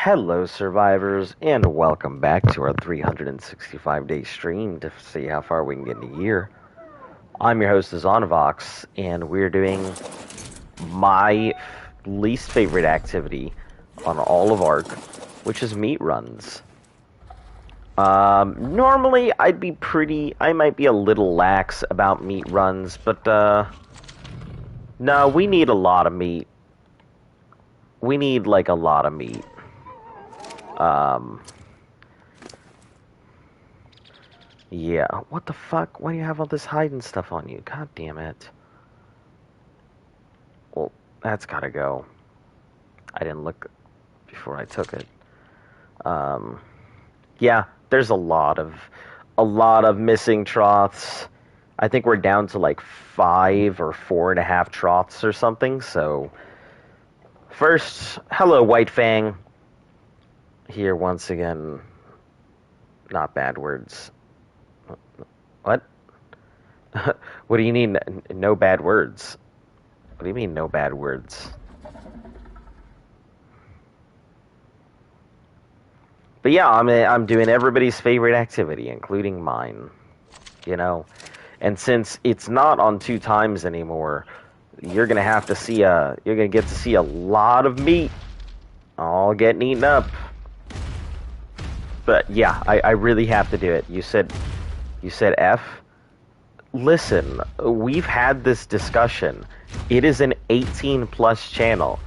Hello, survivors, and welcome back to our 365-day stream to see how far we can get in a year. I'm your host, Zonvox, and we're doing my least favorite activity on all of ARK, which is meat runs. Normally, I might be a little lax about meat runs, but, no, we need a lot of meat. We need, like, a lot of meat. Yeah, what the fuck? Why do you have all this hiding stuff on you? God damn it. Well, that's gotta go. I didn't look before I took it. Yeah, there's a lot of missing troughs. I think we're down to like 5 or 4.5 troughs or something, so... First, hello, White Fang. Here once again. Not bad words. What? What do you mean, no bad words? What do you mean, no bad words? But yeah, I'm doing everybody's favorite activity, including mine. You know? And since it's not on 2 times anymore, you're gonna get to see a lot of meat all getting eaten up. But yeah, I really have to do it. You said F? Listen, we've had this discussion. It is an 18+ channel.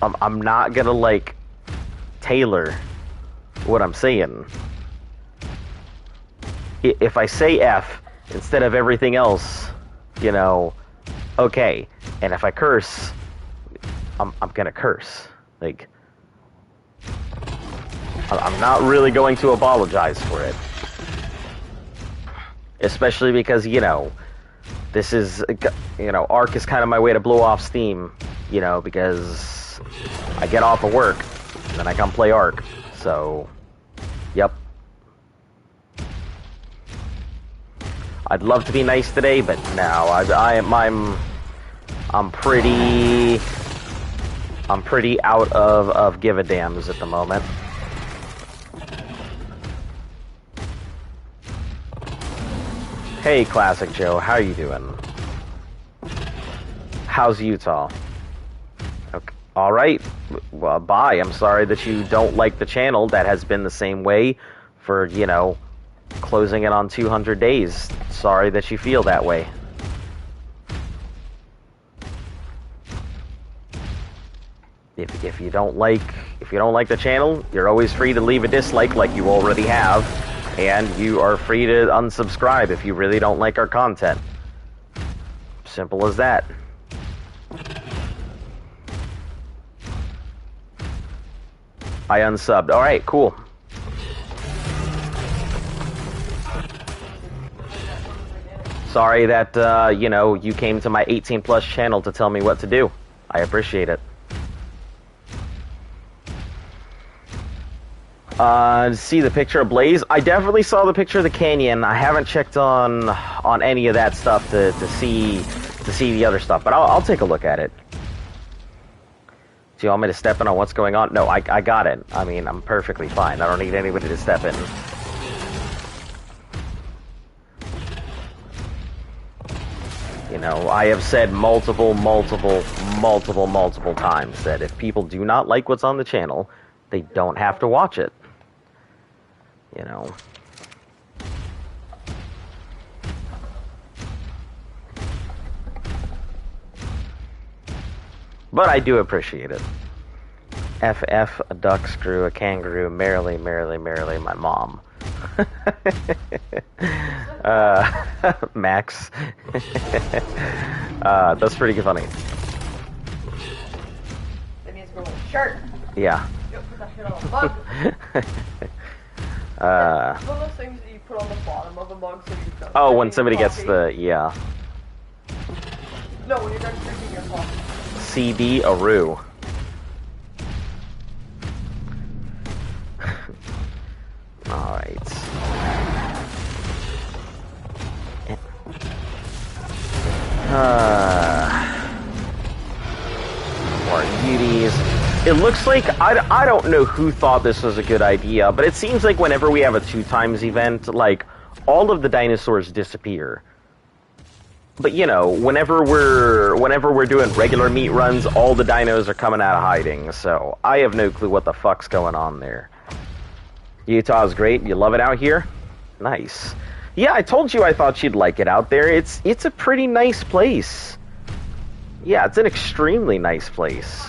I'm not gonna, like, tailor what I'm saying. If I say F instead of everything else, you know, okay. And if I curse, I'm gonna curse. Like... I'm not really going to apologize for it. Especially because, you know, this is, you know, ARK is kind of my way to blow off steam, you know, because I get off of work, and then I come play ARK, so, yep. I'd love to be nice today, but no, I'm pretty out of give-a-dams at the moment. Hey, Classic Joe, how you doing? How's Utah? Okay. All right. Well, bye. I'm sorry that you don't like the channel. That has been the same way for, you know, closing it on 200 days. Sorry that you feel that way. If you don't like the channel, you're always free to leave a dislike like you already have. And you are free to unsubscribe if you really don't like our content. Simple as that. I unsubbed. Alright, cool. Sorry that, you know, you came to my 18+ channel to tell me what to do. I appreciate it. See the picture of Blaze? I definitely saw the picture of the canyon. I haven't checked on any of that stuff to see the other stuff, but I'll take a look at it. Do you want me to step in on what's going on? No, I got it. I mean, I'm perfectly fine. I don't need anybody to step in. You know, I have said multiple times that if people do not like what's on the channel, they don't have to watch it. You know. But I do appreciate it. FF, a duck, screw, a kangaroo, merrily, merrily, merrily, my mom. Max. That's pretty funny. That means go with shirt. Yeah. Yep, put that shit on a mug. It's one of those things that you put on the bottom of a mug so you don't. Oh, when somebody gets the, yeah. No, when you're done drinking your coffee. CB Aru. Alright. More beauties. It looks like, I don't know who thought this was a good idea, but it seems like whenever we have a 2x event, like, all of the dinosaurs disappear. But, you know, whenever we're doing regular meat runs, all the dinos are coming out of hiding, so I have no clue what the fuck's going on there. Utah's great. You love it out here? Nice. Yeah, I told you I thought you'd like it out there. It's a pretty nice place. Yeah, it's an extremely nice place.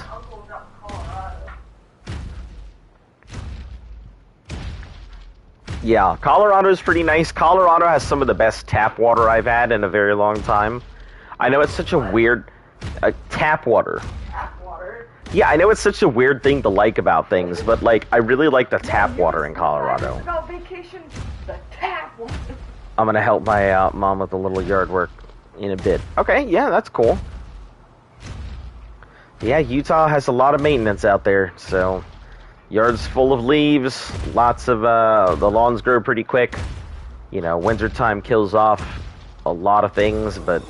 Yeah, Colorado's pretty nice. Colorado has some of the best tap water I've had in a very long time. I know it's such a weird... tap water. Tap water? Yeah, I know it's such a weird thing to like about things, but, like, I really like the tap water in Colorado. About vacation, the tap water. I'm gonna help my mom with a little yard work in a bit. Okay, yeah, that's cool. Yeah, Utah has a lot of maintenance out there, so... Yard's full of leaves, lots of, the lawns grow pretty quick. You know, wintertime kills off a lot of things, but,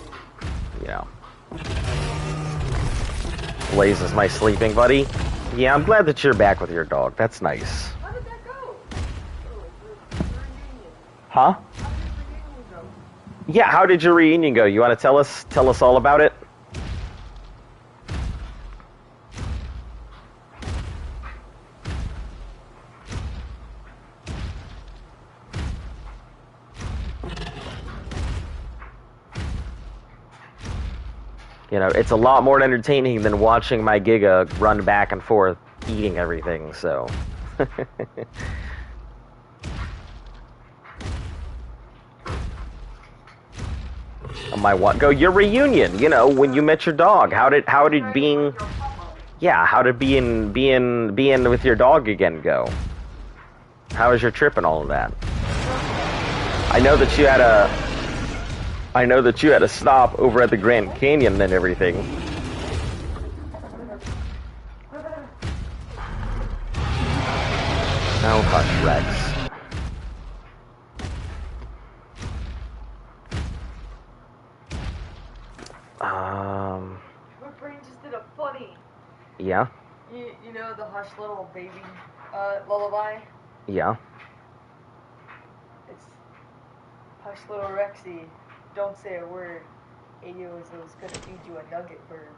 you know. Blaze is my sleeping buddy. Yeah, I'm glad that you're back with your dog. That's nice. How did that go? Huh? How did the reunion go? Yeah, how did your reunion go? You want to tell us all about it? You know, it's a lot more entertaining than watching my Giga run back and forth, eating everything, so... My what? Go, your reunion, you know, when you met your dog. How did being... Yeah, how did being with your dog again go? How was your trip and all of that? I know that you had a stop over at the Grand Canyon and everything. Oh, hush, Rex. My brain just did a funny. Yeah? You know the Hush Little Baby lullaby? Yeah. It's Hush Little Rexy, don't say a word. Ayo is gonna feed you a nugget bird.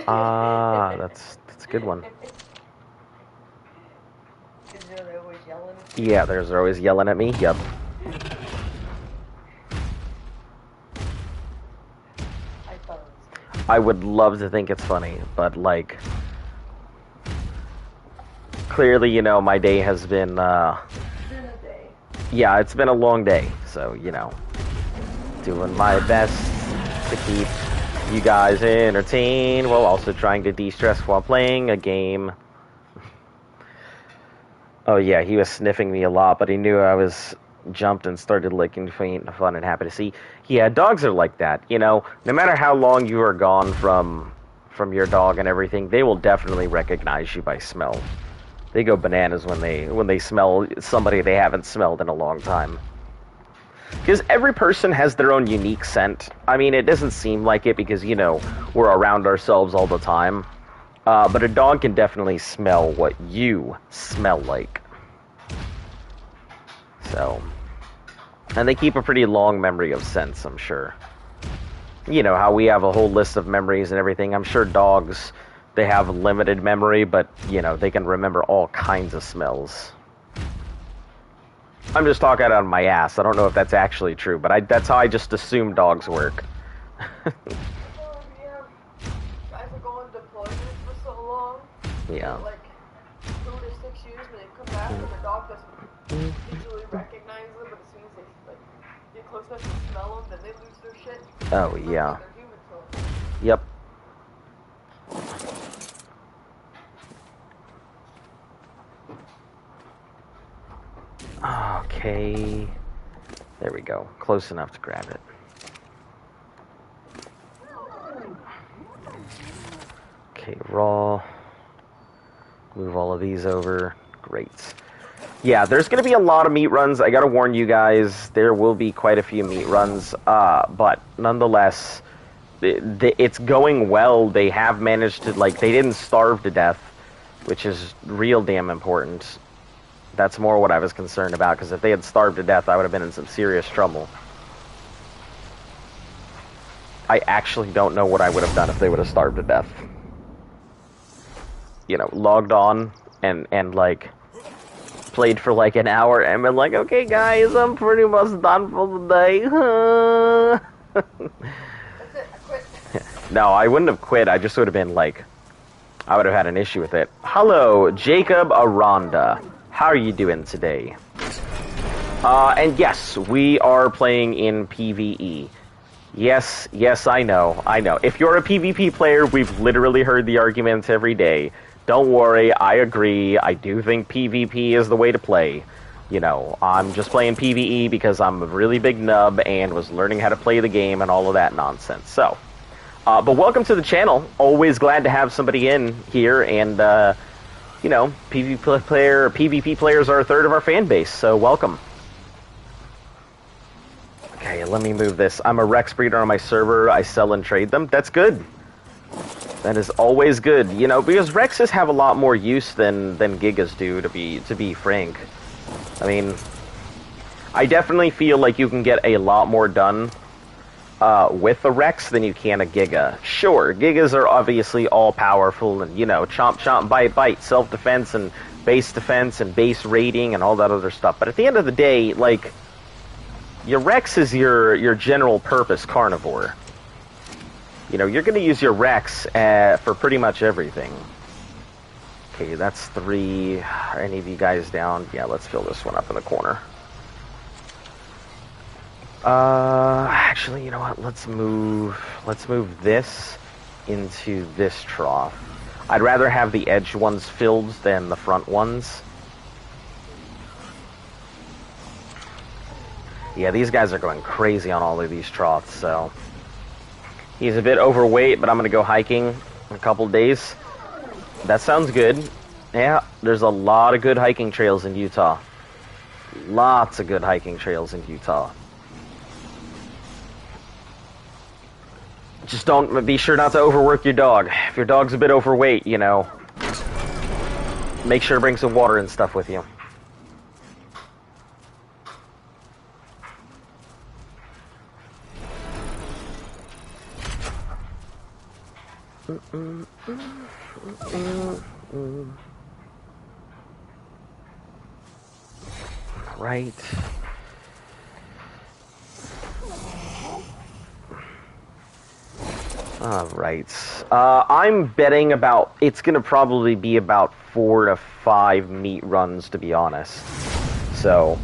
That's a good one. You know they're always yelling at you? Yeah, they're always yelling at me. Yep. I thought it was I would love to think it's funny, but like, clearly, you know, my day has been, It's been a day. yeah, it's been a long day, so, you know, doing my best to keep you guys entertained while also trying to de-stress while playing a game. Oh yeah, he was sniffing me a lot, but he knew I was jumped and started licking faint, fun and happy to see. Yeah, dogs are like that, you know. No matter how long you are gone from your dog and everything, they will definitely recognize you by smell. They go bananas when they smell somebody they haven't smelled in a long time. Because every person has their own unique scent. I mean, it doesn't seem like it because, you know, we're around ourselves all the time. But a dog can definitely smell what you smell like. So, and they keep a pretty long memory of scents, I'm sure. You know, how we have a whole list of memories and everything. I'm sure dogs, they have limited memory, but, you know, they can remember all kinds of smells. I'm just talking out of my ass. I don't know if that's actually true, but that's how I just assume dogs work. Oh, yeah. Guys are going deployment for so long. Yeah. Like 2 to 6 years, when they come back, and the dog doesn't visually recognize them, but as soon as they like get close enough to smell them, then they lose their shit. Oh, yeah. They're human, so. Yep. Okay. There we go. Close enough to grab it. Okay, raw. Move all of these over. Great. Yeah, there's going to be a lot of meat runs. I got to warn you guys, there will be quite a few meat runs. But nonetheless, it's going well. They have managed to, like, they didn't starve to death. which is real damn important. That's more what I was concerned about, because if they had starved to death, I would have been in some serious trouble. I actually don't know what I would have done if they would have starved to death. You know, logged on and like, played for like an hour and been like, okay guys, I'm pretty much done for the day. That's it, I quit. No, I wouldn't have quit. I just would have been like, I would have had an issue with it. Hello, Jacob Aranda. How are you doing today? And yes, we are playing in PvE. Yes, I know. If you're a PvP player, we've literally heard the arguments every day. Don't worry, I agree. I do think PvP is the way to play. You know, I'm just playing PvE because I'm a really big nub and was learning how to play the game and all of that nonsense. So, but welcome to the channel. Always glad to have somebody in here, and you know, PvP players are a third of our fan base, so welcome. Okay, let me move this. I'm a Rex breeder on my server. I sell and trade them. That's good. That is always good, you know, because Rexes have a lot more use than Gigas do, to be frank. I mean, I definitely feel like you can get a lot more done with a Rex than you can a Giga. Sure, Gigas are obviously all-powerful and, you know, chomp, chomp, bite, bite, self-defense and base defense and base rating and all that other stuff. But at the end of the day, like, your Rex is your general-purpose carnivore. You know, you're going to use your Rex for pretty much everything. Okay, that's 3. Are any of you guys down? Yeah, let's fill this one up in the corner. Actually, you know what? Let's move this into this trough. I'd rather have the edge ones filled than the front ones. Yeah, these guys are going crazy on all of these troughs, so... He's a bit overweight, but I'm going to go hiking in a couple days. That sounds good. Yeah, there's a lot of good hiking trails in Utah. Lots of good hiking trails in Utah. Just don't be sure not to overwork your dog. If your dog's a bit overweight, you know, make sure to bring some water and stuff with you. Right. Alright. I'm betting it's gonna probably be about 4 to 5 meat runs, to be honest. So,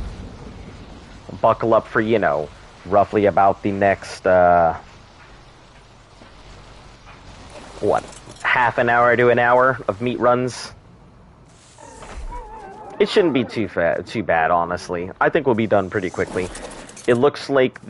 buckle up for, you know, roughly about the next, what, half an hour to an hour of meat runs. It shouldn't be too bad, honestly. I think we'll be done pretty quickly. It looks like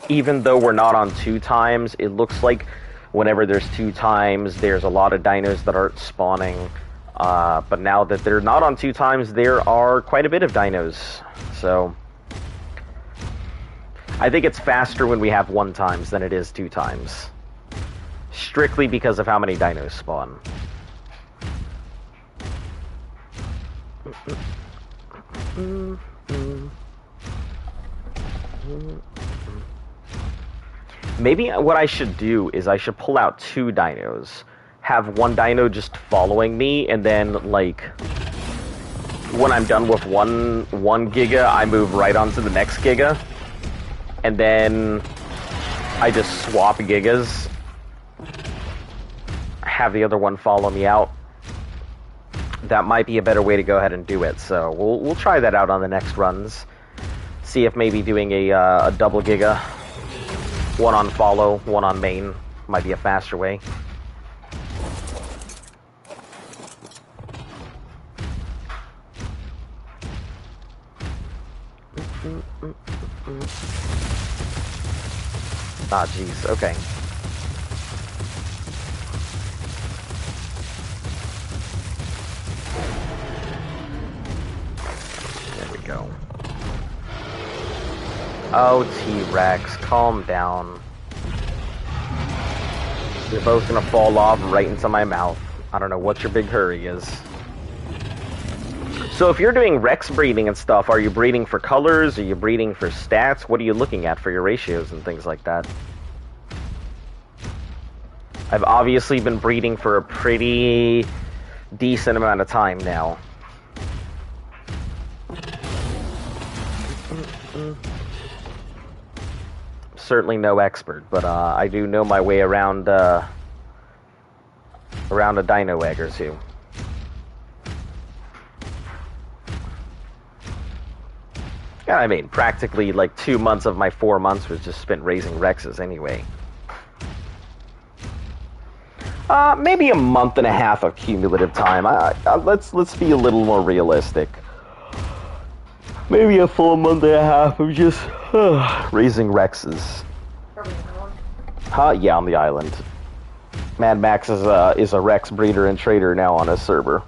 even though we're not on 2 times, it looks like whenever there's 2 times, there's a lot of dinos that aren't spawning. But now that they're not on 2 times, there are quite a bit of dinos. So, I think it's faster when we have 1 times than it is 2 times. Strictly because of how many dinos spawn. Maybe what I should do is I should pull out 2 dinos, have 1 dino just following me, and then, like, when I'm done with one Giga, I move right onto the next Giga, and then I just swap Gigas, have the other one follow me out. That might be a better way to go ahead and do it, so we'll try that out on the next runs. See if maybe doing a double Giga, 1 on follow, 1 on main, might be a faster way. Ah, jeez, okay. Go. Oh, T-Rex, calm down. You're both gonna fall off right into my mouth. I don't know what your big hurry is. So if you're doing Rex breeding and stuff, are you breeding for colors? Are you breeding for stats? What are you looking at for your ratios and things like that? I've obviously been breeding for a pretty decent amount of time now. Certainly no expert, but I do know my way around around a dino egg or two. Yeah, I mean, practically like 2 months of my 4 months was just spent raising Rexes anyway. Maybe a month and a half of cumulative time. Let's be a little more realistic. Maybe a full month and a half of just raising Rexes. Huh? Yeah, on the island. Mad Max is a Rex breeder and trader now on his server.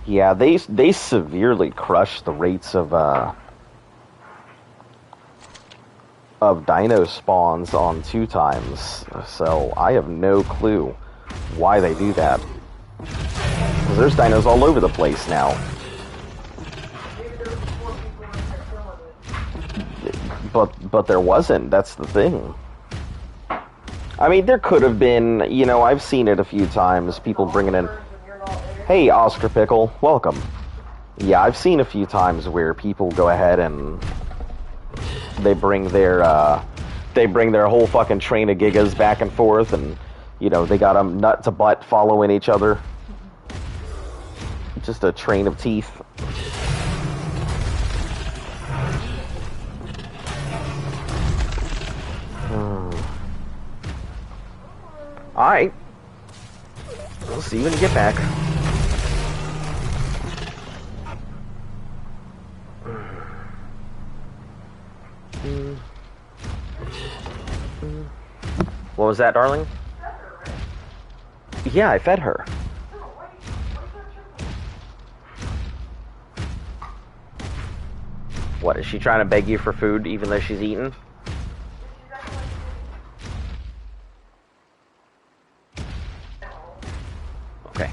Yeah, they severely crushed the rates of dino spawns on 2 times, so I have no clue why they do that. 'Cause there's dinos all over the place now. But there wasn't, that's the thing. I mean, there could have been, you know, I've seen it a few times, people bringing in... Hey, Oscar Pickle, welcome. Yeah, I've seen a few times where people go ahead and they bring their whole fucking train of gigas back and forth, and, you know, they got them nut to butt following each other. Just a train of teeth. Alright. We'll see you when you get back. What was that, darling? Yeah, I fed her. What, is she trying to beg you for food even though she's eaten? Okay.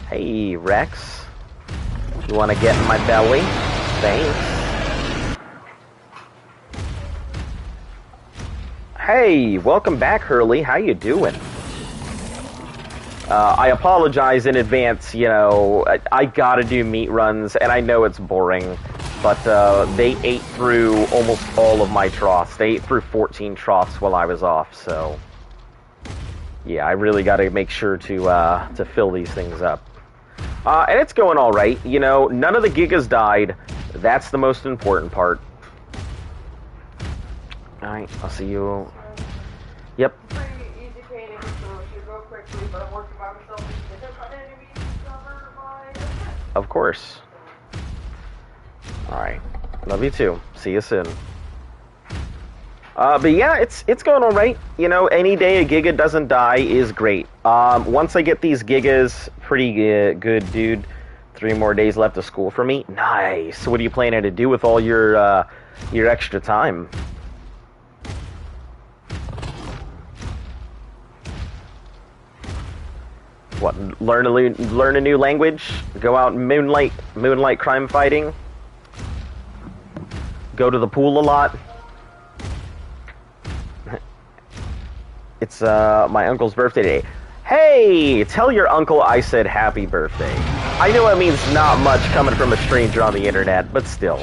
Hey, Rex. You want to get in my belly? Thanks. Hey, welcome back, Hurley. How you doing? I apologize in advance, you know, I gotta do meat runs, and I know it's boring, but they ate through almost all of my troughs. They ate through 14 troughs while I was off, so... Yeah, I really gotta make sure to fill these things up. And it's going alright, you know, none of the gigas died. That's the most important part. Alright, I'll see you... Yep. Of course. Alright. Love you too. See you soon. But yeah, it's going alright. You know, any day a giga doesn't die is great. Once I get these gigas, pretty good, dude. 3 more days left of school for me. Nice. What are you planning to do with all your extra time? What, learn a new language? Go out and moonlight crime fighting? Go to the pool a lot? It's my uncle's birthday today. Hey, tell your uncle I said happy birthday. I know it means not much coming from a stranger on the internet, but still,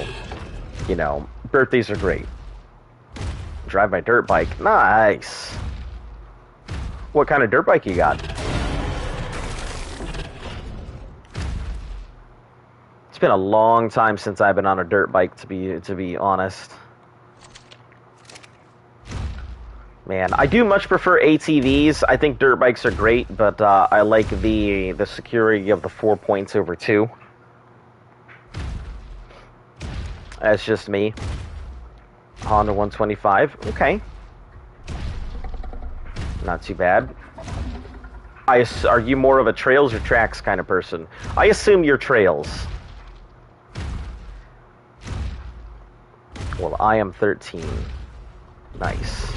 you know, birthdays are great. Drive my dirt bike. Nice. What kind of dirt bike you got? It's been a long time since I've been on a dirt bike, to be honest. Man, I do much prefer ATVs. I think dirt bikes are great, but I like the security of the 4 points over 2. That's just me. Honda 125. Okay. Not too bad. Are you more of a trails or tracks kind of person? I assume you're trails. Well, I am 13. Nice.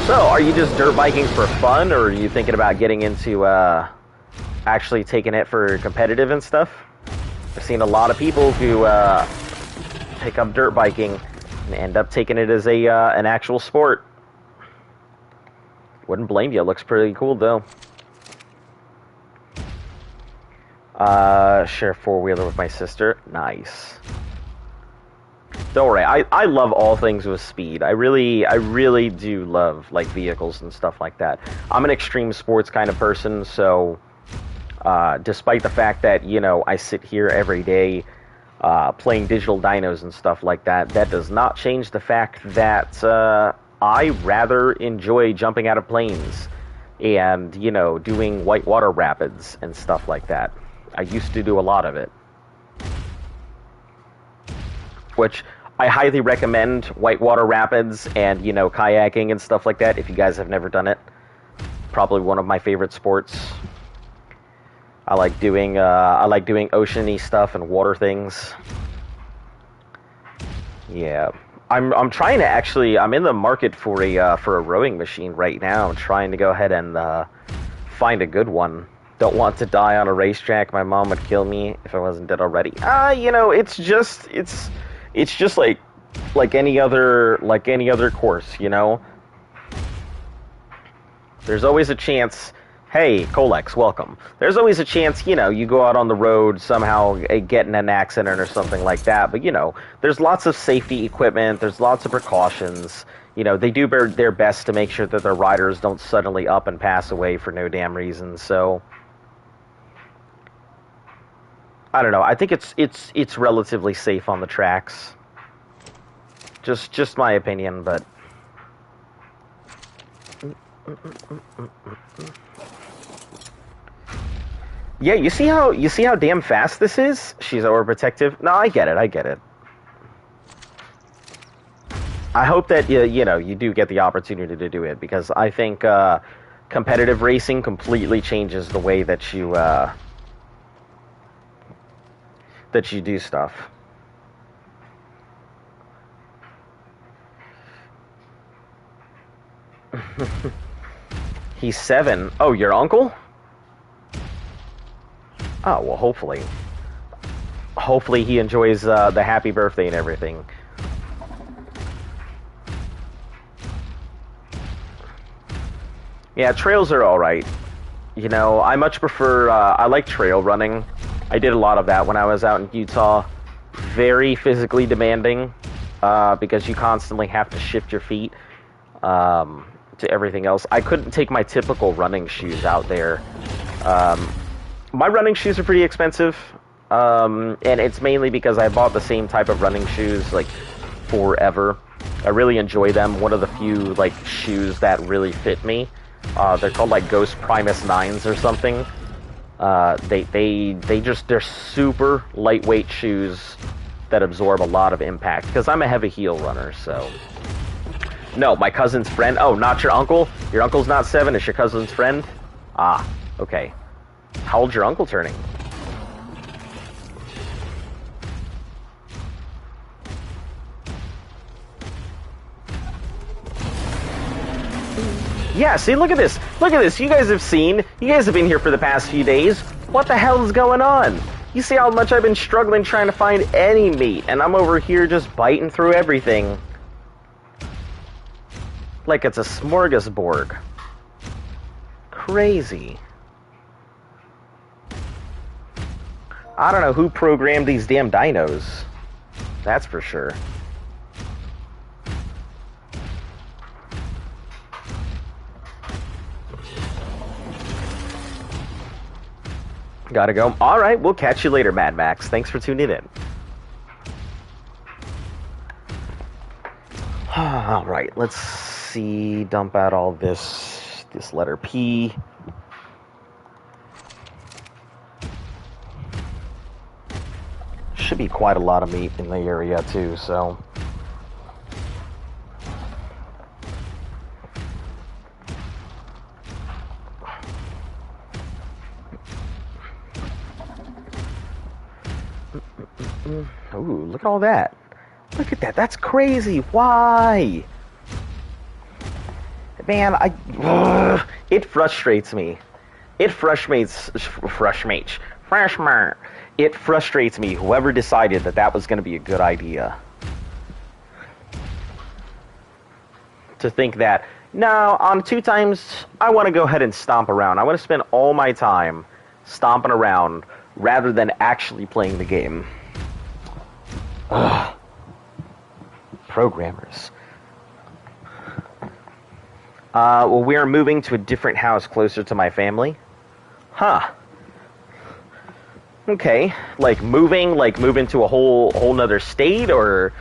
So, are you just dirt biking for fun, or are you thinking about getting into actually taking it for competitive and stuff? I've seen a lot of people who pick up dirt biking and end up taking it as an actual sport. Wouldn't blame you. It looks pretty cool, though. Share four-wheeler with my sister. Nice. Don't worry. I love all things with speed. I really do love like vehicles and stuff like that. I'm an extreme sports kind of person, so despite the fact that, you know, I sit here every day playing digital dynos and stuff like that, that does not change the fact that I rather enjoy jumping out of planes and, you know, doing whitewater rapids and stuff like that. I used to do a lot of it. Which I highly recommend whitewater rapids and, you know, kayaking and stuff like that if you guys have never done it. Probably one of my favorite sports. I like doing oceany stuff and water things. Yeah. I'm trying to actually, I'm in the market for a rowing machine right now. I'm trying to go ahead and find a good one. Don't want to die on a racetrack. My mom would kill me if I wasn't dead already. You know, it's just like any other course, you know. There's always a chance. Hey, Colex, welcome. There's always a chance, you know, you go out on the road, somehow get in an accident or something like that. But, you know, there's lots of safety equipment. There's lots of precautions. You know, they do their best to make sure that their riders don't suddenly up and pass away for no damn reason. So, I don't know. I think it's relatively safe on the tracks. Just my opinion, but... Yeah, you see how damn fast this is? She's overprotective. No, I get it. I hope that you know you do get the opportunity to do it, because I think competitive racing completely changes the way that you do stuff. He's 7. Oh, your uncle? Oh, well, hopefully. Hopefully he enjoys the happy birthday and everything. Yeah, trails are alright. You know, I much prefer, I like trail running. I did a lot of that when I was out in Utah. Very physically demanding, because you constantly have to shift your feet to everything else. I couldn't take my typical running shoes out there. My running shoes are pretty expensive, and it's mainly because I bought the same type of running shoes, like, forever. I really enjoy them. One of the few, like, shoes that really fit me. They're called, like, Ghost Primus 9s or something. They're super lightweight shoes that absorb a lot of impact, because I'm a heavy heel runner, so... No, my cousin's friend. Oh, not your uncle? Your uncle's not 7, it's your cousin's friend? Ah, okay. How old's your uncle turning? Yeah, see, look at this. Look at this. You guys have seen. You guys have been here for the past few days. What the hell is going on? You see how much I've been struggling trying to find any meat, and I'm over here just biting through everything. Like it's a smorgasbord. Crazy. I don't know who programmed these damn dinos. That's for sure. Gotta go. Alright, we'll catch you later, Mad Max. Thanks for tuning in. Alright, let's see. Dump out all this letter P. Should be quite a lot of meat in the area too, so... Ooh, look at all that. Look at that. That's crazy. Why? Man, it frustrates me. It frustrates It frustrates me whoever decided that that was going to be a good idea. To think that, no, on 2 times, I want to go ahead and stomp around. I want to spend all my time stomping around rather than actually playing the game. Ugh. Programmers. Well, we are moving to a different house closer to my family. Huh. Okay. Like move into a whole nother state or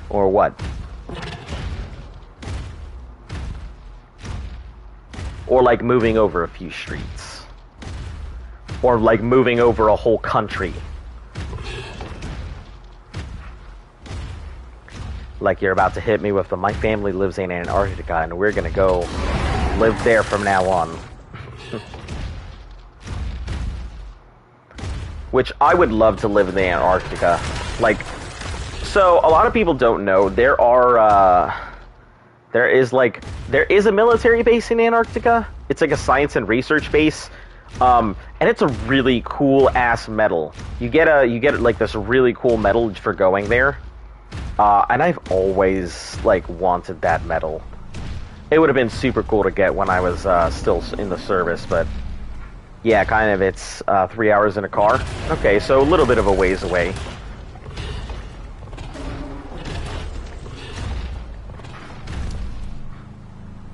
what? Or like moving over a few streets. Or like moving over a whole country. Like you're about to hit me with the my family lives in Antarctica and we're gonna go live there from now on. Which I would love to live in the Antarctica. Like, so a lot of people don't know there is a military base in Antarctica. It's like a science and research base. And it's a really cool ass medal. You get like this really cool medal for going there. And I've always like wanted that medal. It would have been super cool to get when I was still in the service, but yeah, kind of. It's 3 hours in a car. Okay, so a little bit of a ways away.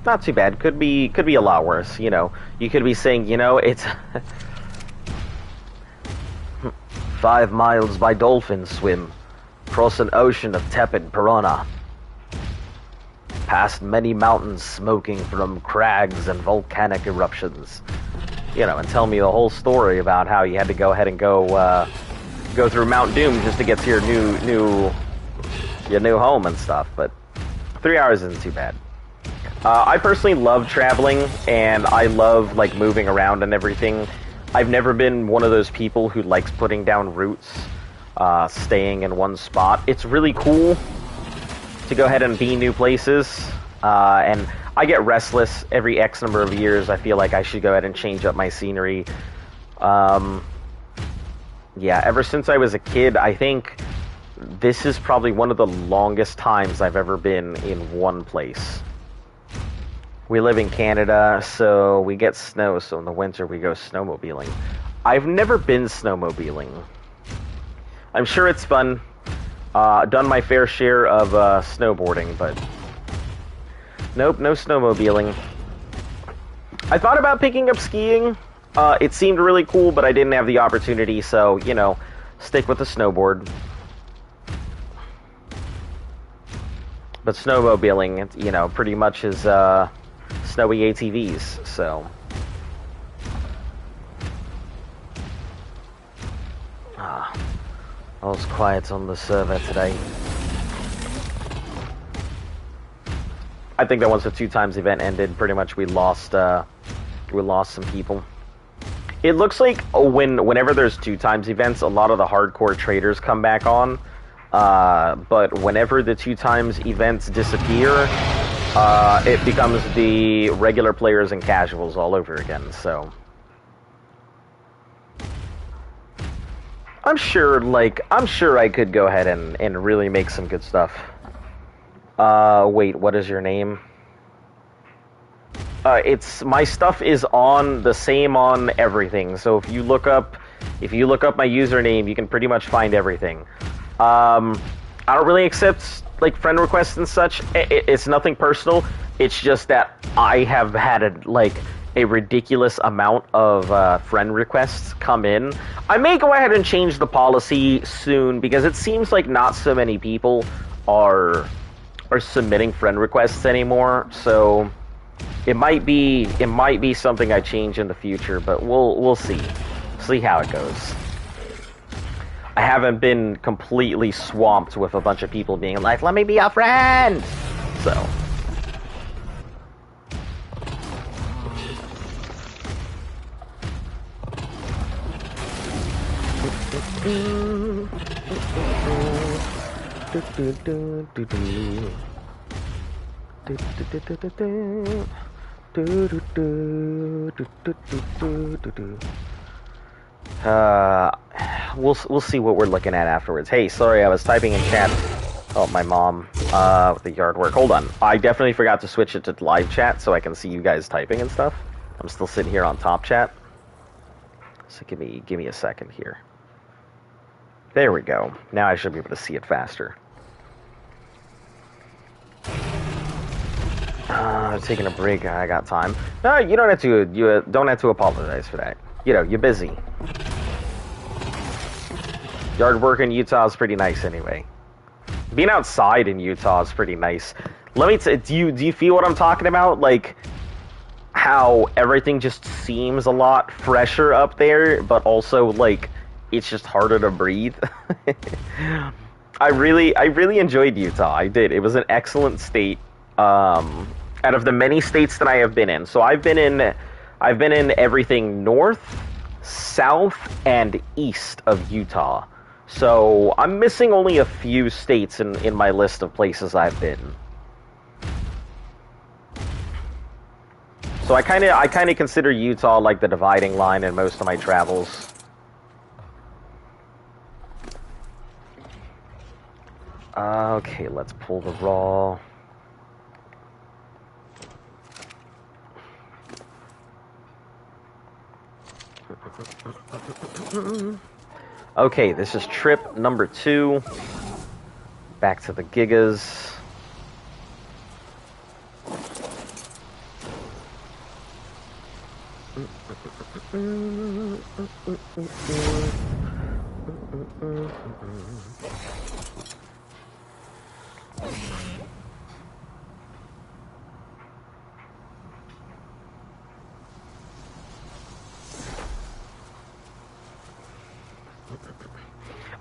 Not too bad. Could be a lot worse. You know, you could be saying, you know, it's 5 miles by dolphin swim. Across an ocean of tepid piranha. Past many mountains smoking from crags and volcanic eruptions. You know, and tell me the whole story about how you had to go ahead and go through Mount Doom just to get to your new home and stuff. But 3 hours isn't too bad. I personally love traveling, and I love like moving around and everything. I've never been one of those people who likes putting down roots. Staying in one spot. It's really cool to go ahead and be new places, and I get restless every X number of years. I feel like I should go ahead and change up my scenery. Yeah, ever since I was a kid, I think this is probably one of the longest times I've ever been in one place. We live in Canada, so we get snow, so in the winter we go snowmobiling. I've never been snowmobiling. I'm sure it's fun. Done my fair share of snowboarding, but nope, no snowmobiling. I thought about picking up skiing. It seemed really cool, but I didn't have the opportunity, so, you know, stick with the snowboard. But snowmobiling, you know, pretty much is snowy ATVs, so... I was quiet on the server today. I think that once the 2 times event ended, pretty much we lost some people. It looks like whenever there's 2 times events, a lot of the hardcore traders come back on. But whenever the 2 times events disappear, it becomes the regular players and casuals all over again. So. I'm sure I could go ahead and really make some good stuff. Wait, what is your name? My stuff is on the same on everything. So if you look up my username, you can pretty much find everything. I don't really accept like friend requests and such. It's nothing personal. It's just that I have had a ridiculous amount of friend requests come in. I may go ahead and change the policy soon because it seems like not so many people are submitting friend requests anymore. So it might be something I change in the future, but we'll see how it goes. I haven't been completely swamped with a bunch of people being like, "Let me be a friend." So. We'll see what we're looking at afterwards. Hey, sorry, I was typing in chat. Oh, my mom, with the yard work. Hold on. I definitely forgot to switch it to live chat so I can see you guys typing and stuff. I'm still sitting here on top chat. So give me a second here. There we go. Now I should be able to see it faster. Taking a break. I got time. No, you don't have to. You don't have to apologize for that. You know, you're busy. Yard work in Utah is pretty nice anyway. Being outside in Utah is pretty nice. Let me. Do you feel what I'm talking about? Like how everything just seems a lot fresher up there, but also like it's just harder to breathe. I really enjoyed Utah. I did. It was an excellent state. Out of the many states that I have been in, so I've been in everything north, south, and east of Utah. So I'm missing only a few states in my list of places I've been. So I kind of consider Utah like the dividing line in most of my travels. Okay, let's pull the raw. Okay, this is trip number 2. Back to the gigas.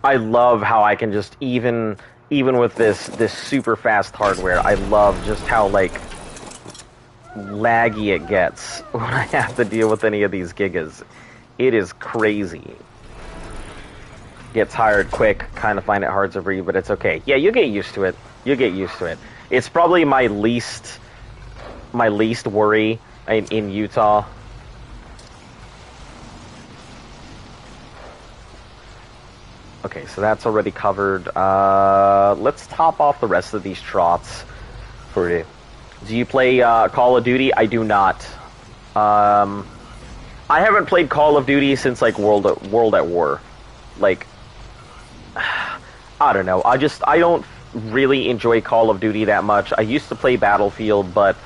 I love how I can just even with this super fast hardware, I love just how like laggy it gets when I have to deal with any of these gigas. It is crazy. Get tired quick, kind of find it hard to breathe, but it's okay. Yeah, you get used to it. You get used to it. It's probably my least worry in Utah. Okay, so that's already covered. Let's top off the rest of these trots for you. Do you play Call of Duty? I do not. I haven't played Call of Duty since like World at War. Like, I don't know. I don't really enjoy Call of Duty that much. I used to play Battlefield, but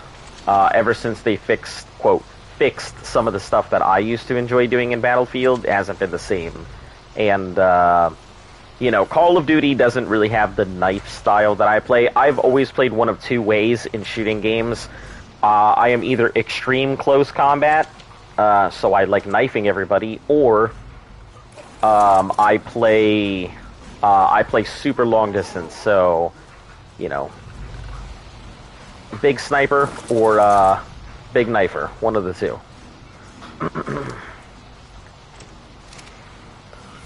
ever since they fixed some of the stuff that I used to enjoy doing in Battlefield, it hasn't been the same. And you know, Call of Duty doesn't really have the knife style that I play. I've always played one of two ways in shooting games. I am either extreme close combat, so I like knifing everybody, or I play super long distance. So, you know, big sniper or big knifer, one of the two.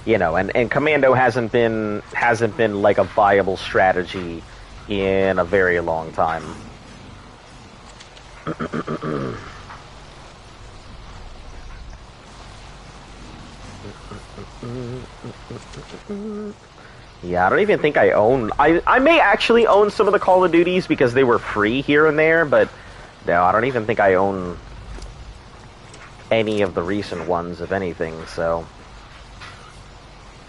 You know, and Commando hasn't been like a viable strategy in a very long time. Yeah, I don't even think I own... I may actually own some of the Call of Duties because they were free here and there, but no, I don't even think I own any of the recent ones, if anything, so...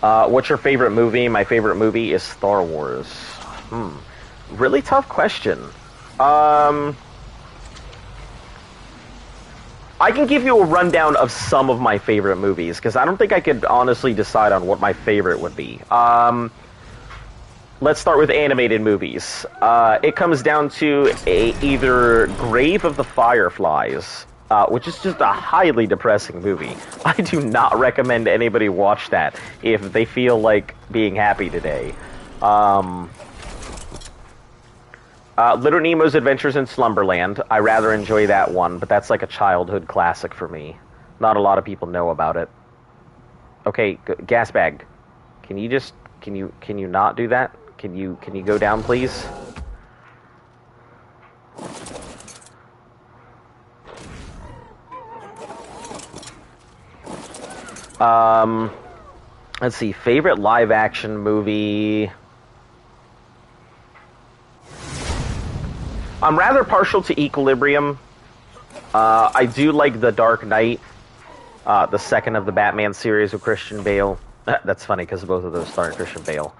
what's your favorite movie? My favorite movie is Star Wars. Really tough question. I can give you a rundown of some of my favorite movies, because I don't think I could honestly decide on what my favorite would be. Let's start with animated movies. It comes down to either Grave of the Fireflies, which is just a highly depressing movie. I do not recommend anybody watch that if they feel like being happy today. Little Nemo's Adventures in Slumberland. I rather enjoy that one, but that's like a childhood classic for me. Not a lot of people know about it. Okay, gas bag. Can you just can you not do that? Can you go down, please? Let's see. Favorite live action movie. I'm rather partial to Equilibrium. I do like The Dark Knight, the second of the Batman series with Christian Bale. That's funny because both of those star Christian Bale.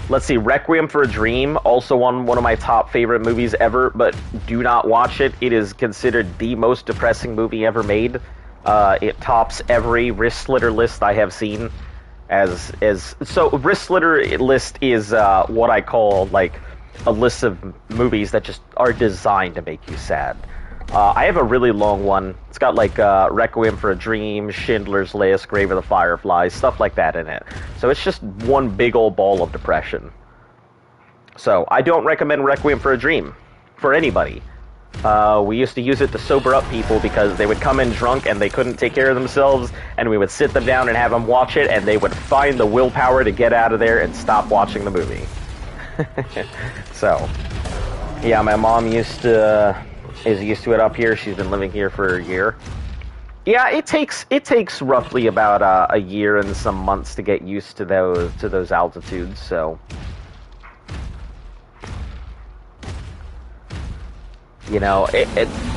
Let's see, Requiem for a Dream, also one of my top favorite movies ever, but do not watch it. It is considered the most depressing movie ever made. It tops every wrist slitter list I have seen. So wrist slitter list is what I call like a list of movies that just are designed to make you sad. I have a really long one. It's got like Requiem for a Dream, Schindler's List, Grave of the Fireflies, stuff like that in it. So it's just one big old ball of depression. So I don't recommend Requiem for a Dream for anybody. We used to use it to sober up people because they would come in drunk and they couldn't take care of themselves, and we would sit them down and have them watch it, and they would find the willpower to get out of there and stop watching the movie. So, yeah, my mom is used to it up here. She's been living here for a year. Yeah, it takes roughly about a year and some months to get used to those altitudes. So, you know,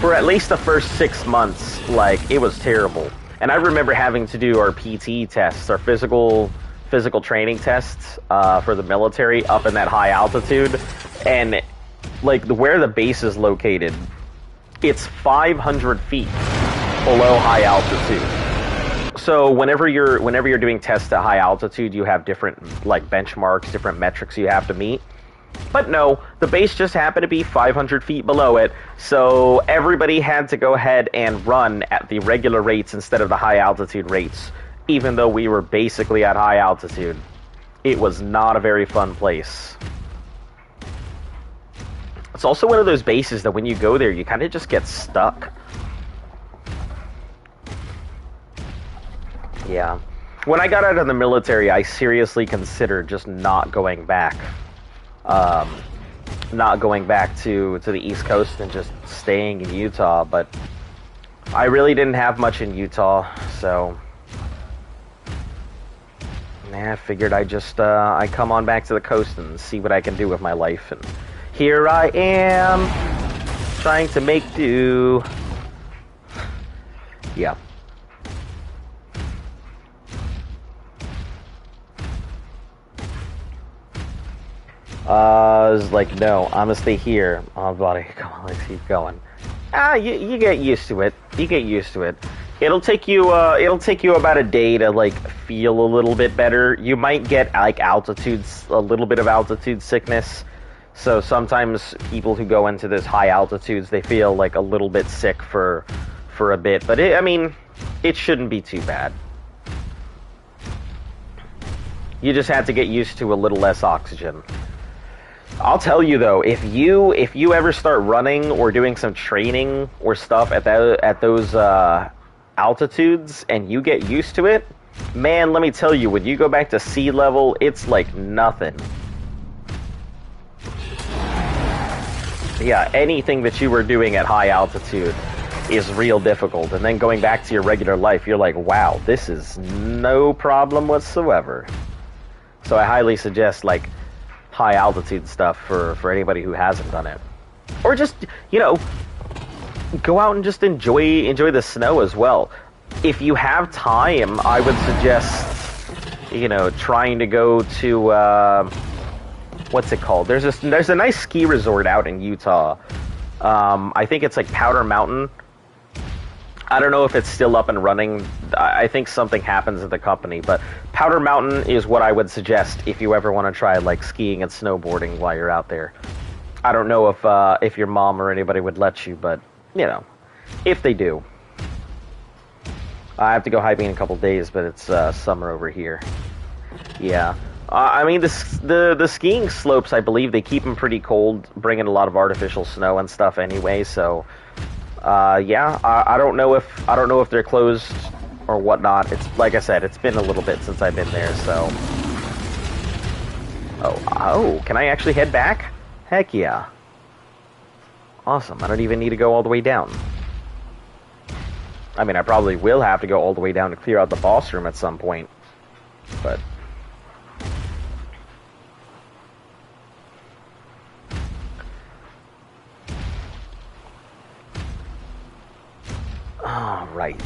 for at least the first 6 months, like, it was terrible. And I remember having to do our PT tests, our physical training tests for the military up in that high altitude, and like where the base is located, it's 500 feet below high altitude. So whenever you're doing tests at high altitude, you have different like benchmarks, different metrics you have to meet. But no, the base just happened to be 500 feet below it, so everybody had to go ahead and run at the regular rates instead of the high altitude rates, even though we were basically at high altitude. It was not a very fun place. It's also one of those bases that when you go there, you kind of just get stuck. Yeah. When I got out of the military, I seriously considered just not going back. Not going back to the East Coast and just staying in Utah, but I really didn't have much in Utah, so I figured I come on back to the coast and see what I can do with my life, and here I am, trying to make do. Yeah. I was like, no, I'm gonna stay here. Oh, buddy, come on, let's keep going. You get used to it. You get used to it. It'll take you about a day to like feel a little bit better. You might get like a little bit of altitude sickness. So sometimes people who go into this high altitudes, they feel like a little bit sick for a bit. But it shouldn't be too bad. You just have to get used to a little less oxygen. I'll tell you though, if you ever start running or doing some training or stuff at those altitudes and you get used to it, man, let me tell you, when you go back to sea level, it's like nothing. Yeah, anything that you were doing at high altitude is real difficult, and then going back to your regular life, you're like, wow, this is no problem whatsoever. So I highly suggest like high altitude stuff for anybody who hasn't done it, or just go out and just enjoy the snow as well. If you have time, I would suggest trying to go to what's it called? There's a nice ski resort out in Utah. I think it's like Powder Mountain. I don't know if it's still up and running. I think something happens at the company, but Powder Mountain is what I would suggest if you ever want to try like skiing and snowboarding while you're out there. I don't know if your mom or anybody would let you, but if they do. I have to go hiking in a couple days, but it's summer over here. Yeah. The skiing slopes, I believe they keep them pretty cold, bringing a lot of artificial snow and stuff anyway, so I don't know if they're closed or whatnot. It's like I said, it's been a little bit since I've been there, so. Oh, can I actually head back? Heck yeah. Awesome, I don't even need to go all the way down. I mean, I probably will have to go all the way down to clear out the boss room at some point, but... All right.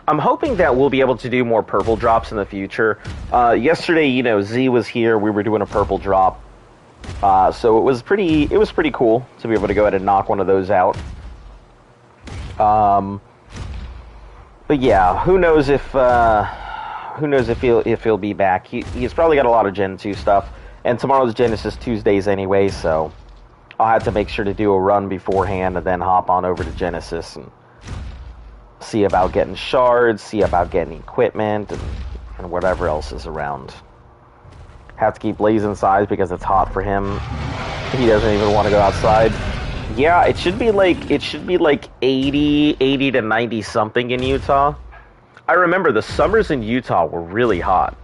I'm hoping that we'll be able to do more purple drops in the future. Yesterday, you know, Z was here. We were doing a purple drop. So it was pretty cool to be able to go ahead and knock one of those out. But yeah, who knows if he'll be back. He's probably got a lot of Gen 2 stuff, and tomorrow's Genesis Tuesdays anyway, so I'll have to make sure to do a run beforehand and then hop on over to Genesis and see about getting shards, see about getting equipment, and whatever else is around. Have to keep Blaze inside because it's hot for him. He doesn't even want to go outside. Yeah, it should be like 80 to 90 something in Utah. I remember the summers in Utah were really hot.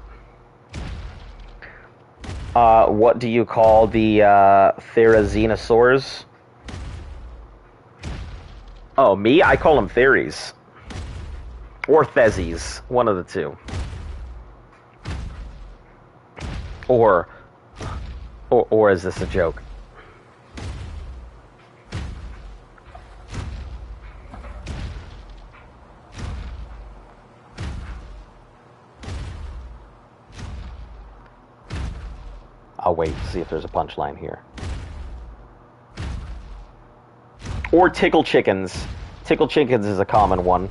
What do you call the therizinosaurs? Oh, me? I call them theries. Or thesies. One of the two. Or is this a joke? I'll wait to see if there's a punchline here. Or tickle chickens. Tickle chickens is a common one.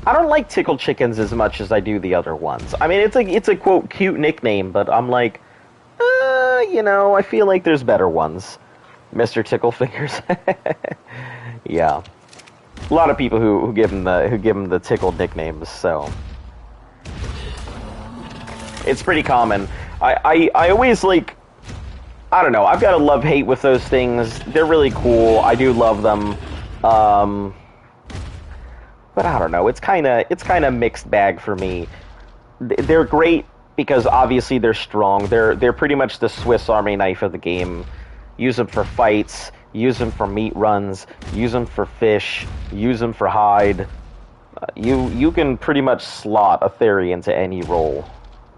I don't like tickle chickens as much as I do the other ones. I mean, it's a quote cute nickname, but I'm like, you know, I feel like there's better ones. Mr. Tickle Fingers. Yeah. A lot of people who give him the tickle nicknames, so it's pretty common. I always like, I don't know, I've got a love-hate with those things. They're really cool. I do love them. But I don't know. It's kind of mixed bag for me. They're great because obviously they're strong. They're pretty much the Swiss Army knife of the game. Use them for fights. Use them for meat runs. Use them for fish. Use them for hide. You can pretty much slot a Theory into any role.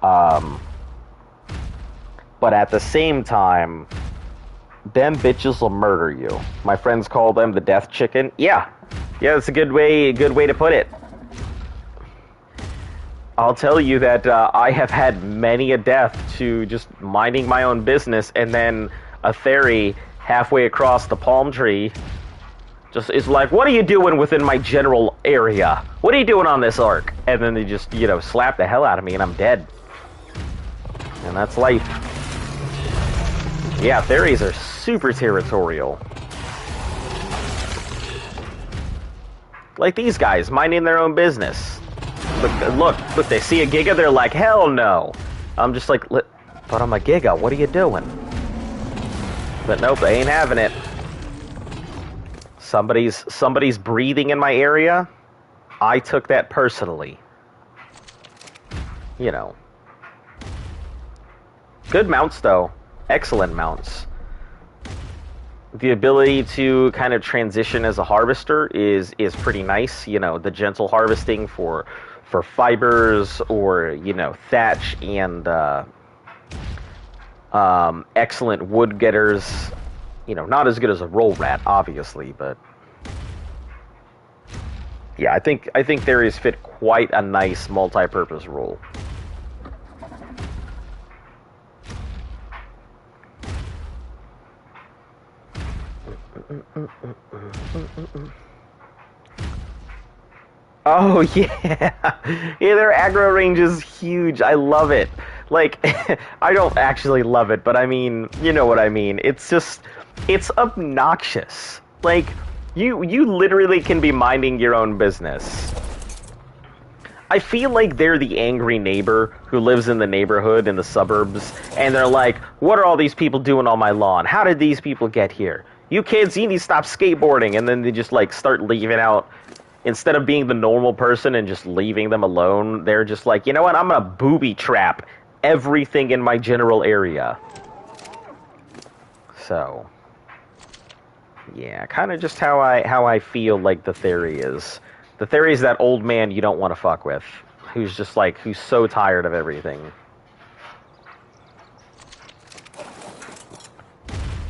But at the same time, them bitches will murder you. My friends call them the death chicken. Yeah, that's a good way to put it. I'll tell you that I have had many a death to just minding my own business, and then a Theory halfway across the palm tree just is like, "What are you doing within my general area? What are you doing on this arc?" And then they just, slap the hell out of me, and I'm dead. And that's life. Yeah, Theories are super territorial. Like these guys, minding their own business. Look, they see a Giga, they're like, hell no. I'm just like, but I'm a Giga, what are you doing? But nope, they ain't having it. Somebody's breathing in my area. I took that personally. Good mounts, though. Excellent mounts. The ability to kind of transition as a harvester is pretty nice. The gentle harvesting for fibers or, thatch and excellent wood getters. Not as good as a roll rat, obviously, but yeah, I think Theories fit quite a nice multi-purpose role. Oh yeah, their aggro range is huge. I love it. Like, I don't actually love it, but I mean, you know what I mean. It's just, it's obnoxious. Like, you literally can be minding your own business. I feel like they're the angry neighbor who lives in the neighborhood in the suburbs, and they're like, what are all these people doing on my lawn? How did these people get here? You kids, you need to stop skateboarding, and then they just, like, start leaving out. Instead of being the normal person and just leaving them alone, they're just like, you know what, I'm gonna booby trap everything in my general area. So, yeah, kind of just how I feel like the theory is. The theory is that old man you don't want to fuck with, who's just like, who's so tired of everything.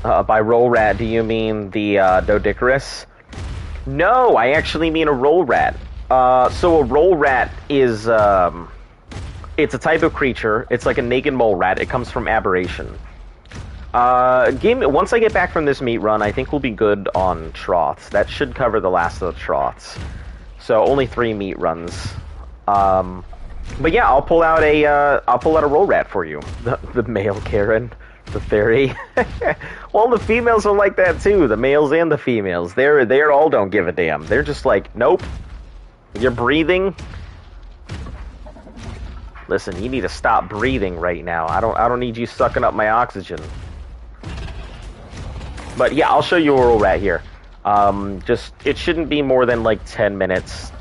By roll rat, do you mean the Doedicurus? No, I actually mean a roll rat. So a roll rat is, it's a type of creature. It's like a naked mole rat. It comes from aberration. Once I get back from this meat run, I think we'll be good on troths. That should cover the last of the troths. So only 3 meat runs. But yeah, I'll pull out a roll rat for you. The male Karen, the fairy. Well, the females are like that too. The males and the females. They're all don't give a damn. They're just like, nope. You're breathing. Listen, you need to stop breathing right now. I don't need you sucking up my oxygen. But yeah, I'll show you a roll rat here. Just, it shouldn't be more than like 10 minutes.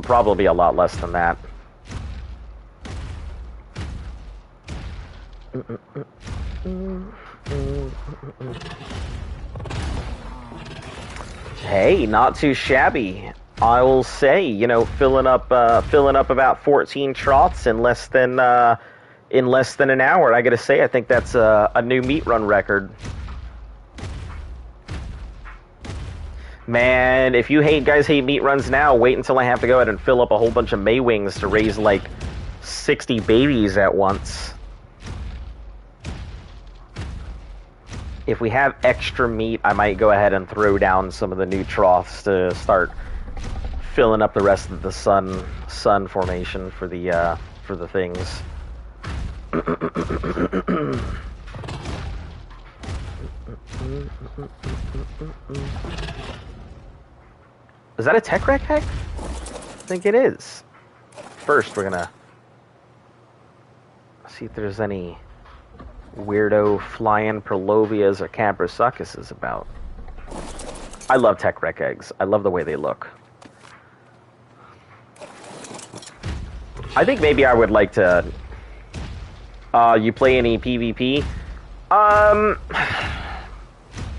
Probably a lot less than that. Hey, not too shabby. I will say, you know, filling up about 14 troths in less than an hour. I gotta say, I think that's a new meat run record. Man, if you guys hate meat runs now, wait until I have to go ahead and fill up a whole bunch of May wings to raise like 60 babies at once. If we have extra meat, I might go ahead and throw down some of the new troughs to start filling up the rest of the sun formation for the things. Is that a tech wreck hack? I think it is. First, we're gonna see if there's any weirdo flying Prolovias or Cabrisuccuses about. I love tech wreck eggs. I love the way they look. I think maybe I would like to... you play any PvP?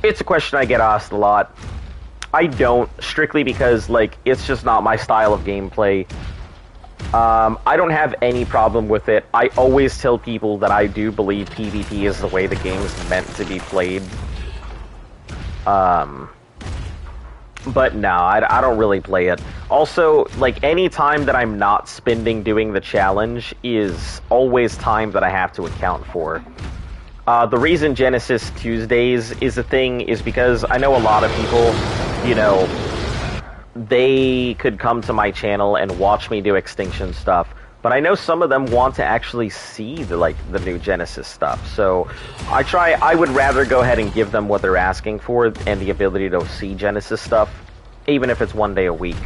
It's a question I get asked a lot. I don't, strictly because, like, it's just not my style of gameplay. I don't have any problem with it. I always tell people that I do believe PvP is the way the game's meant to be played. But no, I don't really play it. Also, like, any time that I'm not spending doing the challenge is always time that I have to account for. The reason Genesis Tuesdays is a thing is because I know a lot of people, you know, they could come to my channel and watch me do Extinction stuff, but I know some of them want to actually see the new Genesis stuff. So I would rather go ahead and give them what they're asking for and the ability to see Genesis stuff, even if it's 1 day a week.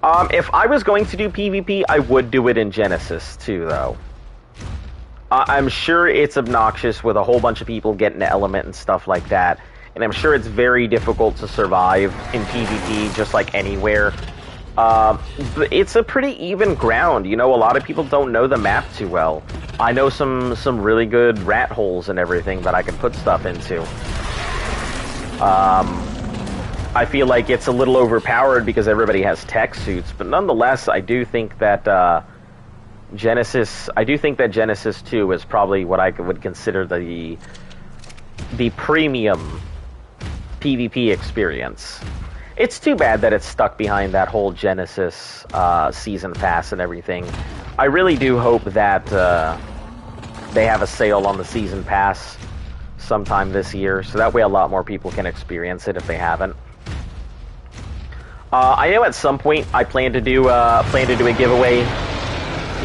If I was going to do PvP, I would do it in Genesis too, though. I'm sure it's obnoxious with a whole bunch of people getting the element and stuff like that, and I'm sure it's very difficult to survive in PvP just like anywhere. But it's a pretty even ground. You know, a lot of people don't know the map too well. I know some really good rat holes and everything that I can put stuff into. I feel like it's a little overpowered because everybody has tech suits, but nonetheless, I do think that Genesis 2 is probably what I would consider the premium PvP experience. It's too bad that it's stuck behind that whole Genesis season pass and everything. I really do hope that they have a sale on the season pass sometime this year, so that way a lot more people can experience it if they haven't. I know at some point I plan to do a giveaway,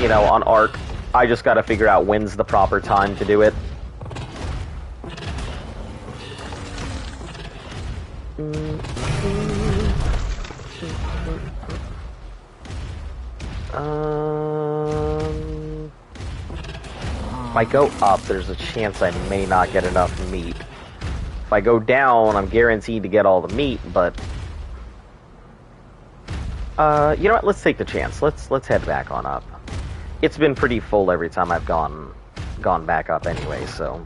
you know, on Ark. I just gotta figure out when's the proper time to do it. If I go up, there's a chance I may not get enough meat. If I go down, I'm guaranteed to get all the meat, but... you know what? Let's take the chance. Let's head back on up. It's been pretty full every time I've gone back up anyway, so...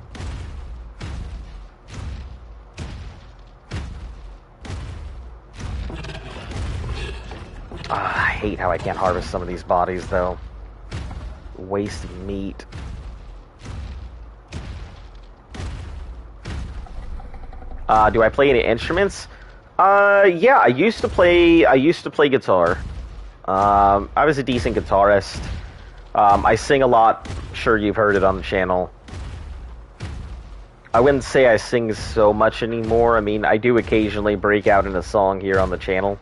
I hate how I can't harvest some of these bodies, though. Waste of meat. Do I play any instruments? Yeah, I used to play guitar. I was a decent guitarist. I sing a lot. Sure, you've heard it on the channel. I wouldn't say I sing so much anymore. I mean, I do occasionally break out in a song here on the channel.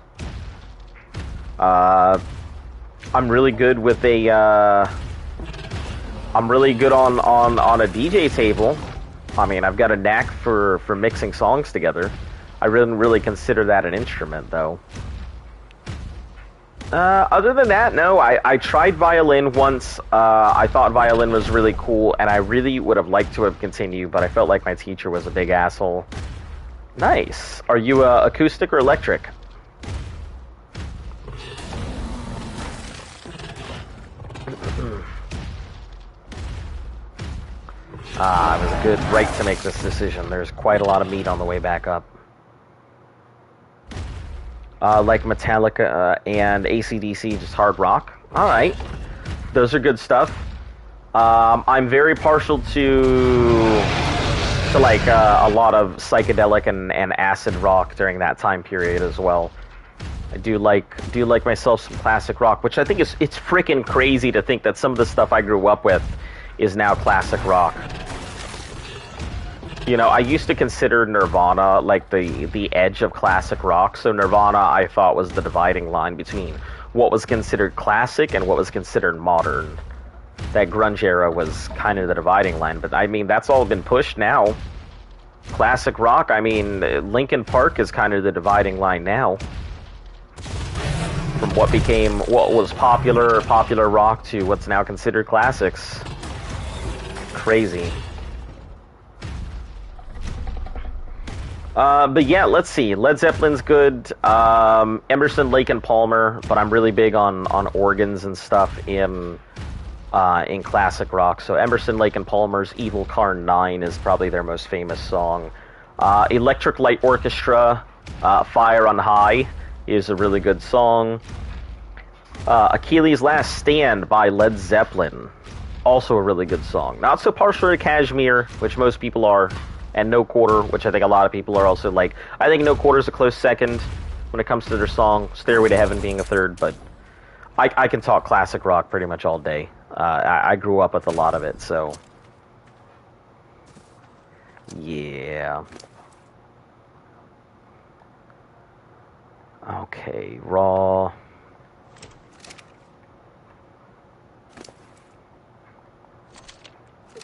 I'm really good with a, I'm really good on a DJ table. I mean, I've got a knack for mixing songs together. I wouldn't really consider that an instrument, though. Other than that, no. I tried violin once. I thought violin was really cool, and I really would have liked to have continued, but I felt like my teacher was a big asshole. Nice. Are you acoustic or electric? It was a good right to make this decision. There's quite a lot of meat on the way back up. Like Metallica and AC/DC, just hard rock. Alright. Those are good stuff. I'm very partial to like a lot of psychedelic and acid rock during that time period as well. I do like myself some classic rock, which I think it's freaking crazy to think that some of the stuff I grew up with is now classic rock. You know, I used to consider Nirvana like the edge of classic rock, so Nirvana I thought was the dividing line between what was considered classic and what was considered modern. That grunge era was kind of the dividing line, but I mean, that's all been pushed now. Classic rock, I mean, Linkin Park is kind of the dividing line now. From what was popular rock to what's now considered classics. Crazy. But yeah, let's see. Led Zeppelin's good. Emerson, Lake and Palmer, but I'm really big on organs and stuff in classic rock. So Emerson, Lake and Palmer's Evil Car 9 is probably their most famous song. Electric Light Orchestra, Fire on High is a really good song. Achilles' Last Stand by Led Zeppelin, also a really good song. Not so partial to Kashmir, which most people are, and No Quarter, which I think a lot of people are also like. I think No Quarter is a close second when it comes to their song, Stairway to Heaven being a third, but I can talk classic rock pretty much all day. I grew up with a lot of it, so... yeah. Okay, Raw...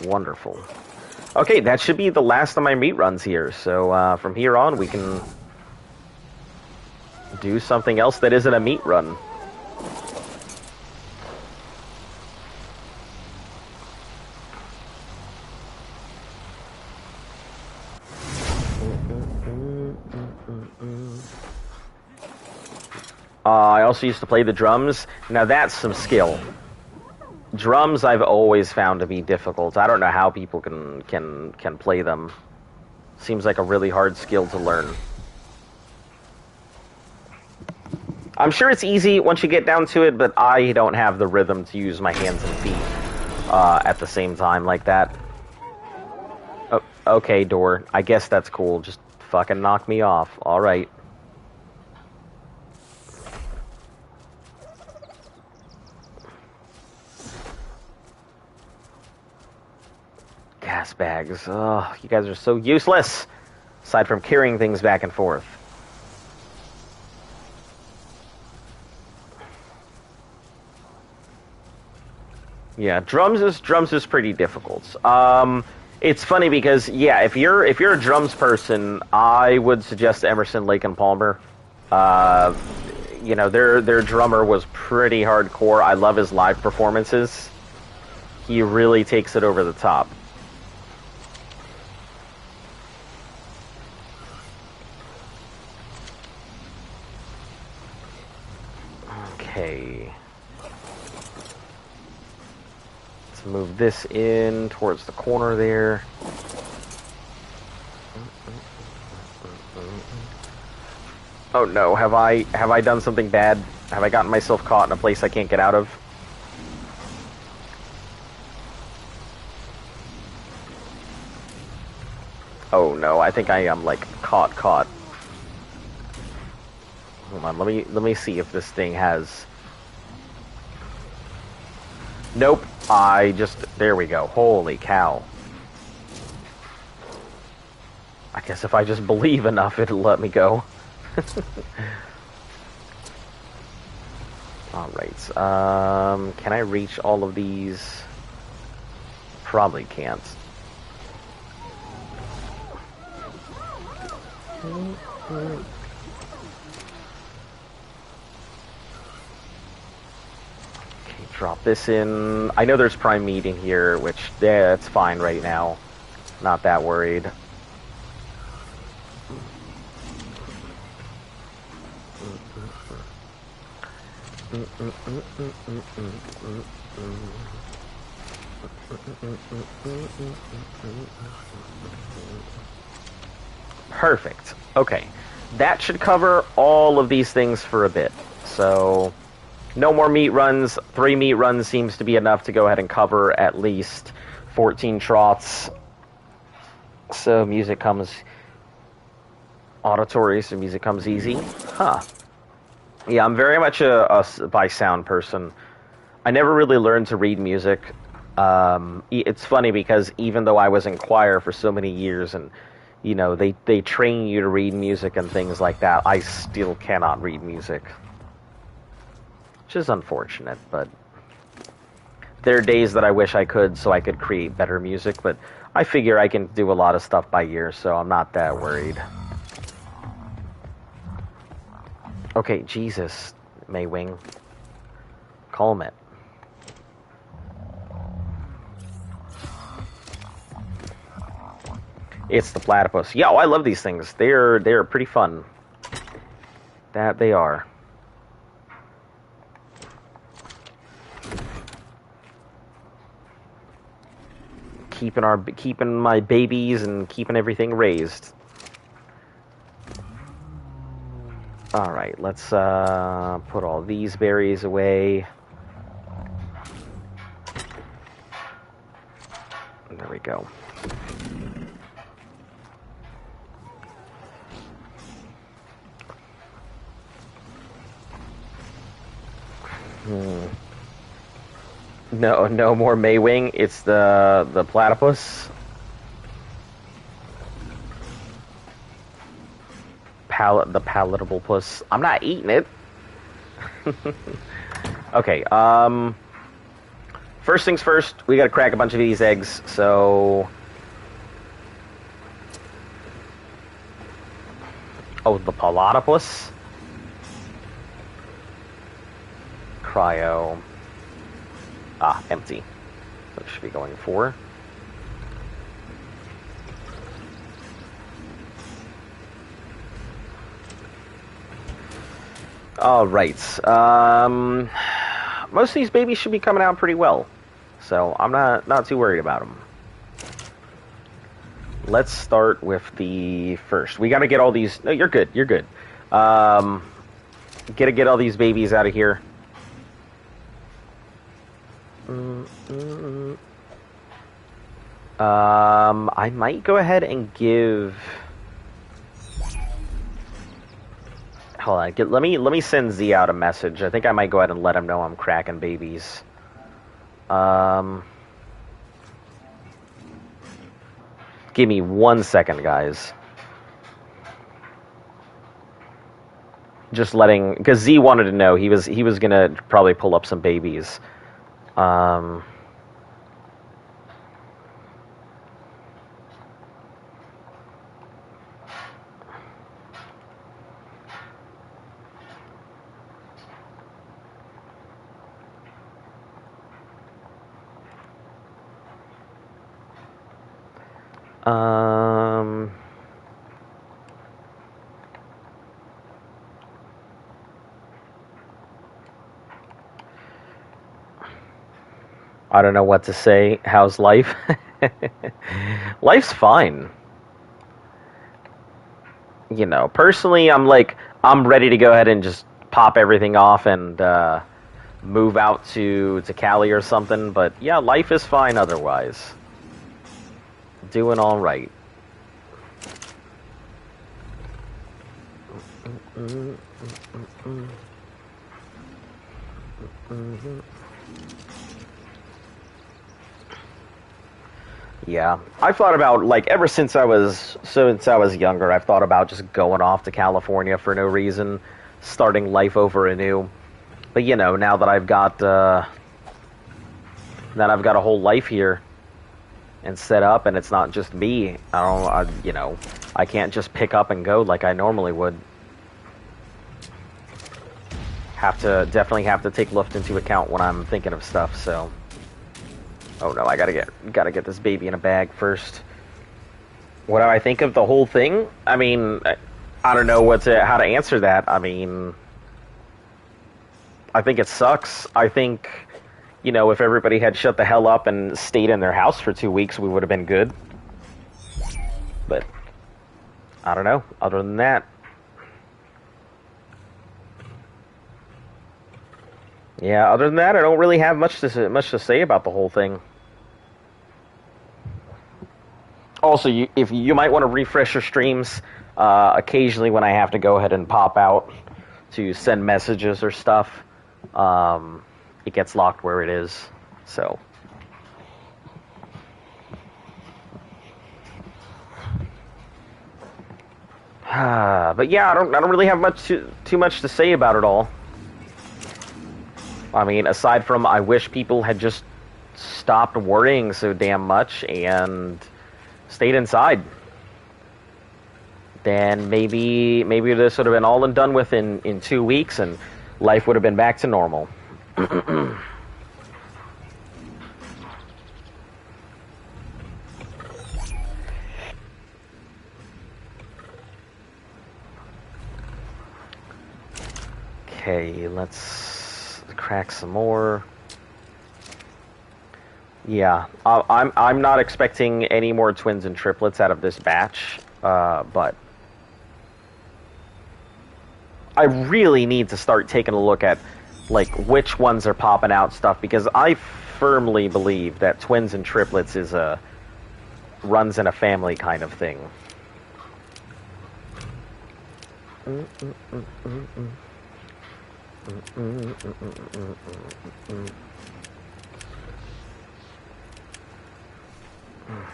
wonderful. Okay, that should be the last of my meat runs here, so from here on we can do something else that isn't a meat run. I also used to play the drums. Now that's some skill. Drums I've always found to be difficult. I don't know how people can play them. Seems like a really hard skill to learn. I'm sure it's easy once you get down to it, but I don't have the rhythm to use my hands and feet at the same time like that. Oh, okay, door. I guess that's cool. Just fucking knock me off. Alright. Gas bags. Oh, you guys are so useless. Aside from carrying things back and forth. Yeah, drums is pretty difficult. It's funny because yeah, if you're a drums person, I would suggest Emerson, Lake and Palmer. Uh, you know, their drummer was pretty hardcore. I love his live performances. He really takes it over the top. Okay. Let's move this in towards the corner there. Oh no, have I done something bad? Have I gotten myself caught in a place I can't get out of? Oh no, I think I am like caught. Hold on, let me see if this thing has. Nope, there we go. Holy cow. I guess if I just believe enough, it'll let me go. Alright, can I reach all of these? Probably can't. Okay, drop this in. I know there's prime meat in here, which, yeah, it's fine right now. Not that worried. Perfect. Okay. That should cover all of these things for a bit. So, no more meat runs. 3 meat runs seems to be enough to go ahead and cover at least 14 troughs. So, music comes auditory, so music comes easy. Huh. Yeah, I'm very much a by sound person. I never really learned to read music. It's funny because even though I was in choir for so many years and, you know, they train you to read music and things like that, I still cannot read music. Which is unfortunate, but there are days that I wish I could so I could create better music, but I figure I can do a lot of stuff by ear, so I'm not that worried. Okay, Jesus, Maywing. Calm it. It's the platypus. Yeah, oh, I love these things. They're pretty fun. That they are. Keeping my babies and keeping everything raised. All right, let's put all these berries away. There we go. No more Maywing. It's the platypus. The palatable puss. I'm not eating it. Okay, first things first, we gotta crack a bunch of these eggs, so... Oh, the palatopus? Cryo. Ah, empty. That should be going for. All right. Most of these babies should be coming out pretty well, so I'm not too worried about them. Let's start with the first. We got to get all these. No, you're good. You're good. Gotta get all these babies out of here. I might go ahead and give. Hold on. Let me send Z out a message. I think I might go ahead and let him know I'm cracking babies. Give me 1 second, guys. Just because Z wanted to know. He was gonna probably pull up some babies. Um, I don't know what to say. How's life? Life's fine. You know, personally, I'm ready to go ahead and just pop everything off and move out to Cali or something. But yeah, life is fine otherwise. Doing all right. Yeah, I've thought about like ever since I was younger. I've thought about just going off to California for no reason, starting life over anew. But you know, now that I've got a whole life here and set up, and it's not just me. You know, I can't just pick up and go like I normally would. Definitely have to take Luft into account when I'm thinking of stuff. So, oh no, I gotta get this baby in a bag first. What do I think of the whole thing? I mean, I don't know how to answer that. I mean, I think it sucks. I think, you know, if everybody had shut the hell up and stayed in their house for 2 weeks, we would have been good. But I don't know. Other than that, yeah. Other than that, I don't really have much to say about the whole thing. Also, if you might want to refresh your streams occasionally when I have to go ahead and pop out to send messages or stuff. It gets locked where it is. So, but yeah, I don't really have too much to say about it all. I mean, aside from I wish people had just stopped worrying so damn much and stayed inside. Then maybe this would have been all and done with in 2 weeks, and life would have been back to normal. Okay, let's crack some more. Yeah, I'm not expecting any more twins and triplets out of this batch, but I really need to start taking a look at like which ones are popping out stuff, because I firmly believe that twins and triplets is a runs in a family kind of thing.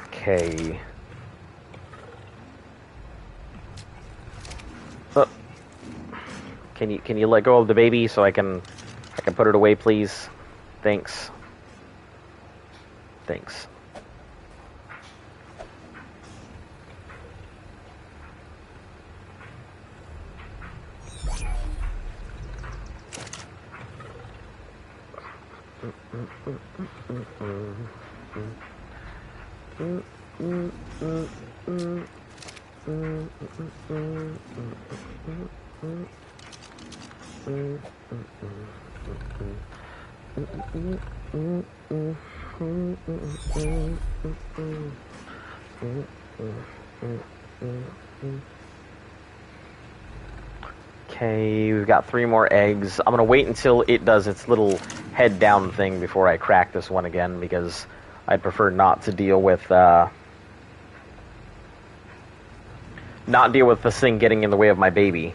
Okay. Oh, can you let go of the baby so I can put it away, please? Thanks. Thanks. Okay, we've got 3 more eggs. I'm gonna wait until it does its little head down thing before I crack this one again, because I'd prefer not to deal with this thing getting in the way of my baby.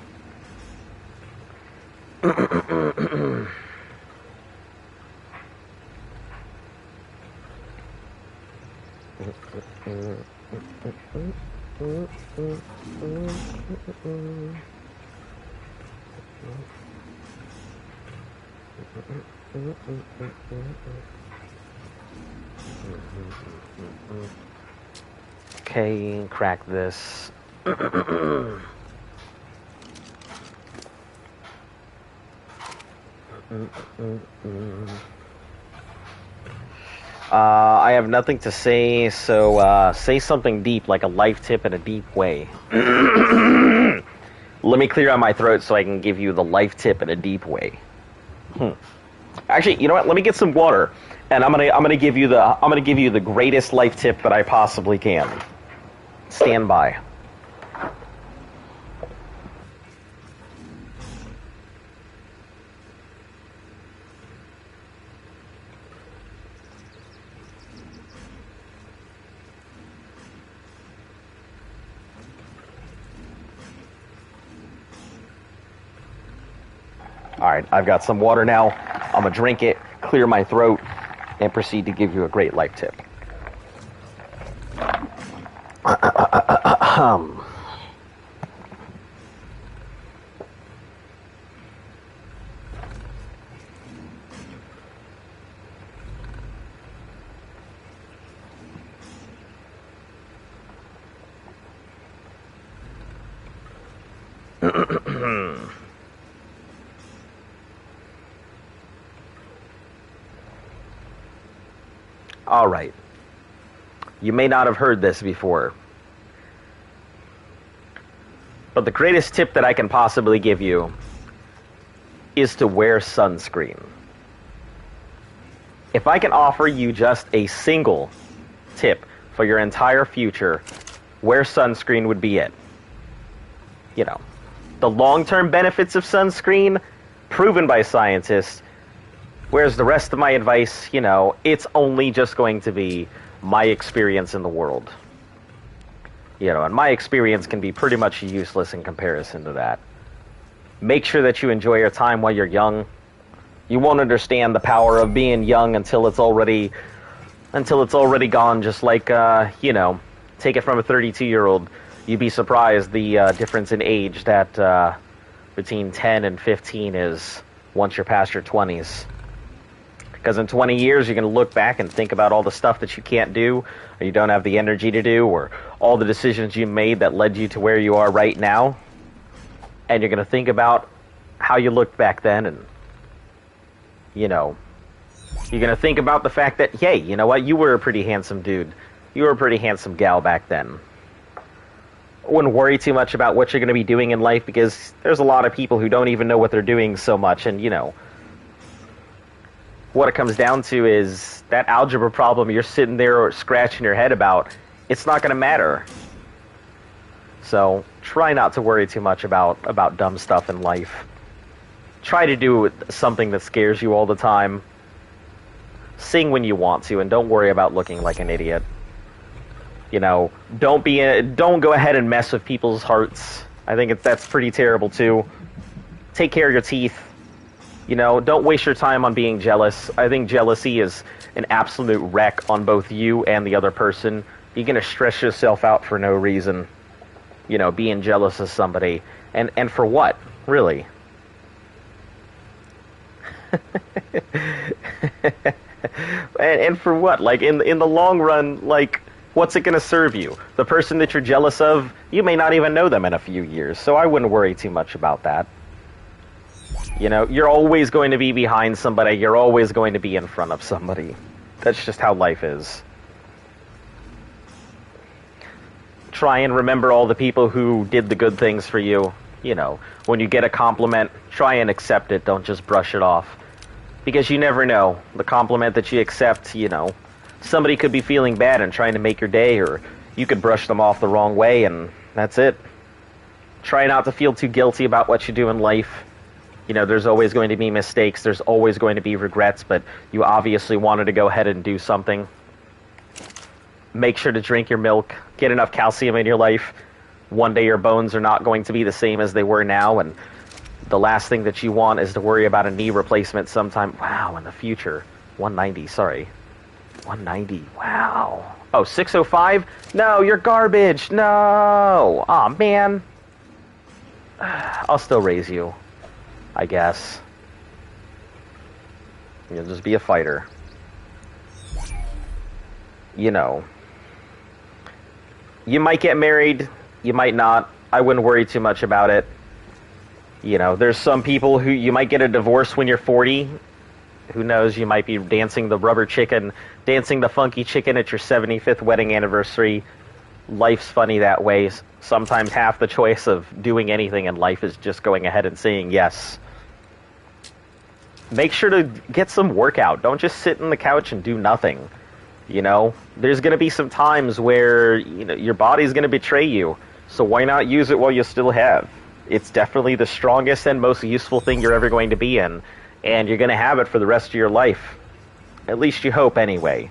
Okay, crack this. I have nothing to say, so say something deep, like a life tip in a deep way. Let me clear out my throat so I can give you the life tip in a deep way. Actually, you know what? Let me get some water, and I'm gonna give you the greatest life tip that I possibly can. Stand by. Alright, I've got some water now. I'm going to drink it, clear my throat, and proceed to give you a great life tip. All right. You may not have heard this before, but the greatest tip that I can possibly give you is to wear sunscreen. If I can offer you just a single tip for your entire future, wear sunscreen would be it. You know, the long-term benefits of sunscreen, proven by scientists, whereas the rest of my advice, you know, it's only just going to be my experience in the world. You know, and my experience can be pretty much useless in comparison to that. Make sure that you enjoy your time while you're young. You won't understand the power of being young until it's already gone, just like, you know, take it from a 32-year-old. You'd be surprised the difference in age that between 10 and 15 is once you're past your 20s. Because in 20 years, you're going to look back and think about all the stuff that you can't do, or you don't have the energy to do, or all the decisions you made that led you to where you are right now. And you're going to think about how you looked back then, and, you know, you're going to think about the fact that, hey, you know what, you were a pretty handsome dude. You were a pretty handsome gal back then. I wouldn't worry too much about what you're going to be doing in life, because there's a lot of people who don't even know what they're doing so much, and, you know, what it comes down to is that algebra problem you're sitting there or scratching your head about, it's not going to matter. So try not to worry too much about dumb stuff in life. Try to do something that scares you all the time. Sing when you want to, and don't worry about looking like an idiot. You know, don't go ahead and mess with people's hearts. I think that's pretty terrible too. Take care of your teeth. You know, don't waste your time on being jealous. I think jealousy is an absolute wreck on both you and the other person. You're going to stress yourself out for no reason. You know, being jealous of somebody. And for what, really? and for what? Like, in the long run, like, what's it going to serve you? The person that you're jealous of, you may not even know them in a few years, so I wouldn't worry too much about that. You know, you're always going to be behind somebody. You're always going to be in front of somebody. That's just how life is. Try and remember all the people who did the good things for you. You know, when you get a compliment, try and accept it. Don't just brush it off. Because you never know. The compliment that you accept, you know, somebody could be feeling bad and trying to make your day, or you could brush them off the wrong way, and that's it. Try not to feel too guilty about what you do in life. You know, there's always going to be mistakes, there's always going to be regrets, but you obviously wanted to go ahead and do something. Make sure to drink your milk, get enough calcium in your life. One day your bones are not going to be the same as they were now, and the last thing that you want is to worry about a knee replacement sometime, wow, in the future. 190, sorry. 190, wow. Oh, 605? No, you're garbage, no! Aw, man. I'll still raise you, I guess. You'll just be a fighter. You know. You might get married, you might not. I wouldn't worry too much about it. You know, there's some people who you might get a divorce when you're 40. Who knows? You might be dancing the rubber chicken, dancing the funky chicken at your 75th wedding anniversary. Life's funny that way. Sometimes half the choice of doing anything in life is just going ahead and saying yes. Make sure to get some workout. Don't just sit on the couch and do nothing. You know, there's going to be some times where, you know, your body's going to betray you. So why not use it while you still have? It's definitely the strongest and most useful thing you're ever going to be in. And you're going to have it for the rest of your life. At least you hope, anyway.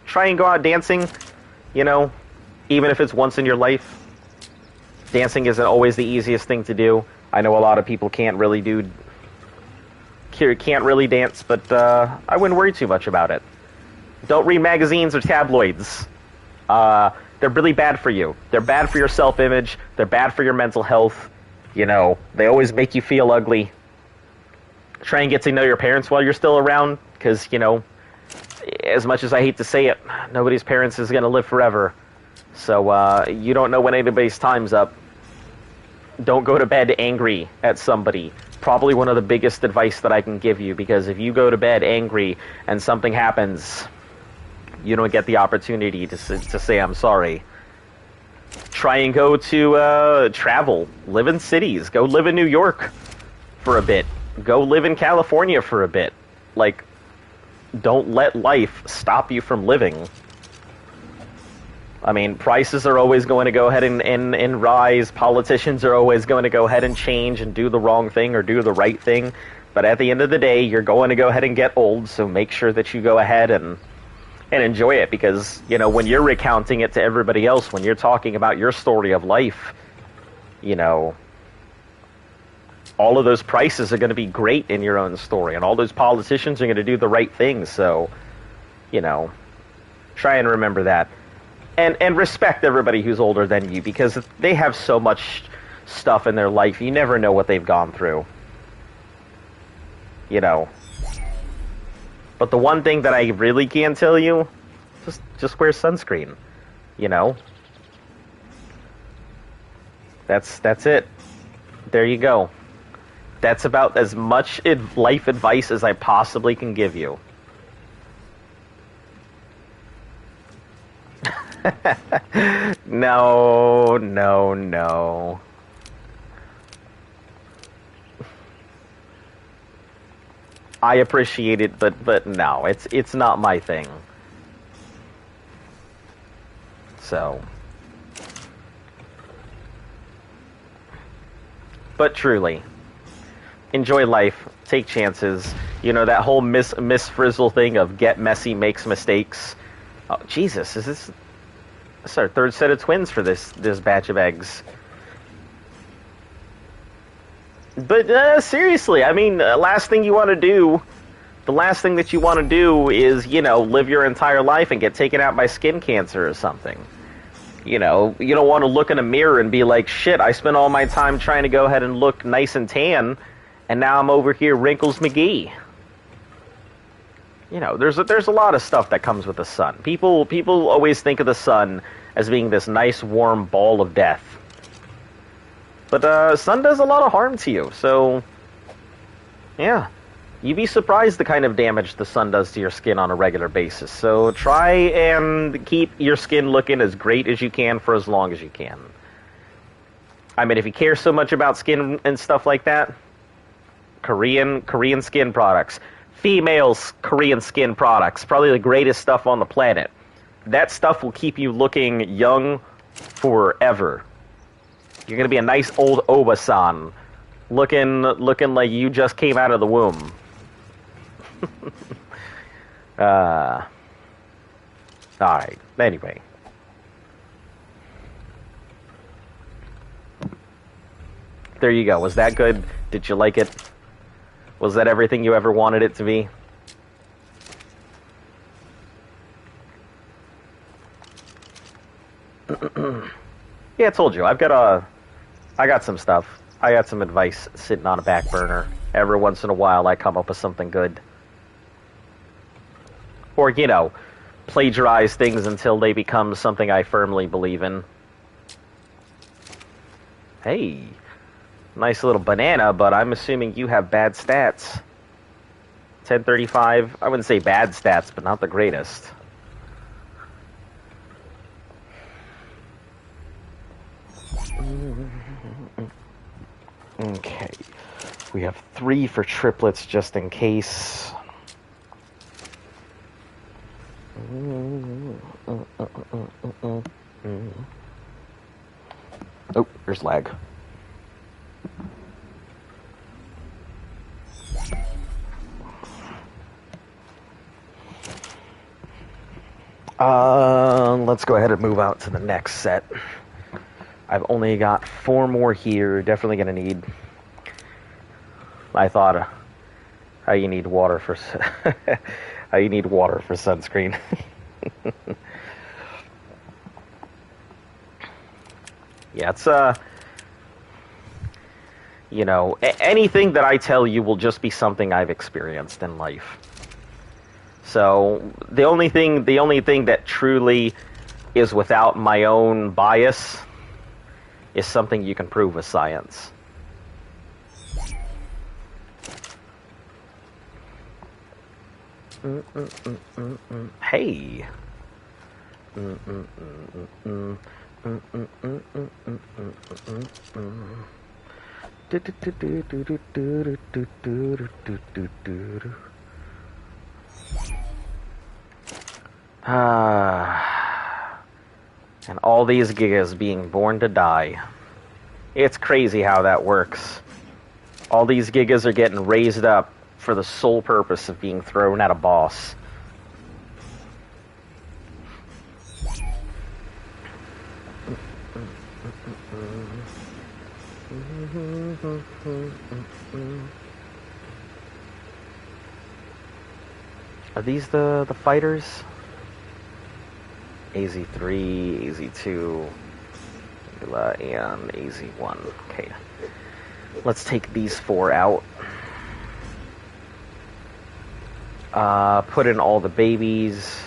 Try and go out dancing, you know, even if it's once in your life. Dancing isn't always the easiest thing to do. I know a lot of people can't really dance, but I wouldn't worry too much about it. Don't read magazines or tabloids. They're really bad for you. They're bad for your self-image. They're bad for your mental health. You know, they always make you feel ugly. Try and get to know your parents while you're still around, because, you know, as much as I hate to say it, nobody's parents is going to live forever. So you don't know when anybody's time's up. Don't go to bed angry at somebody. Probably one of the biggest advice that I can give you, because if you go to bed angry and something happens, you don't get the opportunity to say I'm sorry. Try and go to travel. Live in cities. Go live in New York for a bit. Go live in California for a bit. Like, don't let life stop you from living. I mean, prices are always going to go ahead and rise. Politicians are always going to go ahead and change and do the wrong thing or do the right thing. But at the end of the day, you're going to go ahead and get old, so make sure that you go ahead and enjoy it, because, you know, when you're recounting it to everybody else, when you're talking about your story of life, you know, all of those prices are going to be great in your own story, and all those politicians are going to do the right thing. So, you know, try and remember that. And respect everybody who's older than you, because they have so much stuff in their life. You never know what they've gone through. You know. But the one thing that I really can tell you, just wear sunscreen. You know. That's it. There you go. That's about as much life advice as I possibly can give you. No. I appreciate it, but no, it's not my thing. So, but truly, enjoy life, take chances. You know, that whole Miss Frizzle thing of get messy makes mistakes. Oh, Jesus, is this our third set of twins for this batch of eggs? But seriously, I mean, the last thing that you want to do is, you know, live your entire life and get taken out by skin cancer or something. You know, you don't want to look in a mirror and be like, shit, I spent all my time trying to go ahead and look nice and tan, and now I'm over here Wrinkles McGee. You know, there's a lot of stuff that comes with the sun. People always think of the sun as being this nice warm ball of death. But sun does a lot of harm to you, so yeah. You'd be surprised the kind of damage the sun does to your skin on a regular basis. So try and keep your skin looking as great as you can for as long as you can. I mean, if you care so much about skin and stuff like that, Korean skin products. Females' Korean skin products, probably the greatest stuff on the planet. That stuff will keep you looking young forever. You're going to be a nice old Oba-san, looking like you just came out of the womb. Alright, anyway. There you go. Was that good? Did you like it? Was that everything you ever wanted it to be? Yeah, I told you. I got some stuff. I got some advice sitting on a back burner. Every once in a while, I come up with something good. Or, you know, plagiarize things until they become something I firmly believe in. Hey, Nice little banana, but I'm assuming you have bad stats. 1035, I wouldn't say bad stats, but not the greatest. Okay. We have 3 for triplets just in case. Oh, there's lag. Let's go ahead and move out to the next set. I've only got 4 more here. Definitely gonna need. I thought, how you need water for how you need water for sunscreen. Yeah, it's you know, anything that I tell you will just be something I've experienced in life. So the only thing that truly is without my own bias is something you can prove with science. Hey. And all these gigas being born to die. It's crazy how that works. All these gigas are getting raised up for the sole purpose of being thrown at a boss. Are these the fighters? AZ3, AZ2, and AZ1. Okay. Let's take these 4 out. Put in all the babies.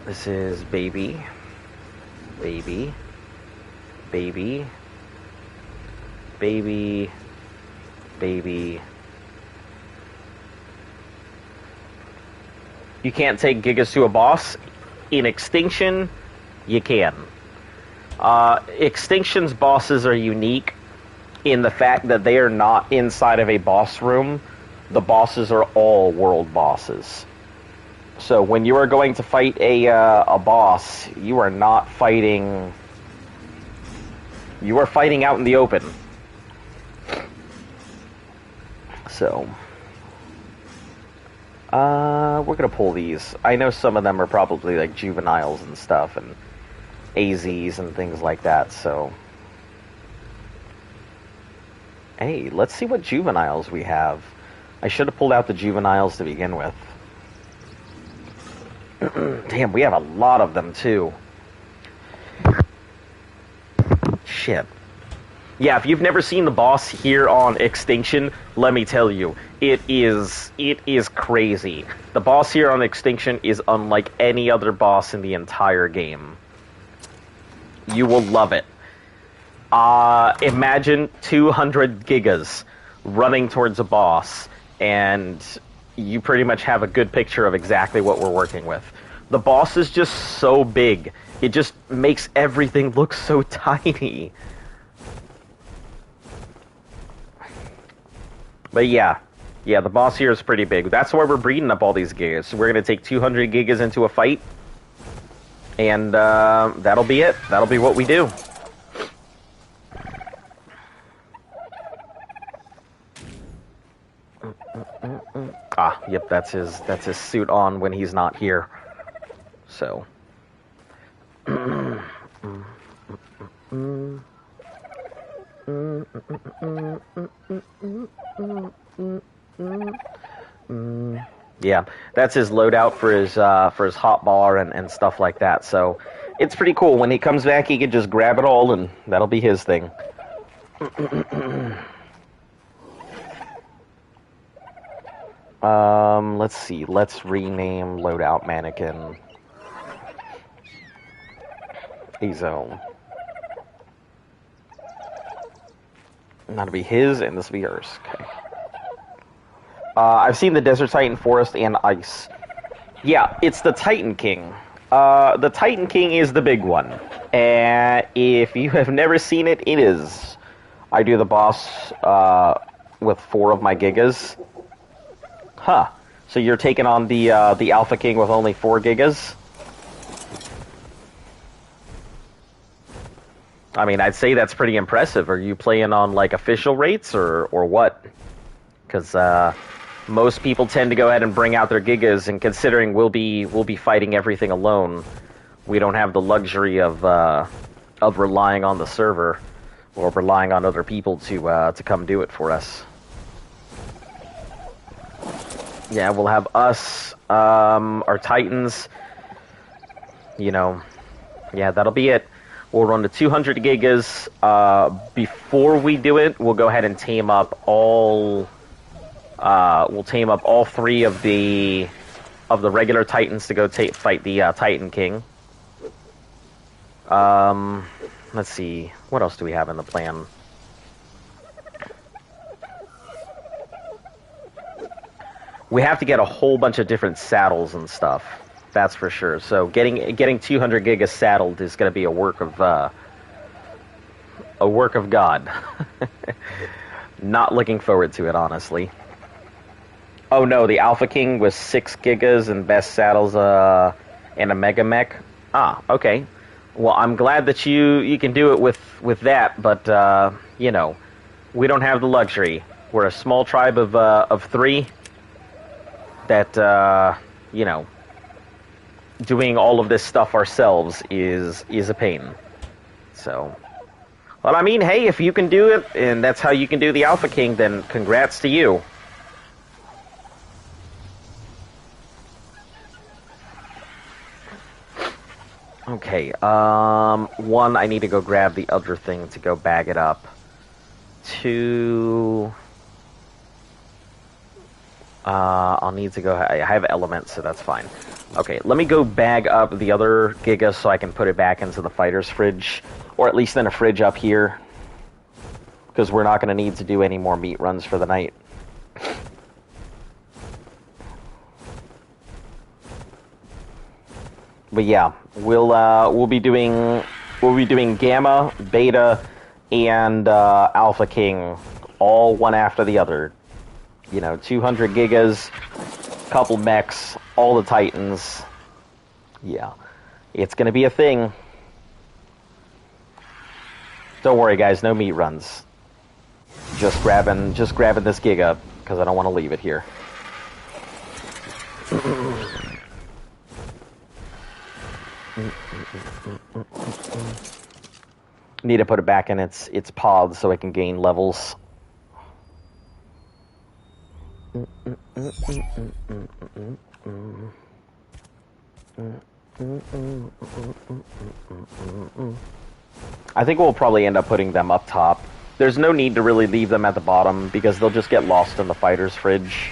This is baby, baby, baby, baby, baby. You can't take gigas to a boss. In Extinction, you can. Extinction's bosses are unique in the fact that they are not inside of a boss room. The bosses are all world bosses. So when you are going to fight a boss, you are not fighting. You are fighting out in the open. So, we're gonna pull these. I know some of them are probably like juveniles and stuff, and AZs and things like that. So, hey, let's see what juveniles we have. I should have pulled out the juveniles to begin with. Damn, we have a lot of them, too. Shit. Yeah, if you've never seen the boss here on Extinction, let me tell you, it is crazy. The boss here on Extinction is unlike any other boss in the entire game. You will love it. Imagine 200 gigas running towards a boss, and you pretty much have a good picture of exactly what we're working with. The boss is just so big. It just makes everything look so tiny. But yeah, the boss here is pretty big. That's why we're breeding up all these gigas. So we're going to take 200 gigas into a fight, and that'll be it. That'll be what we do. Ah, yep, that's his suit on when he's not here. So. Yeah, that's his loadout for his hotbar and stuff like that. So it's pretty cool. When he comes back, he can just grab it all, and that'll be his thing. Let's see. Let's rename loadout mannequin. Ezo. That'll be his, and this will be hers. Okay. I've seen the Desert Titan, Forest, and Ice. Yeah, it's the Titan King. The Titan King is the big one. And if you have never seen it, it is. I do the boss with 4 of my Gigas. Huh. So you're taking on the Alpha King with only 4 Gigas? I mean, I'd say that's pretty impressive. Are you playing on, like, official rates, or what? Because, most people tend to go ahead and bring out their Gigas, and considering we'll be fighting everything alone, we don't have the luxury of relying on the server, or relying on other people to come do it for us. Yeah, we'll have us, our Titans, you know, yeah, that'll be it. We'll run to 200 Gigas. Before we do it, we'll go ahead and tame up all... we'll tame up all 3 of the regular Titans to go fight the Titan King. Let's see. What else do we have in the plan? We have to get a whole bunch of different saddles and stuff. That's for sure. So getting 200 Gigas saddled is going to be a work of God. Not looking forward to it, honestly. Oh no, the Alpha King was 6 Gigas and best saddles and a Mega Mech. Ah, okay. Well, I'm glad that you can do it with that, but you know, we don't have the luxury. We're a small tribe of 3 that you know, doing all of this stuff ourselves is a pain. So, well, I mean, hey, if you can do it and that's how you can do the Alpha King, then congrats to you. Okay, one, I need to go grab the other thing to go bag it up. 2, I'll need to go, I have elements, so that's fine. Okay, let me go bag up the other Giga so I can put it back into the fighter's fridge, or at least in a fridge up here, because we're not going to need to do any more meat runs for the night. But yeah, we'll be doing Gamma, Beta, and Alpha King, all one after the other. You know, 200 Gigas, couple mechs, all the Titans. Yeah, it's gonna be a thing. Don't worry, guys, no meat runs. Just grabbing this Giga because I don't want to leave it here. Need to put it back in its pod so it can gain levels. I think we'll probably end up putting them up top. There's no need to really leave them at the bottom because they'll just get lost in the fighter's fridge.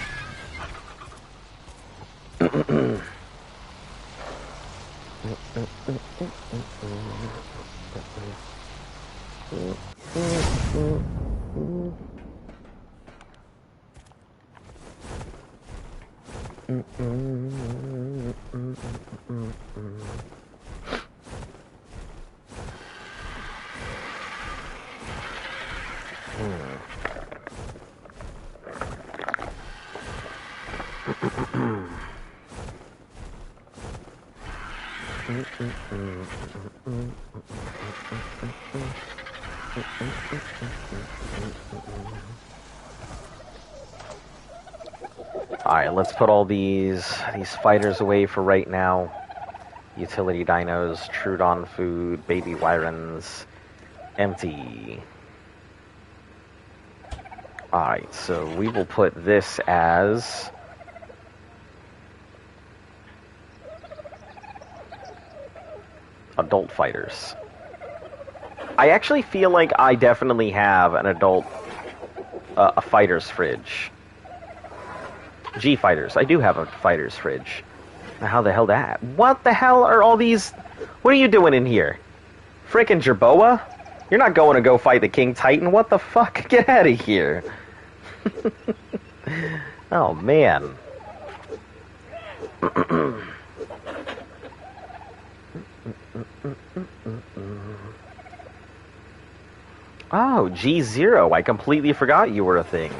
Alright, let's put all these fighters away for right now. Utility dinos, Trudon food, baby Wyrens, empty. Alright, so we will put this as adult fighters. I actually feel like I definitely have an adult, a fighter's fridge. G-fighters. I do have a fighter's fridge. Now, how the hell that? What the hell are all these? What are you doing in here? Frickin' Jerboa? You're not going to go fight the King Titan. What the fuck? Get out of here. Oh, man. Oh, G0. I completely forgot you were a thing.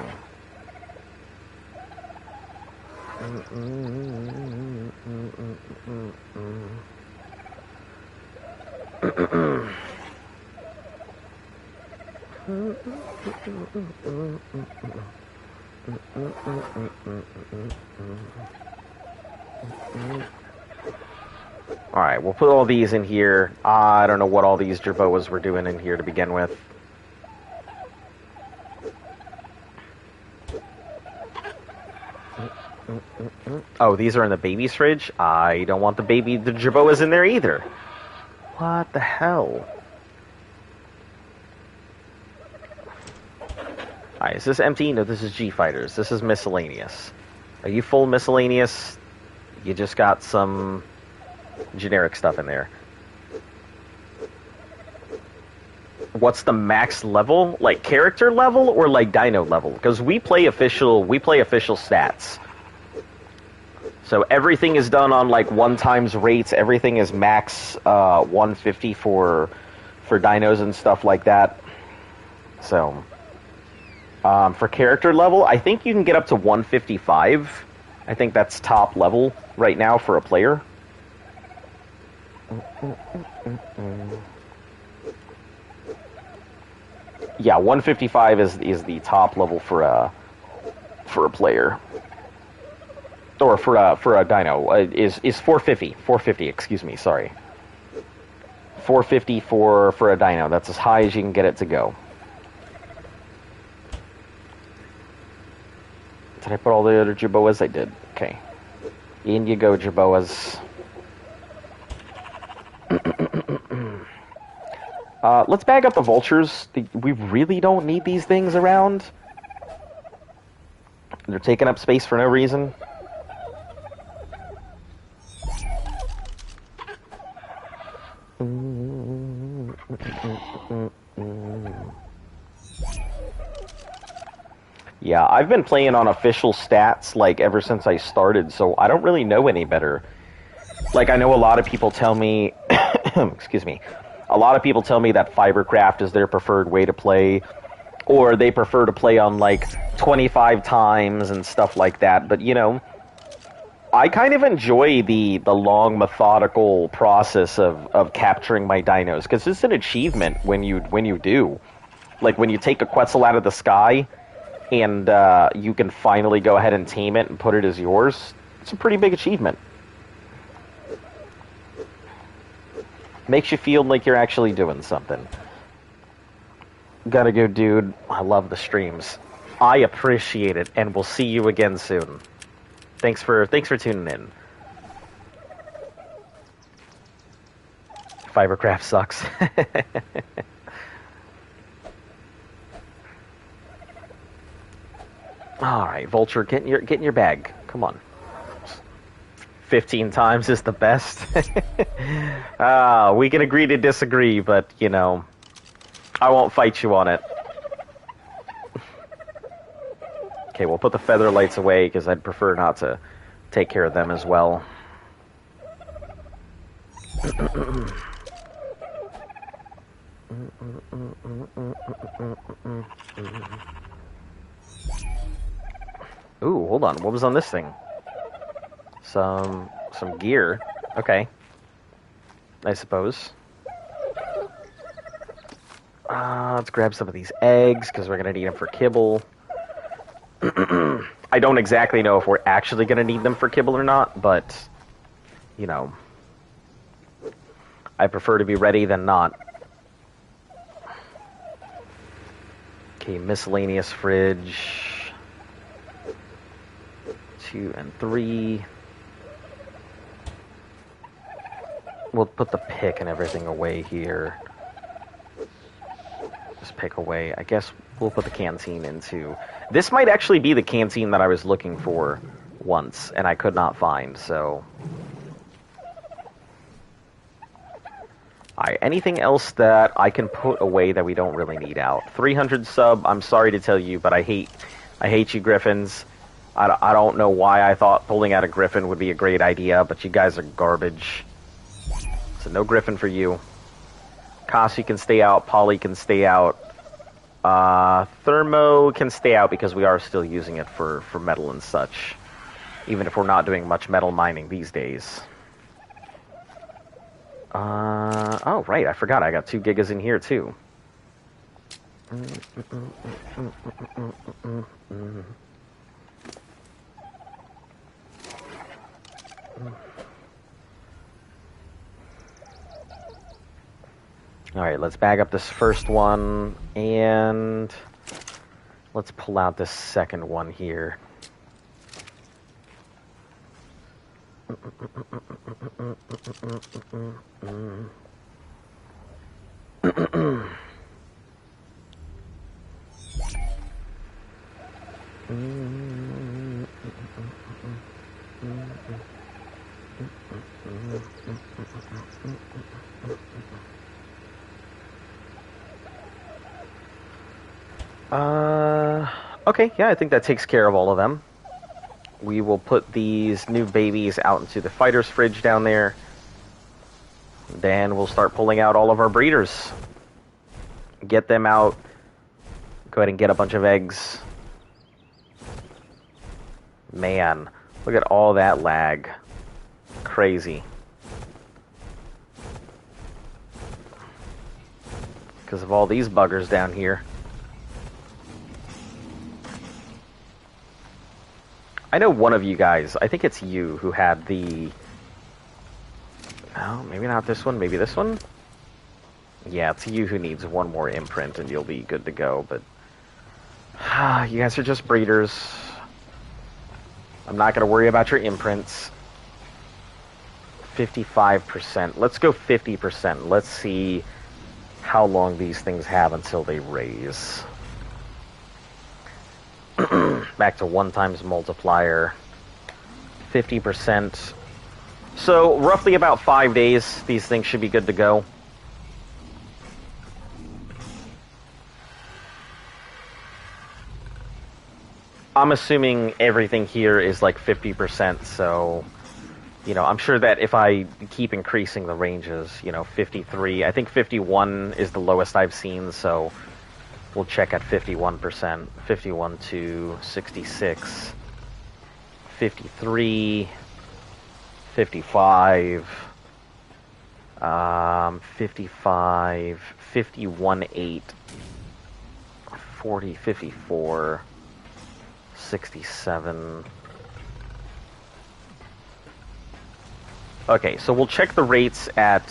Alright, we'll put all these in here. I don't know what all these Jerboas were doing in here to begin with. Oh, these are in the baby's fridge? I don't want the Jerboas in there either. What the hell? Alright, is this empty? No, this is G-Fighters. This is miscellaneous. Are you full miscellaneous? You just got some generic stuff in there. What's the max level? Like character level or like dino level? Because we play official stats. So everything is done on like 1x rates. Everything is max 150 for dinos and stuff like that. So for character level, I think you can get up to 155. I think that's top level right now for a player. Yeah, 155 is the top level for a player. Or for a dino is 450. 450, excuse me, sorry. 450 for a dino. That's as high as you can get it to go. Did I put all the other Jerboas? I did. Okay. In you go, Jerboas. Let's bag up the vultures. We really don't need these things around. They're taking up space for no reason. Yeah, I've been playing on official stats like ever since I started, so I don't really know any better. Like, I know a lot of people tell me, excuse me, a lot of people tell me that Fibercraft is their preferred way to play, or they prefer to play on like 25 times and stuff like that. But you know, I kind of enjoy the long methodical process of capturing my dinos, because it's an achievement when you do. Like when you take a Quetzal out of the sky and you can finally go ahead and tame it and put it as yours. It's a pretty big achievement. Makes you feel like you're actually doing something. Gotta go, dude. I love the streams. I appreciate it, and we'll see you again soon. Thanks for tuning in. Fibercraft sucks. All right, Vulture, get in your bag. Come on. 15 times is the best. We can agree to disagree, but you know, I won't fight you on it. Okay, we'll put the feather lights away because I'd prefer not to take care of them as well. Ooh, hold on. What was on this thing? Some gear. Okay. I suppose. Let's grab some of these eggs because we're going to need them for kibble. I don't exactly know if we're actually going to need them for kibble or not, but, you know, I prefer to be ready than not. Okay, miscellaneous fridge. 2 and 3. We'll put the pick and everything away here. Just pick away. I guess we'll put the canteen into... This might actually be the canteen that I was looking for once, and I could not find, so... Alright, anything else that I can put away that we don't really need out? 300 sub, I'm sorry to tell you, but I hate you Griffins. I don't know why I thought pulling out a Griffin would be a great idea, but you guys are garbage. So no Griffin for you. Kasi can stay out, Polly can stay out. Thermo can stay out because we are still using it for metal and such. Even if we're not doing much metal mining these days. Oh, right, I forgot. I got 2 gigas in here, too. Alright, let's bag up this first one, and let's pull out this second one here. Okay, yeah, I think that takes care of all of them. We will put these new babies out into the fighter's fridge down there. Then we'll start pulling out all of our breeders. Get them out. Go ahead and get a bunch of eggs. Man, look at all that lag. Crazy. Because of all these buggers down here. I know one of you guys, I think it's you, who had the... No, maybe not this one, maybe this one? Yeah, it's you who needs one more imprint and you'll be good to go, but... you guys are just breeders. I'm not going to worry about your imprints. 55%. Let's go 50%. Let's see how long these things have until they raise. Back to 1 times multiplier. 50%. So, roughly about 5 days, these things should be good to go. I'm assuming everything here is like 50%, so... You know, I'm sure that if I keep increasing the ranges, 53... I think 51 is the lowest I've seen, so... We'll check at 51%. 51 to 66. 53. 55. 55. 51.8. 40. 54. 67. Okay, so we'll check the rates at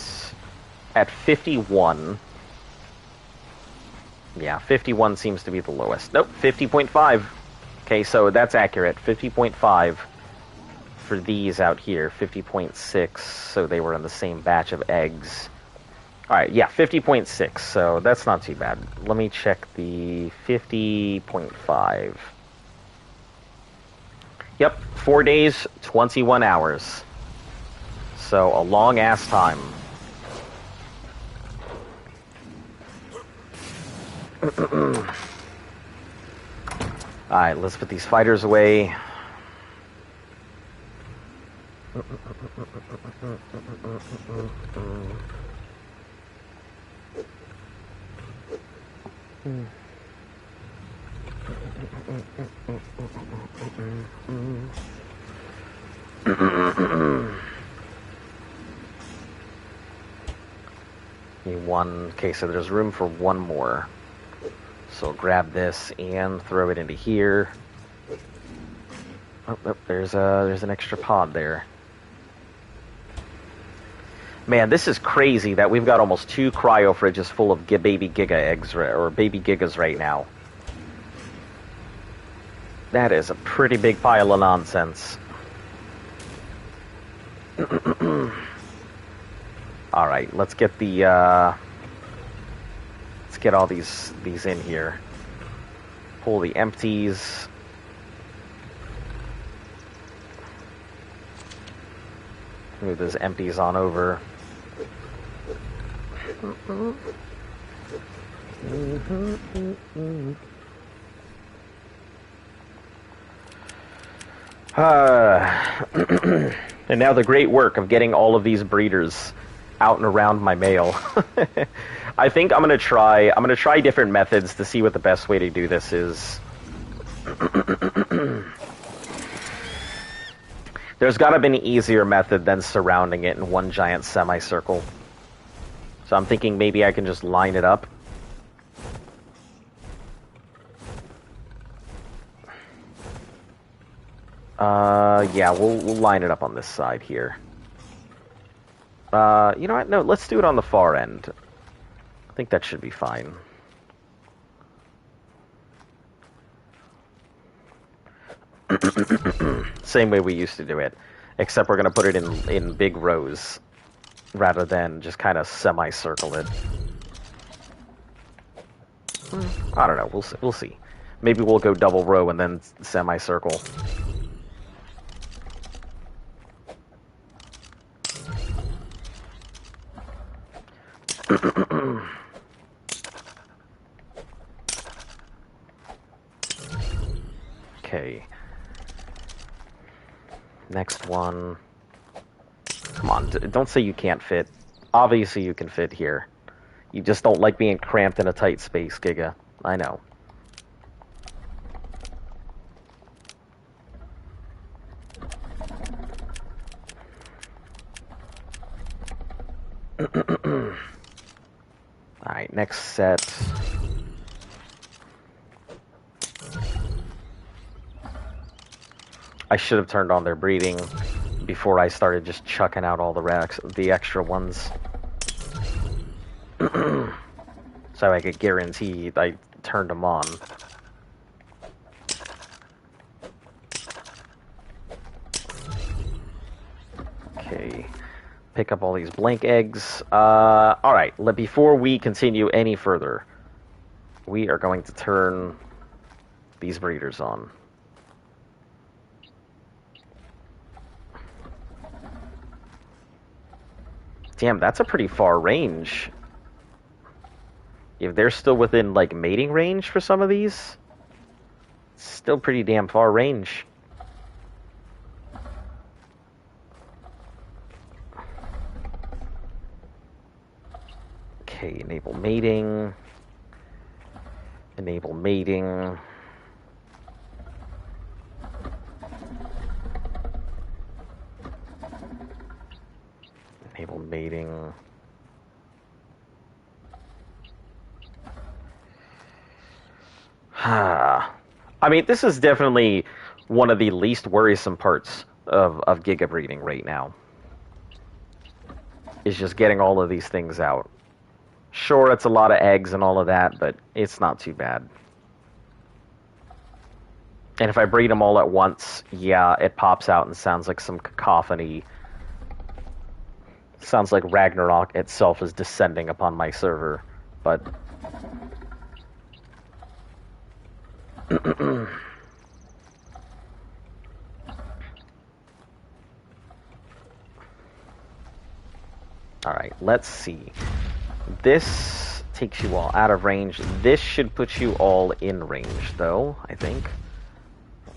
51. Yeah, 51 seems to be the lowest. Nope, 50.5. Okay, so that's accurate. 50.5 for these out here. 50.6, so they were in the same batch of eggs. Alright, yeah, 50.6, so that's not too bad. Let me check the 50.5. Yep, 4 days, 21 hours. So, a long-ass time. Alright, let's put these fighters away. One. Okay, so there's room for one more. So grab this and throw it into here. Oh, there's an extra pod there. Man, this is crazy that we've got almost 2 cryo fridges full of baby Giga eggs, or baby Gigas right now. That is a pretty big pile of nonsense. Alright, let's get the, let's get all these in here. Pull the empties. Move those empties on over. And now the great work of getting all of these breeders out and around my mail. I think I'm gonna try different methods to see what the best way to do this is. There's gotta be an easier method than surrounding it in one giant semicircle. So I'm thinking maybe I can just line it up. Yeah, we'll line it up on this side here. You know what? No, let's do it on the far end. I think that should be fine. Same way we used to do it, except we're gonna put it in big rows rather than just kind of semicircle it. I don't know. We'll see. Maybe we'll go double row and then semicircle. Okay. Next one. Come on, don't say you can't fit. Obviously you can fit here. You just don't like being cramped in a tight space, Giga. I know. Alright, next set. I should have turned on their breeding before I started just chucking out all the extra ones. So I could guarantee I turned them on. Okay. Pick up all these blank eggs. Alright, before we continue any further, we are going to turn these breeders on. Damn, that's a pretty far range. If they're still within, like, mating range for some of these, it's still pretty damn far range. Okay, enable mating. Enable mating. Enable mating. I mean, this is definitely one of the least worrisome parts of Giga breeding right now. Is just getting all of these things out. Sure, it's a lot of eggs and all of that, but it's not too bad. And if I breed them all at once, yeah, it pops out and sounds like some cacophony. Sounds like Ragnarok itself is descending upon my server, but... Alright, let's see. This takes you all out of range. This should put you all in range, though, I think.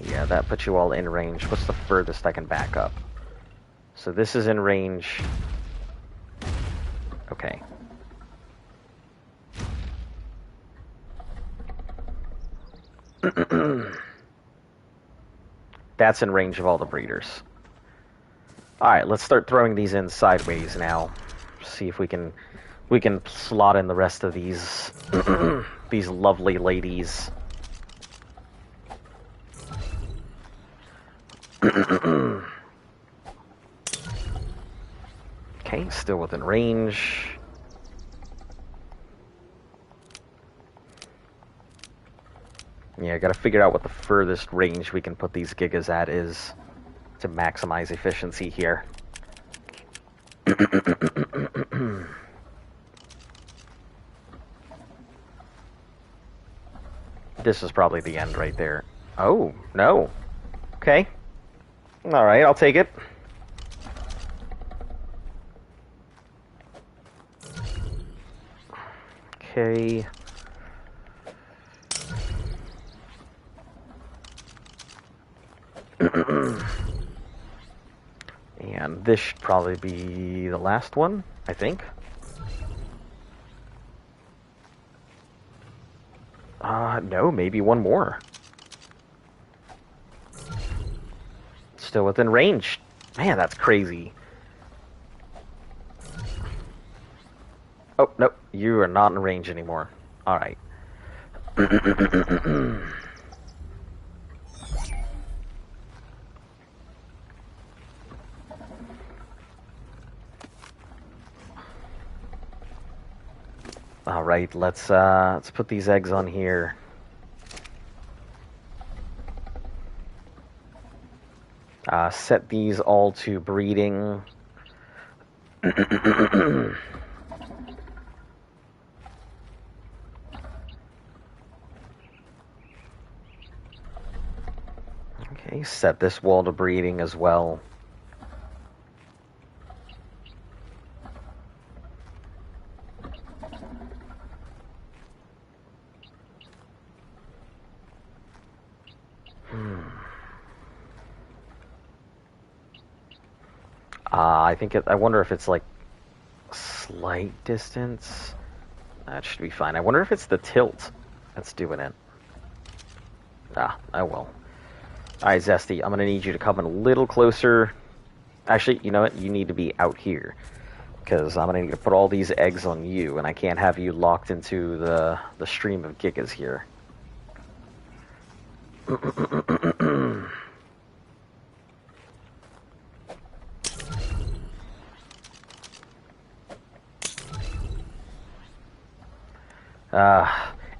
Yeah, that puts you all in range. What's the furthest I can back up? So this is in range. Okay. That's in range of all the breeders. Alright, let's start throwing these in sideways now. See if we can slot in the rest of these these lovely ladies. Okay, still within range. Yeah, I gotta figure out what the furthest range we can put these gigas at is to maximize efficiency here. This is probably the end right there. Oh, no. Okay. Alright, I'll take it. Okay. And this should probably be the last one, I think. No, maybe one more. Still within range. Man, that's crazy. Oh, no, you are not in range anymore. Alright. Alright, let's put these eggs on here. Set these all to breeding. Okay, set this wall to breeding as well. I wonder if it's like slight distance. That should be fine. I wonder if it's the tilt that's doing it. I will. Alright, Zesty, I'm gonna need you to come in a little closer. Actually, you know what? You need to be out here. Because I'm gonna need to put all these eggs on you, and I can't have you locked into the stream of gigas here.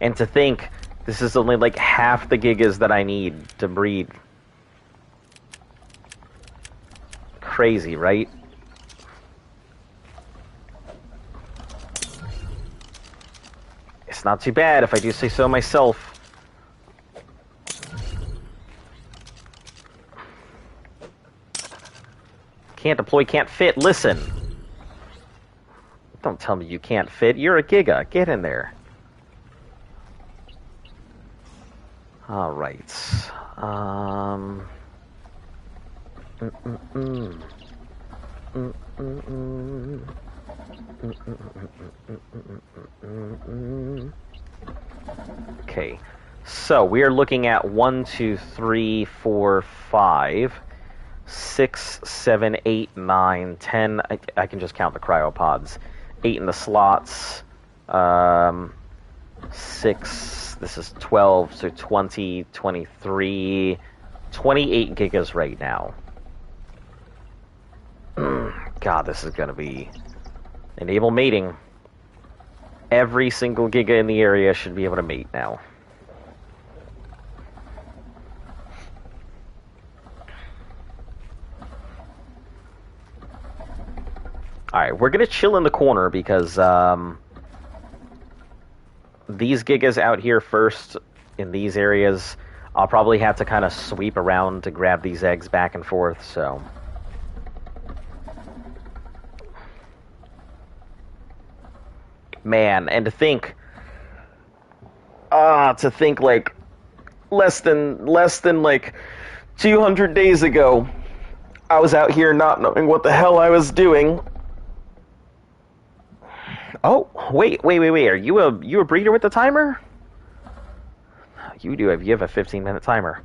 And to think, this is only like half the gigas that I need to breed. Crazy, right? It's not too bad if I do say so myself. Can't deploy, can't fit. Listen. Don't tell me you can't fit. You're a giga. Get in there. Alright. Okay. So we are looking at 1, 2, 3, 4, 5, 6, 7, 8, 9, 10. I can just count the cryopods. 8 in the slots. 6. This is 12, so 20, 23, 28 gigas right now. God, this is gonna be... Enable mating. Every single giga in the area should be able to mate now. Alright, we're gonna chill in the corner because, these gigas out here first, in these areas, I'll probably have to kind of sweep around to grab these eggs back and forth, so... Man, and to think like less than like 200 days ago, I was out here not knowing what the hell I was doing. Oh, wait, are you a breeder with the timer? You have a 15-minute timer.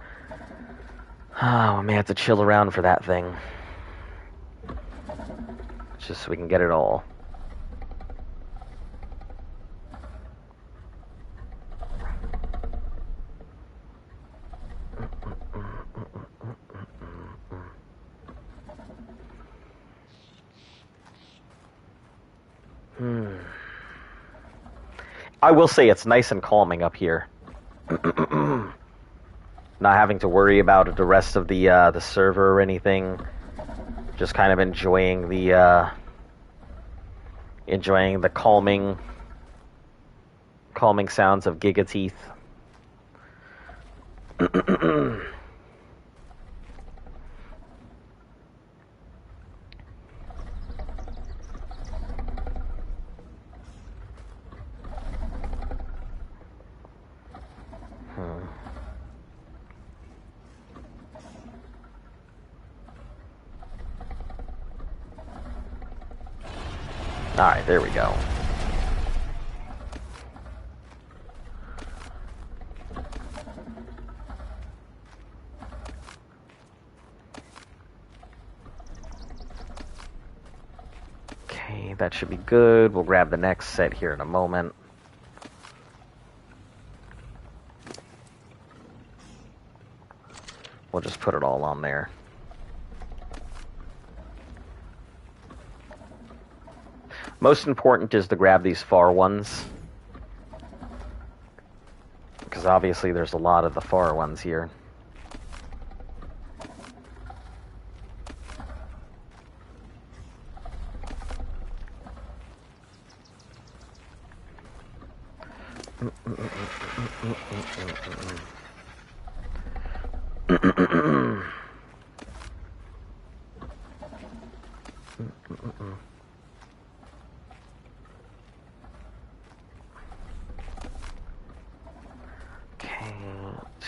Oh, I may have to chill around for that thing. Just so we can get it all. I will say it's nice and calming up here. Not having to worry about the rest of the server or anything. Just kind of enjoying the calming sounds of Giga Teeth. Alright, there we go. Okay, that should be good. We'll grab the next set here in a moment. We'll just put it all on there. Most important is to grab these far ones, because obviously there's a lot of the far ones here.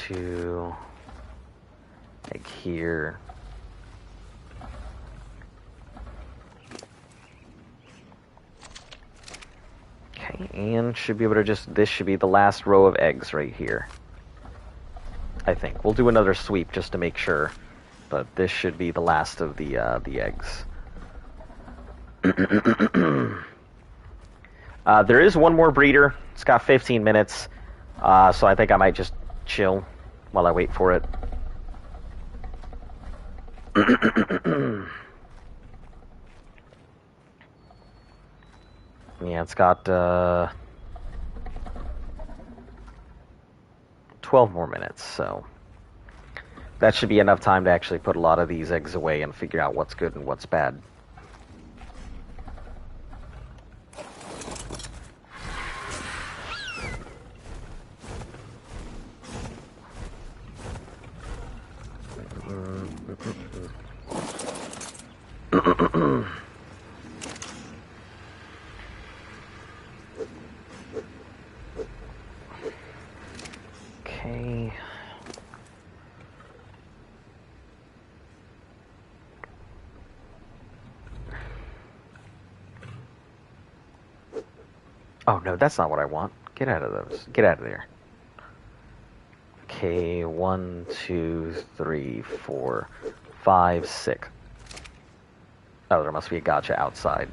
To like here. Okay, and should be able to just, this should be the last row of eggs right here. I think. We'll do another sweep just to make sure, but this should be the last of the eggs. There is one more breeder. It's got 15 minutes, so I think I might just chill while I wait for it. Yeah, it's got 12 more minutes, so that should be enough time to actually put a lot of these eggs away and figure out what's good and what's bad. Okay. Oh, no, that's not what I want. Get out of those. Get out of there. Okay, 1, 2, 3, 4, 5, 6. Oh, there must be a gotcha outside.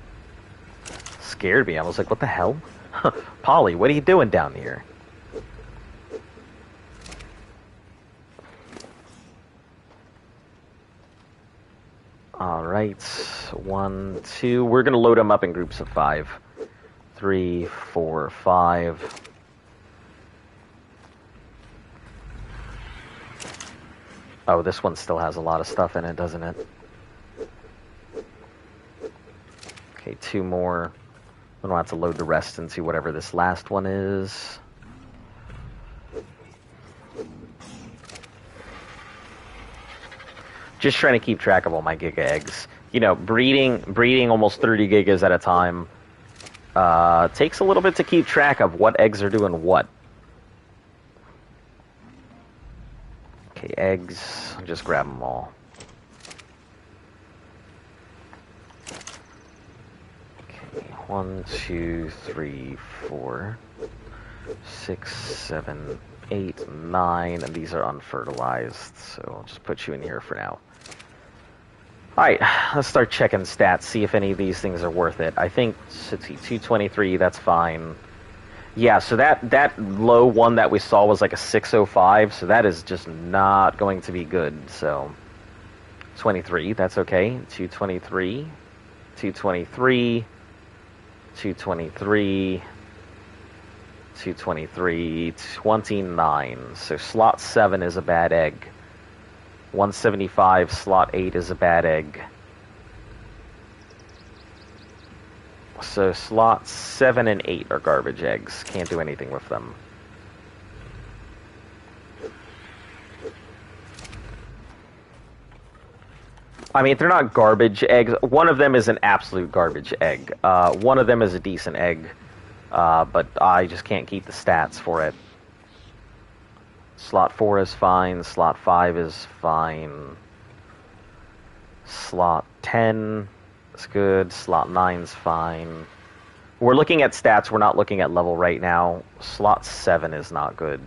Scared me. I was like, what the hell? Polly, what are you doing down here? Alright. 1, 2. We're going to load them up in groups of 5. 3, 4, 5. Oh, this one still has a lot of stuff in it, doesn't it? Okay, 2 more. Then we'll have to load the rest and see whatever this last one is. Just trying to keep track of all my giga eggs. You know, breeding almost 30 gigas at a time takes a little bit to keep track of what eggs are doing what. Okay, eggs. Just grab them all. Okay, 1, 2, 3, 4, 6, 7, 8, 9, and these are unfertilized, so I'll just put you in here for now. Alright, let's start checking stats, see if any of these things are worth it. I think, let's see, 223, that's fine. Yeah, so that low one that we saw was like a 605, so that is just not going to be good, so... 23, that's okay. 223, 223, 223, 223, 29. So slot 7 is a bad egg. 175, slot 8 is a bad egg. So slots 7 and 8 are garbage eggs. Can't do anything with them. I mean, they're not garbage eggs. One of them is an absolute garbage egg. One of them is a decent egg. But I just can't keep the stats for it. Slot 4 is fine. Slot 5 is fine. Slot 10 is good. Slot 9 is fine. We're looking at stats, we're not looking at level right now. Slot 7 is not good.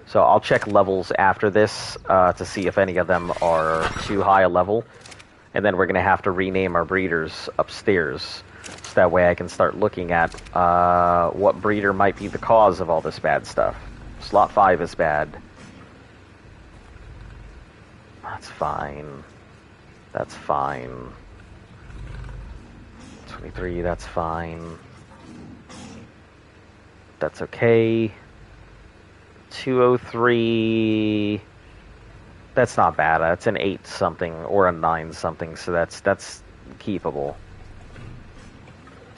So I'll check levels after this to see if any of them are too high a level. And then we're going to have to rename our breeders upstairs. So that way I can start looking at what breeder might be the cause of all this bad stuff. Slot 5 is bad. That's fine. That's fine. 23, that's fine. That's okay. 203... That's not bad. That's an 8 something or a 9 something, so that's keepable.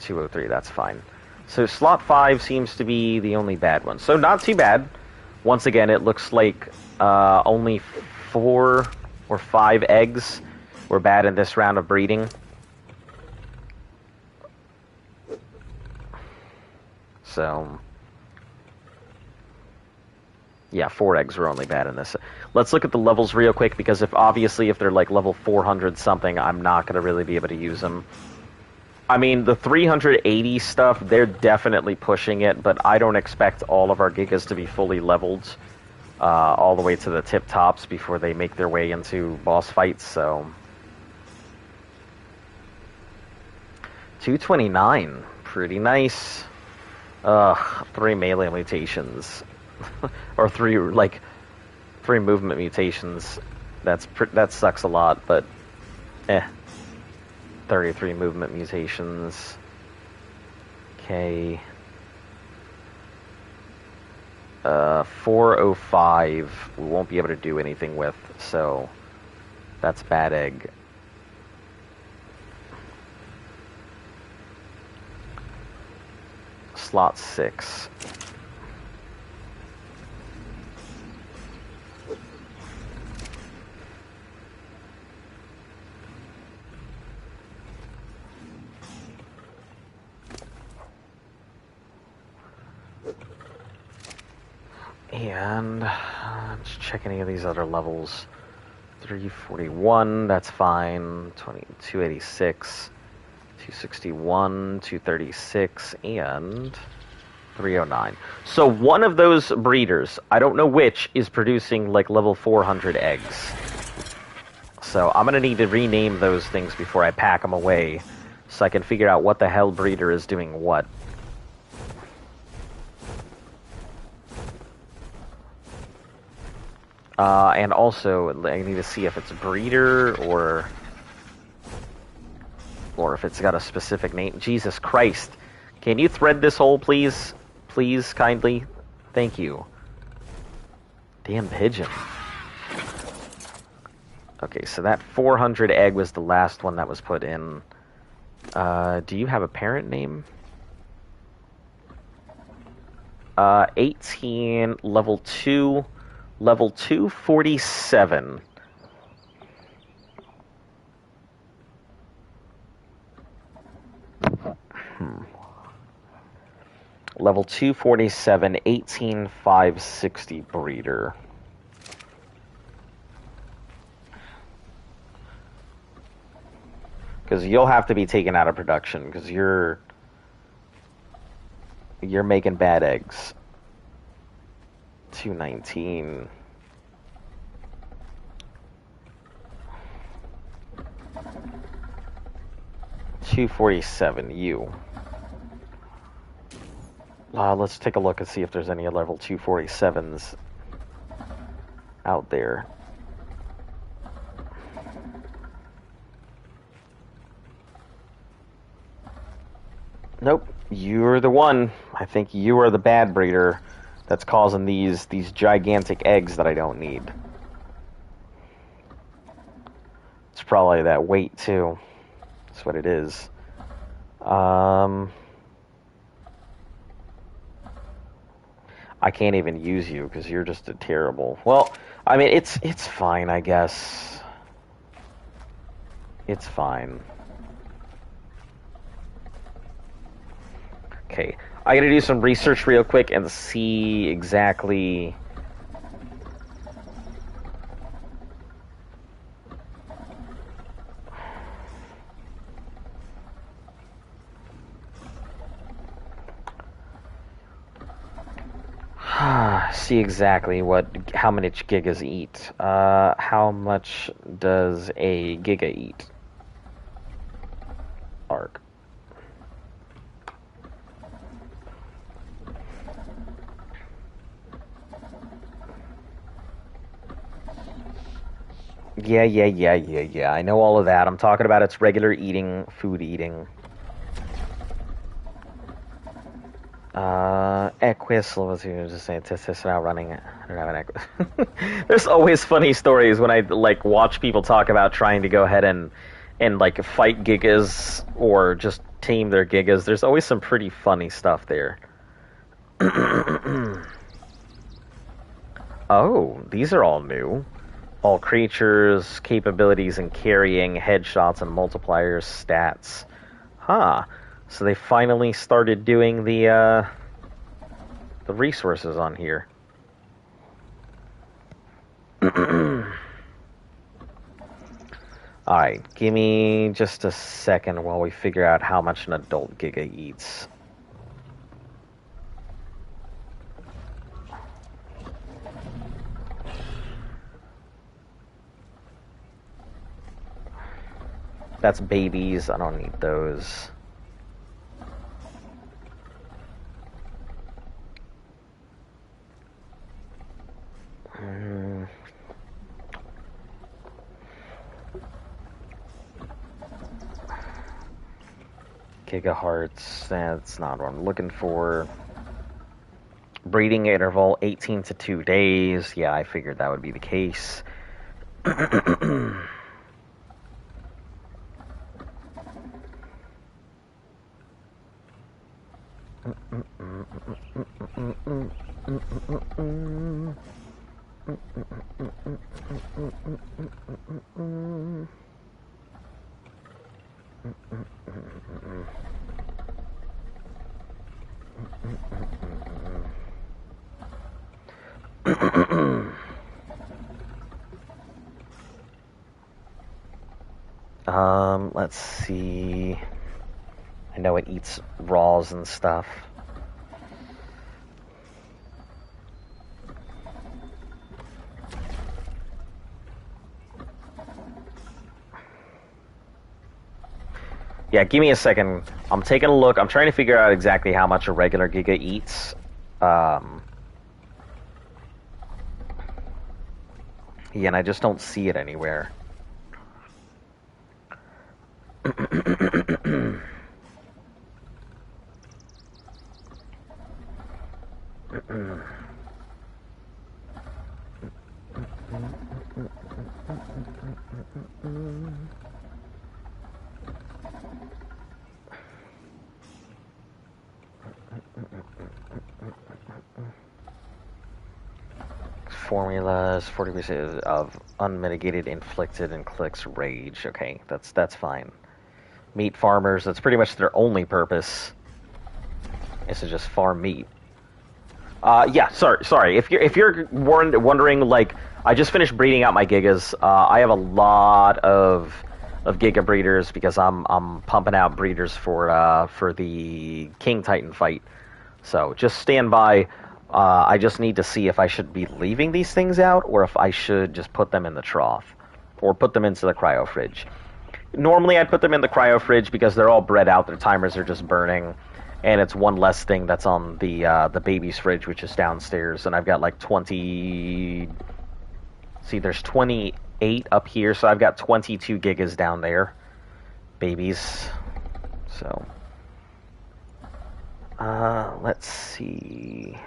203, that's fine. So slot 5 seems to be the only bad one. So not too bad. Once again, it looks like only 4 or 5 eggs were bad in this round of breeding. So yeah, 4 eggs were only bad in this. Let's look at the levels real quick, because if they're like level 400 something, I'm not going to really be able to use them. I mean, the 380 stuff, they're definitely pushing it, but I don't expect all of our Gigas to be fully leveled all the way to the tip tops before they make their way into boss fights, so... 229, pretty nice. 3 melee mutations. Or 3 movement mutations. That sucks a lot, but 33 movement mutations. Okay. 405 we won't be able to do anything with, so that's bad egg. Slot 6. And let's check any of these other levels. 341, that's fine. 286, 261, 236, and 309. So one of those breeders, I don't know which, is producing like level 400 eggs. So I'm going to need to rename those things before I pack them away, so I can figure out what the hell breeder is doing what. And also, I need to see if it's a breeder or if it's got a specific name. Jesus Christ. Can you thread this hole, please? Please, kindly? Thank you. Damn pigeon. Okay, so that 400 egg was the last one that was put in. Do you have a parent name? 18, level 2... Level 247. Level 247, 18560 breeder. Because you'll have to be taken out of production, because you're making bad eggs. 219. $247, you. Let's take a look and see if there's any level 247s out there. Nope, you're the one. I think you are the bad breeder that's causing these gigantic eggs that I don't need. It's probably that weight too. That's what it is. I can't even use you because you're just a terrible. Well, I mean, it's fine, I guess. It's fine. Okay. I gotta do some research real quick and see exactly see exactly how many gigas eat. How much does a giga eat? Arc. Yeah. I know all of that. I'm talking about its regular eating, food eating. Equus, let's see, just say it's now running. I don't have an Equus. There's always funny stories when I like watch people talk about trying to go ahead and like fight gigas or just tame their gigas. There's always some pretty funny stuff there. Oh, these are all new. All creatures, capabilities in carrying, headshots, and multipliers, stats. Huh. So they finally started doing the resources on here. Alright, give me just a second while we figure out how much an adult giga eats. That's babies, I don't need those. Gigahertz, that's not what I'm looking for. Breeding interval, 18 to 2 days. Yeah, I figured that would be the case. Let's see. I know it eats raws and stuff. Yeah, give me a second. I'm taking a look. I'm trying to figure out exactly how much a regular giga eats. Yeah, and I just don't see it anywhere. Formulas, 40% of unmitigated inflicted and clicks rage. Okay, that's fine. Meat farmers, that's pretty much their only purpose, is to just farm meat. Yeah, sorry. If you're wondering, like, I just finished breeding out my gigas. I have a lot of giga breeders because I'm pumping out breeders for the King Titan fight. So just stand by. I just need to see if I should be leaving these things out or if I should just put them in the trough or put them into the cryo fridge. Normally I'd put them in the cryo fridge because they're all bred out. Their timers are just burning. And it's one less thing that's on the baby's fridge, which is downstairs. And I've got like 20... See, there's 28 up here, so I've got 22 gigas down there. Babies. So... let's see...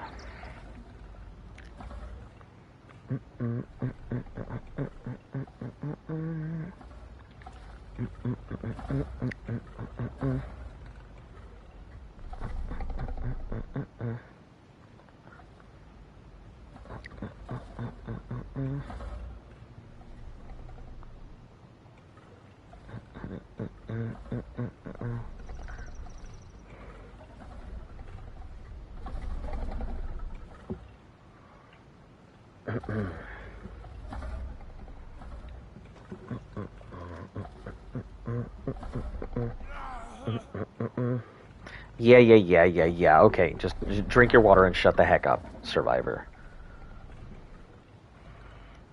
Yeah. Okay, just drink your water and shut the heck up, Survivor.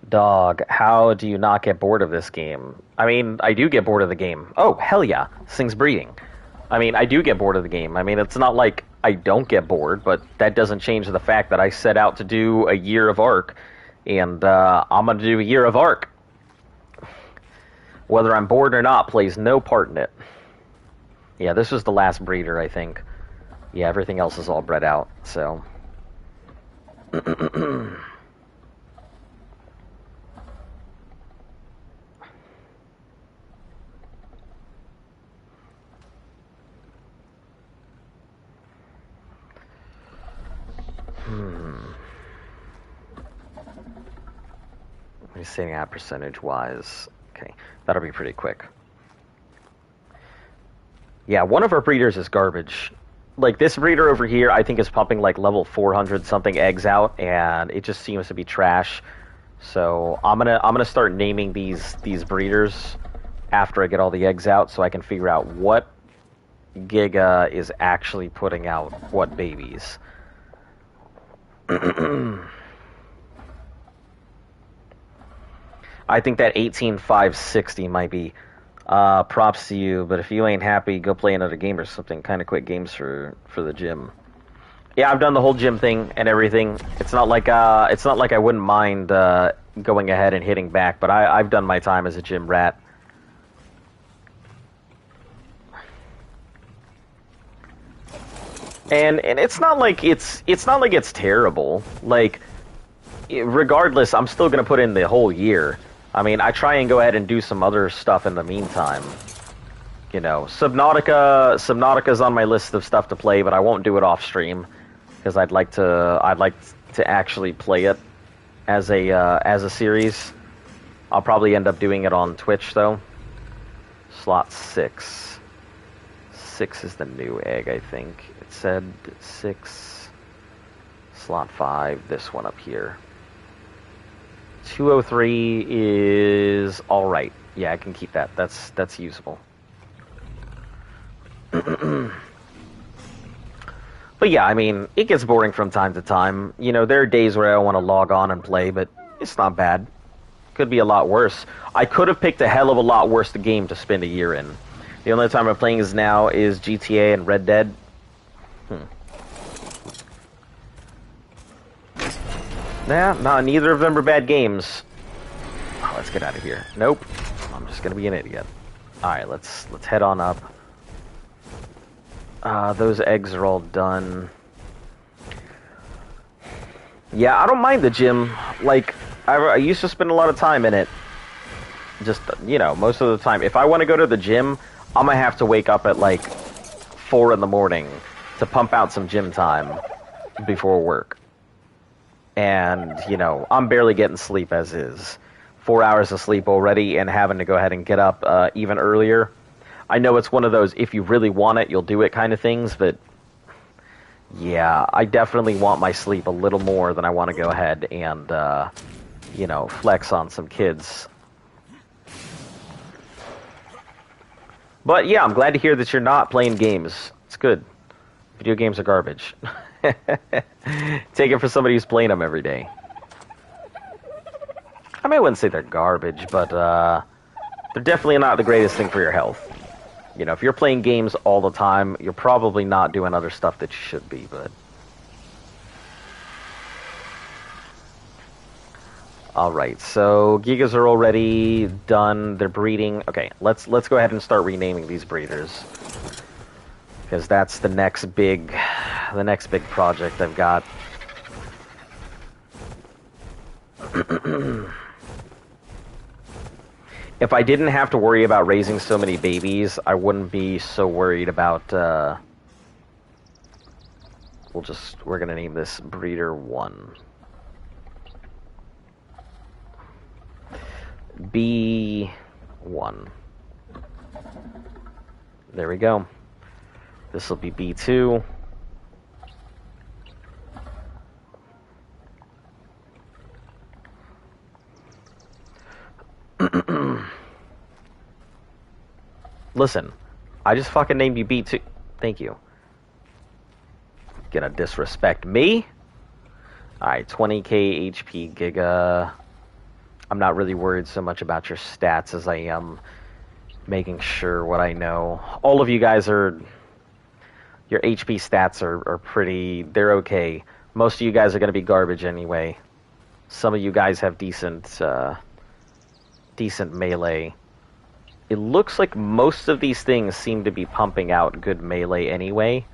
Dog, how do you not get bored of this game? I mean, I do get bored of the game. Oh, hell yeah. This thing's breeding. I mean, I do get bored of the game. I mean, it's not like I don't get bored, but that doesn't change the fact that I set out to do a year of Ark, and I'm going to do a year of Ark. Whether I'm bored or not plays no part in it. Yeah, this was the last breeder, I think. Yeah, everything else is all bred out, so... Let me see that percentage-wise. Okay, that'll be pretty quick. Yeah, one of our breeders is garbage. Like, this breeder over here, I think is pumping, like, level 400-something eggs out, and it just seems to be trash. So, I'm gonna start naming these breeders after I get all the eggs out, so I can figure out what Giga is actually putting out what babies. I think that 18,560 might be props to you, but if you ain't happy, go play another game or something. Kind of quit games for the gym. Yeah, I've done the whole gym thing and everything. It's not like I wouldn't mind going ahead and hitting back, but I've done my time as a gym rat. And it's not like it's terrible. Like, regardless, I'm still gonna put in the whole year. I mean, I try and go ahead and do some other stuff in the meantime. You know, Subnautica's on my list of stuff to play, but I won't do it off stream because I'd like to actually play it as a series. I'll probably end up doing it on Twitch though. Slot 6. 6 is the new egg, I think. It said 6. Slot 5, this one up here. 203 is alright. Yeah, I can keep that. That's usable. But yeah, I mean, it gets boring from time to time. You know, there are days where I want to log on and play, but it's not bad. Could be a lot worse. I could have picked a hell of a lot worse game to spend a year in. The only time I'm playing now is GTA and Red Dead. Nah, neither of them are bad games. Oh, let's get out of here. Nope. I'm just gonna be an idiot. Alright, let's head on up. Those eggs are all done. Yeah, I don't mind the gym. Like, I used to spend a lot of time in it. Just, you know, most of the time. If I want to go to the gym, I'm gonna have to wake up at, like, 4 in the morning to pump out some gym time before work. And, you know, I'm barely getting sleep as is. 4 hours of sleep already and having to go ahead and get up even earlier. I know it's one of those, if you really want it, you'll do it kind of things, but yeah, I definitely want my sleep a little more than I want to go ahead and, you know, flex on some kids. But yeah, I'm glad to hear that you're not playing games. It's good. Video games are garbage. Take it for somebody who's playing them every day. I mean, I wouldn't say they're garbage, but they're definitely not the greatest thing for your health. You know, if you're playing games all the time, you're probably not doing other stuff that you should be, but... Alright, so Gigas are already done. They're breeding. Okay, let's go ahead and start renaming these breeders. Because that's the next big project I've got. If I didn't have to worry about raising so many babies, I wouldn't be so worried about, we're gonna name this Breeder 1. B1. There we go. This will be B2. Listen, I just fucking named you B2. Thank you. Gonna disrespect me? Alright, 20k HP Giga. I'm not really worried so much about your stats as I am making sure what I know. All of you guys are, your HP stats are pretty, they're okay. Most of you guys are going to be garbage anyway. Some of you guys have decent melee. It looks like most of these things seem to be pumping out good melee anyway.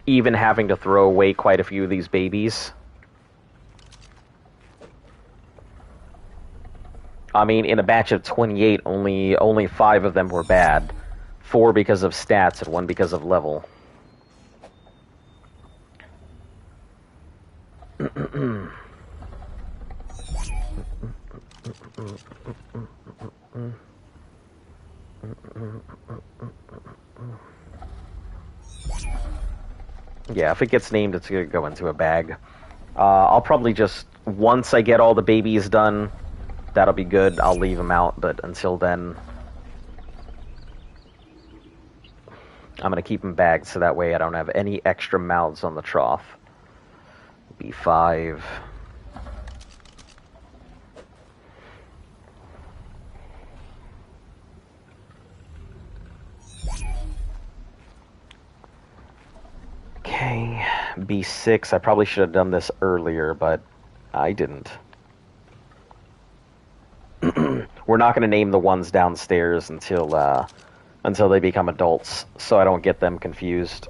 Even having to throw away quite a few of these babies. I mean, in a batch of 28, only 5 of them were bad. 4 because of stats and 1 because of level. Yeah, if it gets named, it's going to go into a bag. I'll probably just, once I get all the babies done, that'll be good. I'll leave them out, but until then, I'm going to keep them bagged so that way I don't have any extra mouths on the trough. B5. Okay, B6. I probably should have done this earlier, but I didn't. We're not going to name the ones downstairs until they become adults, so I don't get them confused.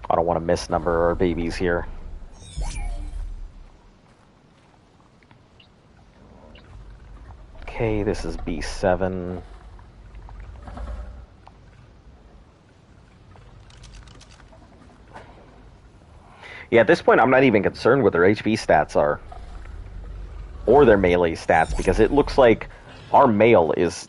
I don't want to misnumber our babies here. Okay, this is B7. Yeah, at this point, I'm not even concerned what their HP stats are. Or their melee stats, because it looks like our male is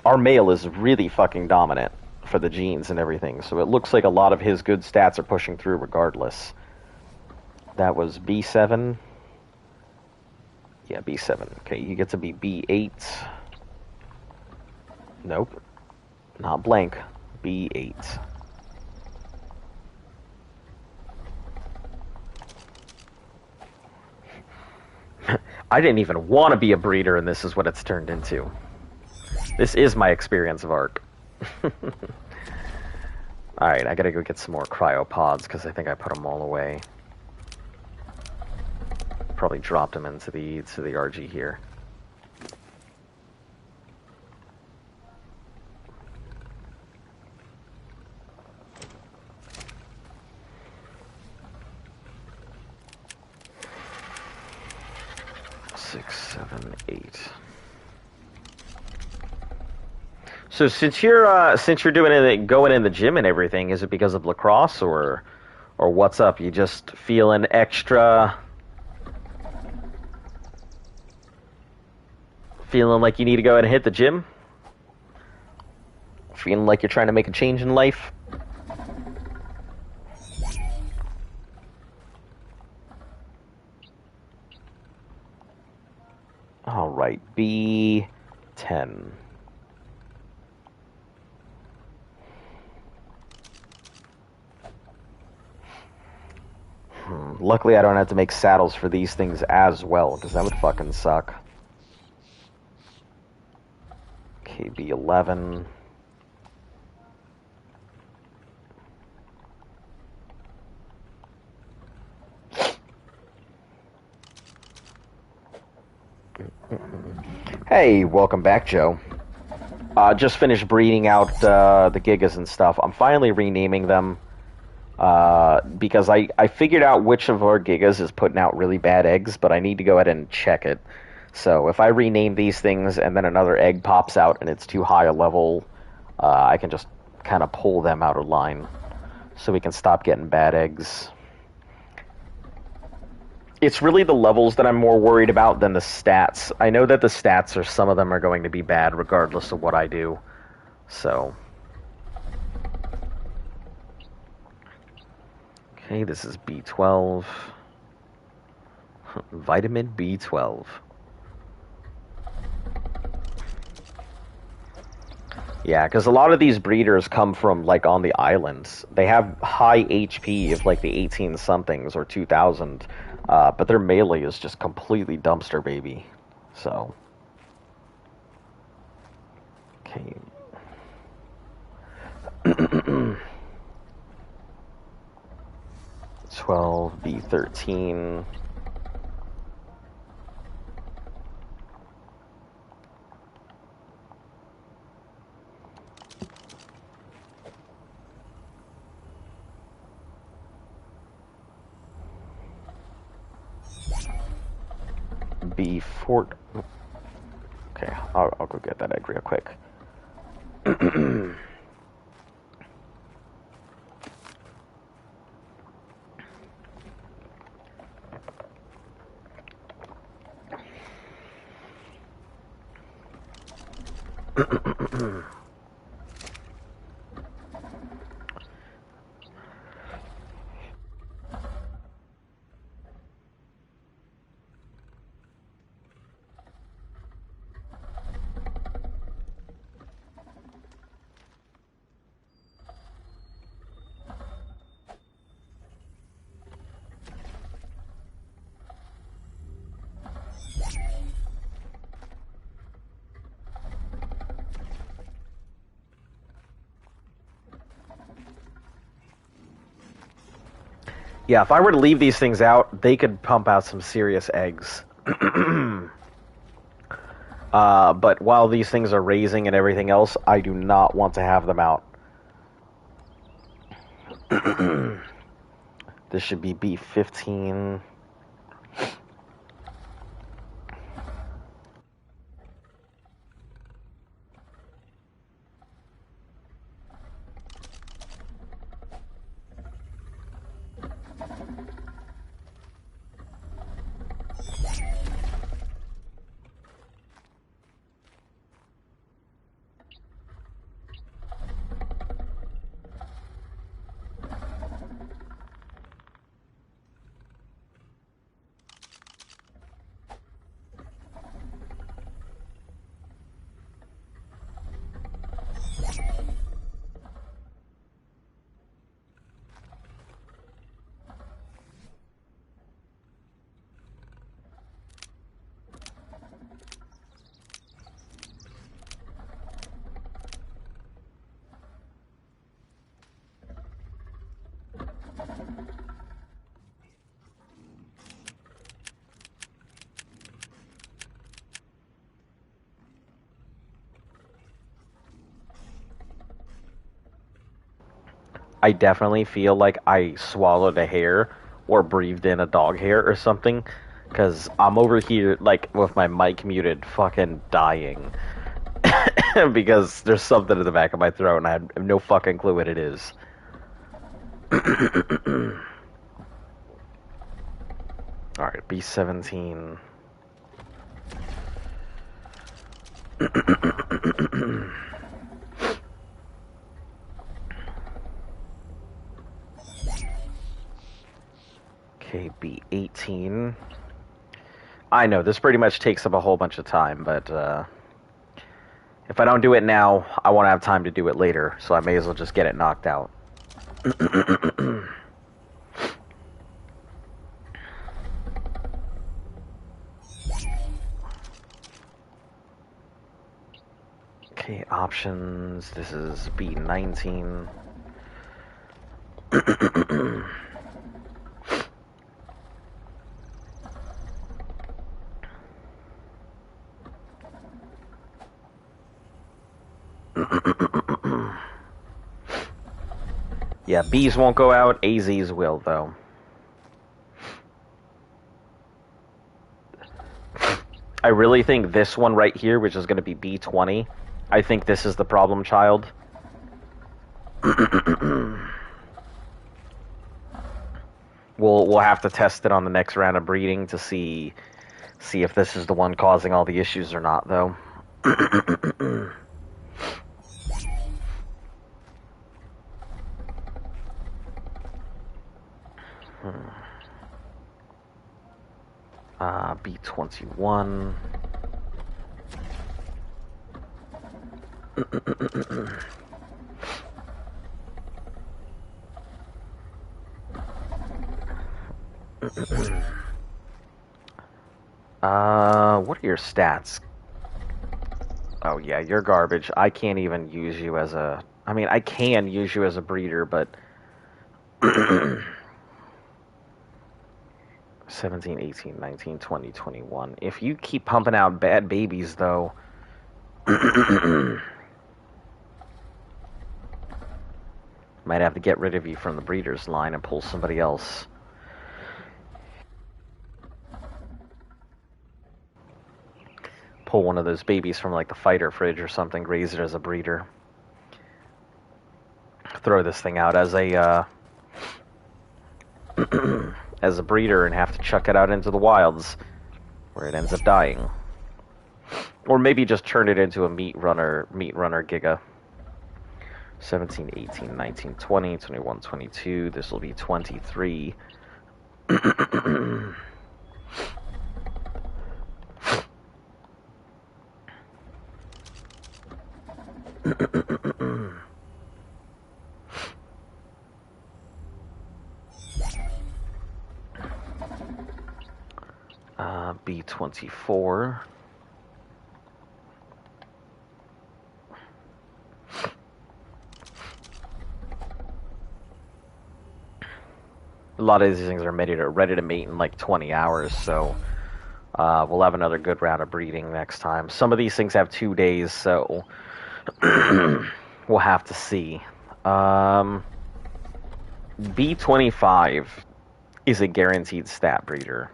really fucking dominant for the genes and everything. So it looks like a lot of his good stats are pushing through regardless. That was B7. Yeah, B7. Okay, you get to be B8. Nope. Not blank. B8. I didn't even want to be a breeder, and this is what it's turned into. This is my experience of Ark. Alright, I gotta go get some more cryopods, because I think I put them all away. Probably dropped them into the RG here. Six, 7, 8. So since you're going in the gym and everything, is it because of lacrosse or what's up? You just feeling extra, feeling like you need to go ahead and hit the gym? Feeling like you're trying to make a change in life? All right, B10. Luckily, I don't have to make saddles for these things as well, because that would fucking suck. Okay, B11. Hey, welcome back, Joe. Just finished breeding out the Gigas and stuff. I'm finally renaming them because I figured out which of our Gigas is putting out really bad eggs, but I need to go ahead and check it. So if I rename these things and then another egg pops out and it's too high a level, I can just kind of pull them out of line so we can stop getting bad eggs. It's really the levels that I'm more worried about than the stats. I know that the stats are, some of them are going to be bad regardless of what I do. So. Okay, this is B12. Vitamin B12. Yeah, because a lot of these breeders come from like on the islands. They have high HP of like the 18 somethings or 2000, but their melee is just completely dumpster baby. So, okay. 12 B13. B4. Okay, I'll go get that egg real quick. Yeah, if I were to leave these things out, they could pump out some serious eggs. But while these things are raising and everything else, I do not want to have them out. This should be B15. I definitely feel like I swallowed a hair or breathed in a dog hair or something. Because I'm over here, like, with my mic muted, fucking dying. Because there's something in the back of my throat and I have no fucking clue what it is. Alright, B17. Okay, B18. I know, this pretty much takes up a whole bunch of time, but if I don't do it now, I won't have time to do it later, so I may as well just get it knocked out. Okay, options. This is B19. Yeah, B's won't go out, AZ's will, though. I really think this one right here, which is going to be B20, I think this is the problem child. We'll have to test it on the next round of breeding to see if this is the one causing all the issues or not, though. B21. What are your stats? Oh yeah, you're garbage. I can't even use you as a... I mean, I can use you as a breeder, but... 17, 18, 19, 20, 21. If you keep pumping out bad babies, though... might have to get rid of you from the breeder's line and pull somebody else. Pull one of those babies from, like, the fighter fridge or something, raise it as a breeder. Throw this thing out as a, as a breeder and have to chuck it out into the wilds, where it ends up dying. Or maybe just turn it into a meat runner giga. 17, 18, 19, 20, 21, 22. This will be 23. B24. A lot of these things are ready to mate in like 20 hours, so we'll have another good round of breeding next time. Some of these things have 2 days, so we'll have to see. B25 is a guaranteed stat breeder.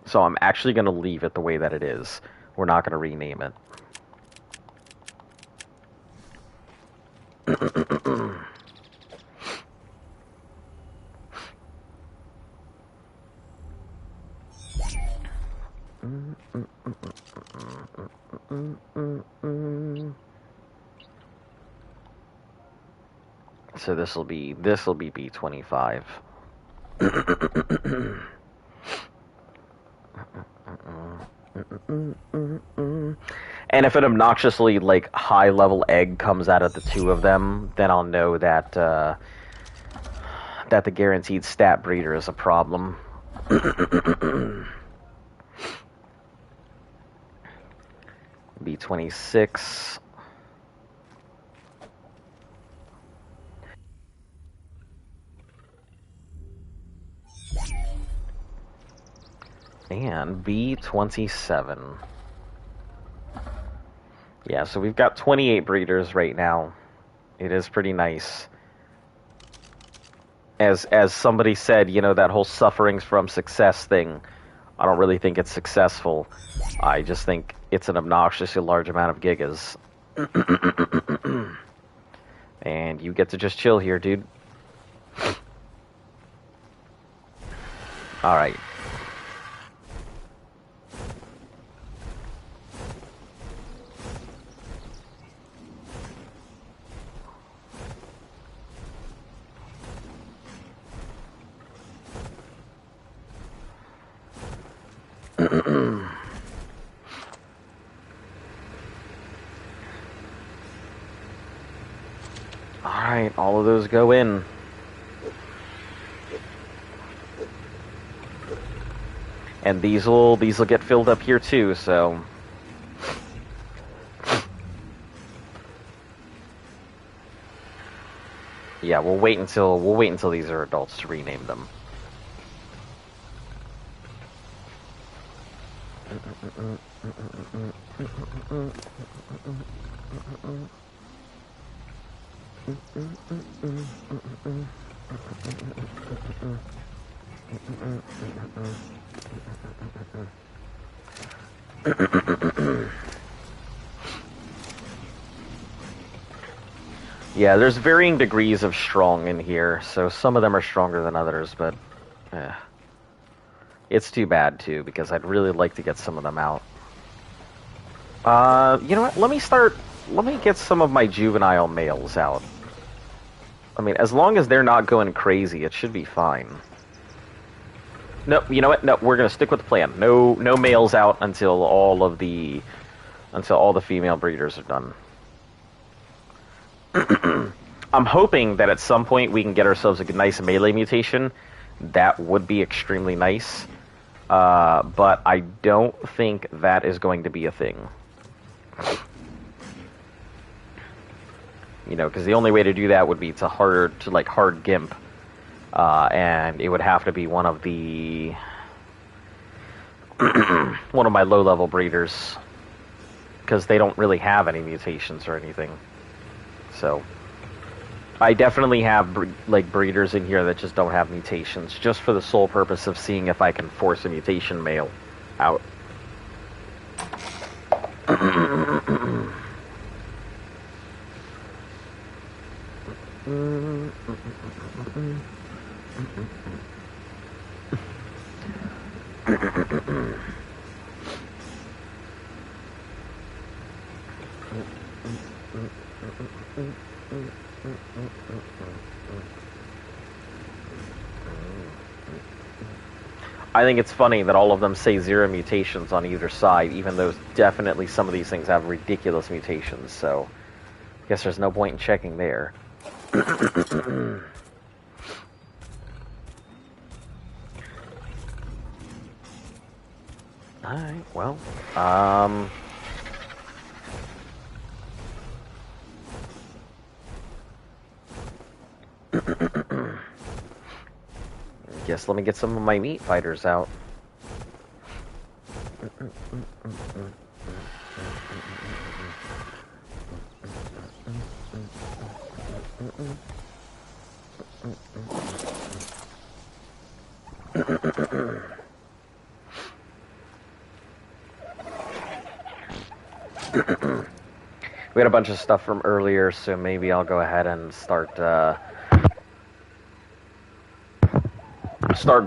So I'm actually going to leave it the way that it is. We're not going to rename it. So this will be B25. And if an obnoxiously like high level egg comes out of the two of them, then I'll know that that the guaranteed stat breeder is a problem. B26. And B27. Yeah, so we've got 28 breeders right now. It is pretty nice. As somebody said, you know, that whole sufferings from success thing, I don't really think it's successful. I just think it's an obnoxiously large amount of gigas. And you get to just chill here, dude. Alright. Alright, all of those go in. And these will get filled up here too, so yeah, we'll wait until these are adults to rename them. Yeah, there's varying degrees of strong in here, so some of them are stronger than others, but it's too bad too, because I'd really like to get some of them out. You know what? Let me get some of my juvenile males out. I mean, as long as they're not going crazy, it should be fine. No, you know what? No, we're gonna stick with the plan. No, no males out until all the female breeders are done. I'm hoping that at some point we can get ourselves a nice melee mutation. That would be extremely nice. But I don't think that is going to be a thing. You know, because the only way to do that would be to hard gimp, and it would have to be one of the one of my low level breeders, because they don't really have any mutations or anything. So I definitely have breeders in here that just don't have mutations, just for the sole purpose of seeing if I can force a mutation male out. I think it's funny that all of them say 0 mutations on either side, even though definitely some of these things have ridiculous mutations, so I guess there's no point in checking there. Alright, well, guess let me get some of my meat fighters out. We had a bunch of stuff from earlier, so maybe I'll go ahead and start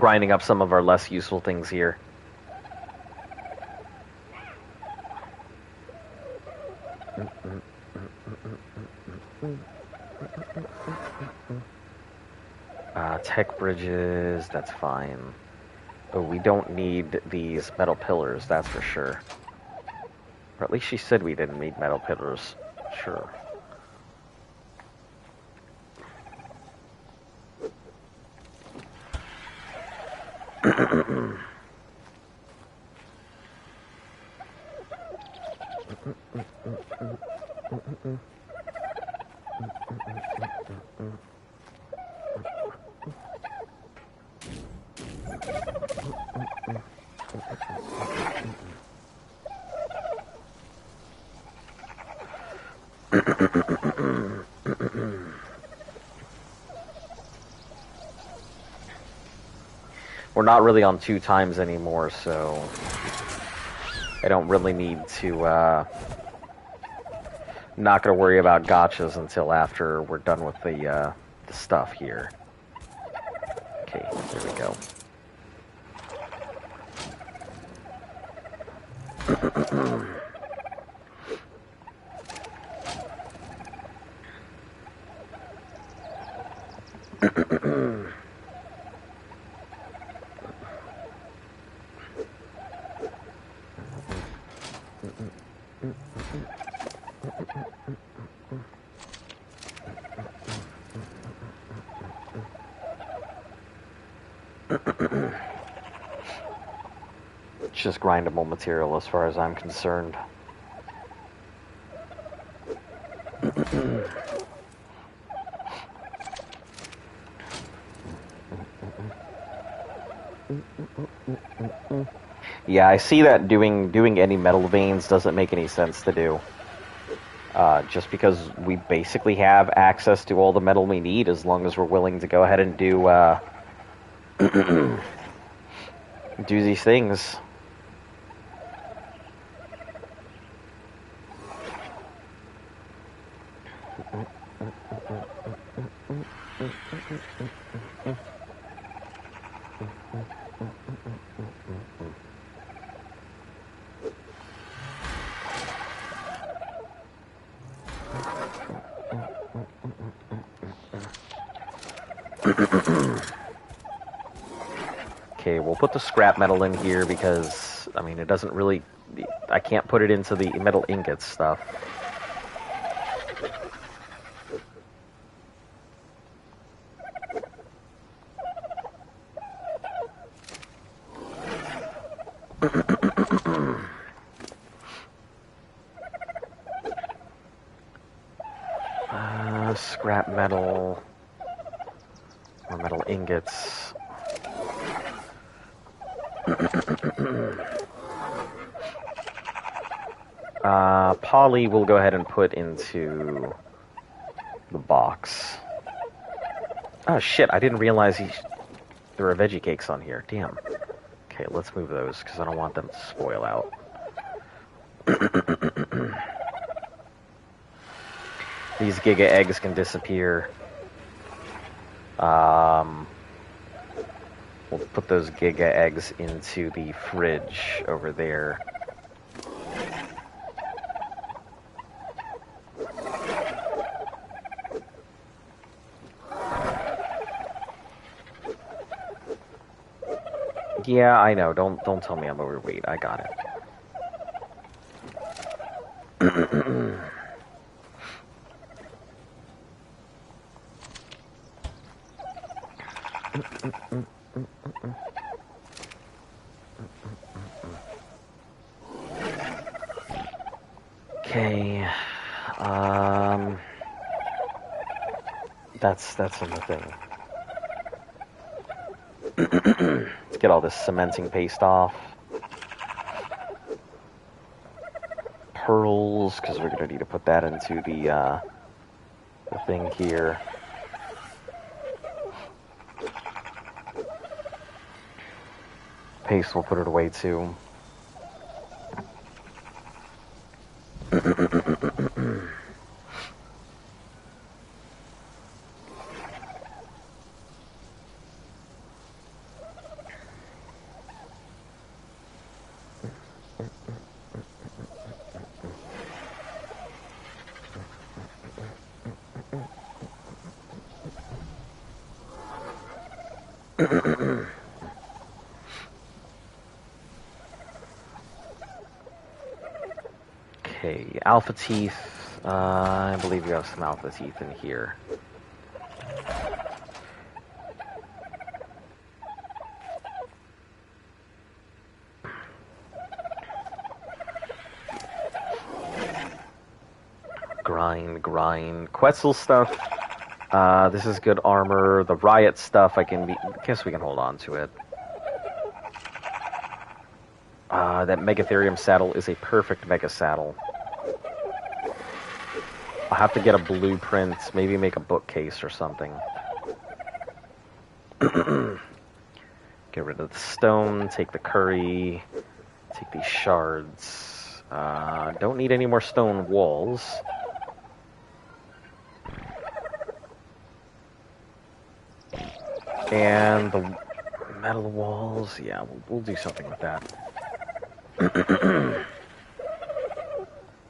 grinding up some of our less useful things here. Tech bridges, that's fine. Oh, we don't need these metal pillars, that's for sure. Or at least she said we didn't need metal pillars. Sure. We're not really on 2 times anymore, so I don't really need to, not gonna worry about gotchas until after we're done with the stuff here. Okay, there we go. It's just grindable material as far as I'm concerned. Yeah, I see that doing any metal veins doesn't make any sense to do. Just because we basically have access to all the metal we need as long as we're willing to go ahead and do do these things. Okay, we'll put the scrap metal in here because, I mean, it doesn't really... I can't put it into the metal ingots stuff. Scrap metal... Or metal ingots. Poly we'll go ahead and put into the box. Oh shit, I didn't realize there were veggie cakes on here. Damn. Okay, let's move those, because I don't want them to spoil out. These Giga eggs can disappear. We'll put those Giga eggs into the fridge over there. Yeah, I know. Don't tell me I'm overweight. I got it. Okay. That's another thing. Let's get all this cementing paste off. Pearls, because we're gonna need to put that into the thing here. Paste, we'll put it away too. Okay, alpha teeth. I believe we have some alpha teeth in here. Grind. Quetzal stuff. This is good armor. The riot stuff, I guess we can hold on to it. That Megatherium saddle is a perfect Mega saddle. I'll have to get a blueprint, maybe make a bookcase or something. Get rid of the stone, take the curry, take these shards. Don't need any more stone walls. And the metal walls, yeah, we'll do something with that.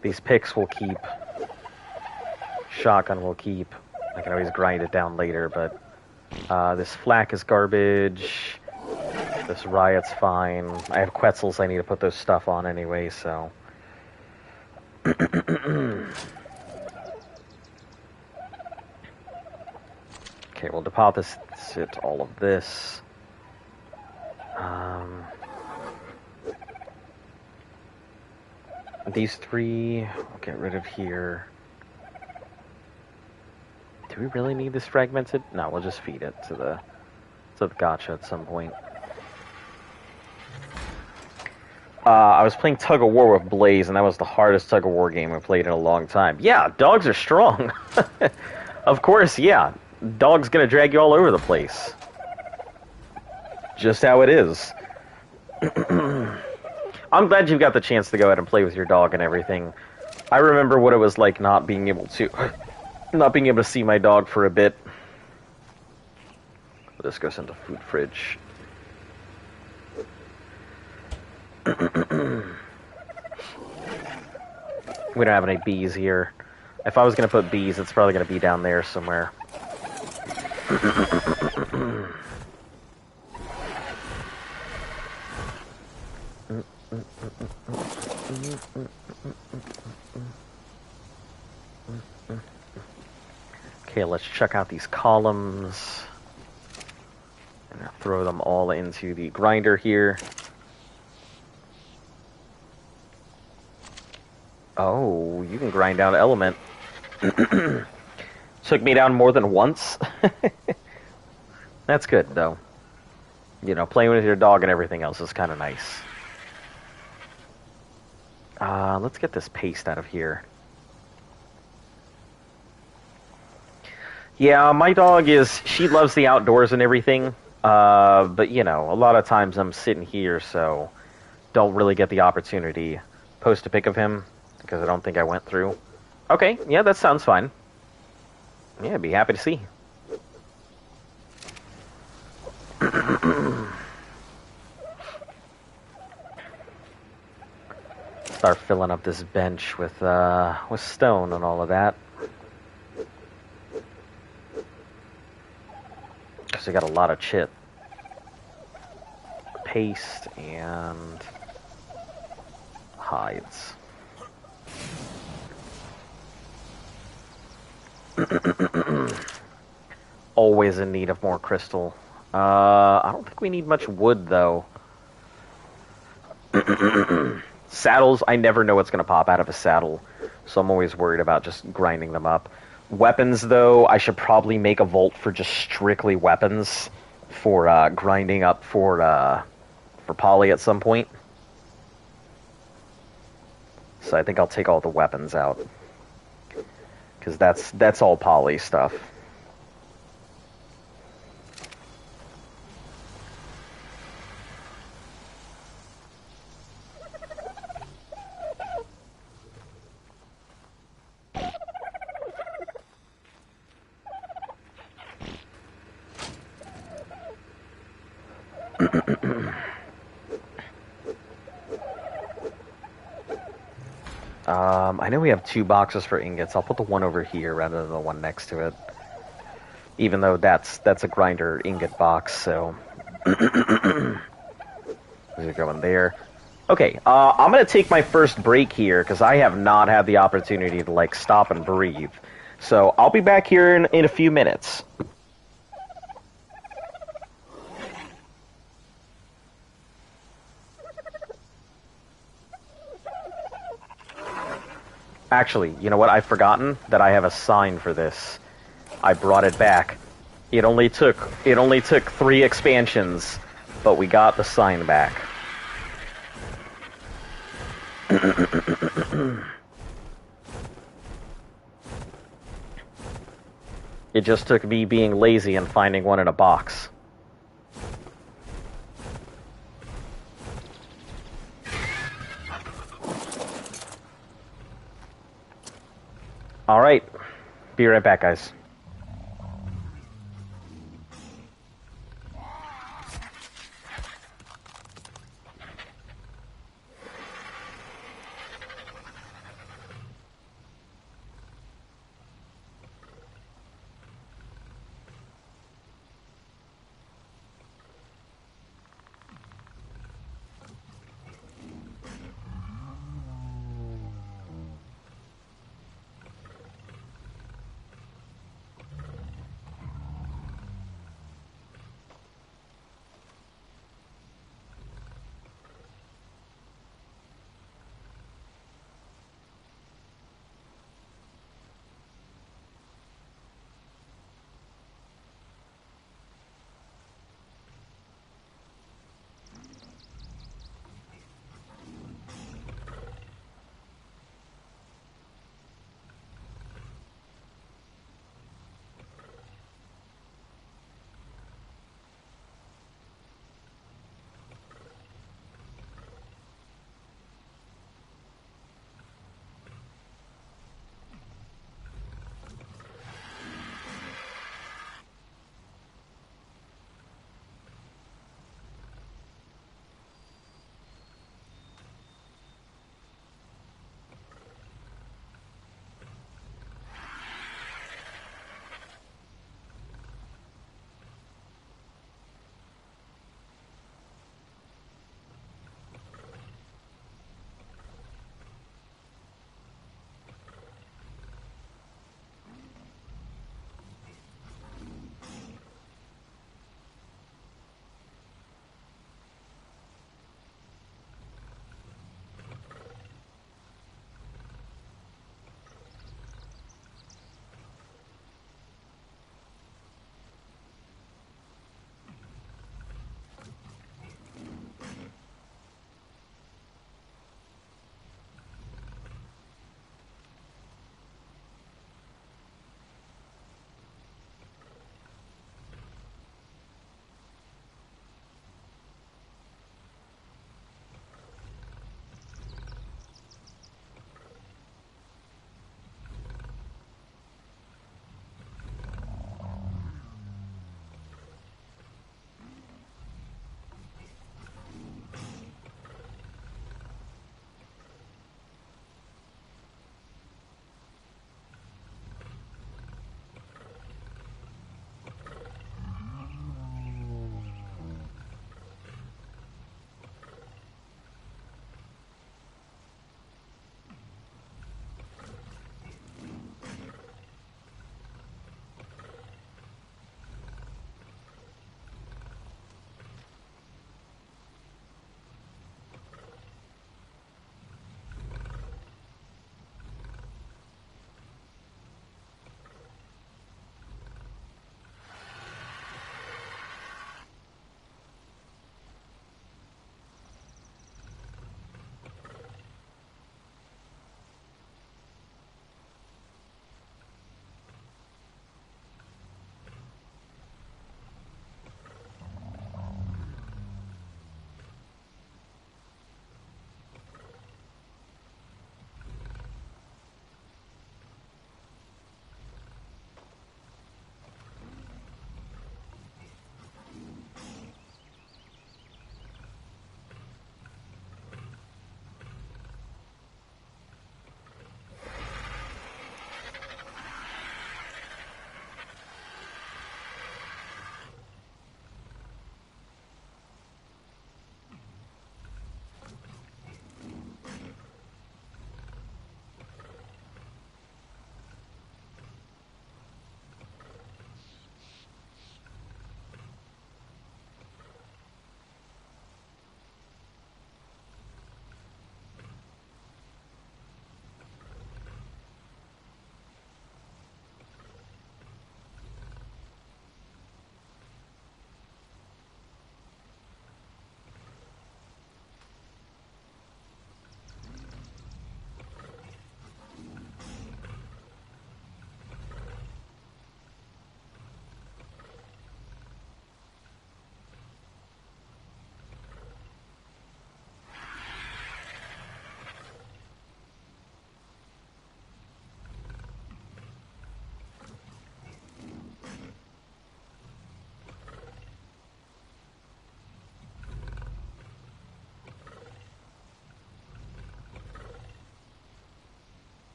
These picks will keep. Shotgun will keep. I can always grind it down later, but this flak is garbage. This riot's fine. I have Quetzals I need to put those stuff on anyway, so. Okay, we'll deposit all of this. These three, we'll get rid of here. Do we really need this fragmented? No, we'll just feed it to the gacha at some point. I was playing Tug of War with Blaze, and that was the hardest Tug of War game I played in a long time. Yeah, dogs are strong. Of course, yeah. Dog's gonna drag you all over the place. Just how it is. I'm glad you've got the chance to go ahead and play with your dog and everything. I remember what it was like not being able to see my dog for a bit. This goes into food fridge. We don't have any bees here. If I was going to put bees, it's probably going to be down there somewhere. Okay, let's check out these columns. And throw them all into the grinder here. Oh, you can grind down element. Took me down more than once. That's good, though. You know, playing with your dog and everything else is kind of nice. Let's get this paste out of here. Yeah, my dog she loves the outdoors and everything. But, you know, a lot of times I'm sitting here, so don't really get the opportunity. Post a pic of him, because I don't think I went through. Okay, yeah, that sounds fine. Yeah, I'd be happy to see. Start filling up this bench with stone and all of that. Because I got a lot of chit. Paste and hides. Always in need of more crystal. I don't think we need much wood, though. Saddles, I never know what's going to pop out of a saddle, so I'm always worried about just grinding them up. Weapons, though, I should probably make a vault for just strictly weapons for grinding up for poly at some point. So I think I'll take all the weapons out, because that's all poly stuff. I know we have 2 boxes for ingots. I'll put the one over here rather than the one next to it. Even though that's a grinder ingot box, so... These are going there. Okay, I'm gonna take my first break here, because I have not had the opportunity to, like, stop and breathe. So, I'll be back here in a few minutes. Actually, you know what? I've forgotten that I have a sign for this. I brought it back. It only took 3 expansions, but we got the sign back. It just took me being lazy and finding one in a box. Alright. Be right back, guys.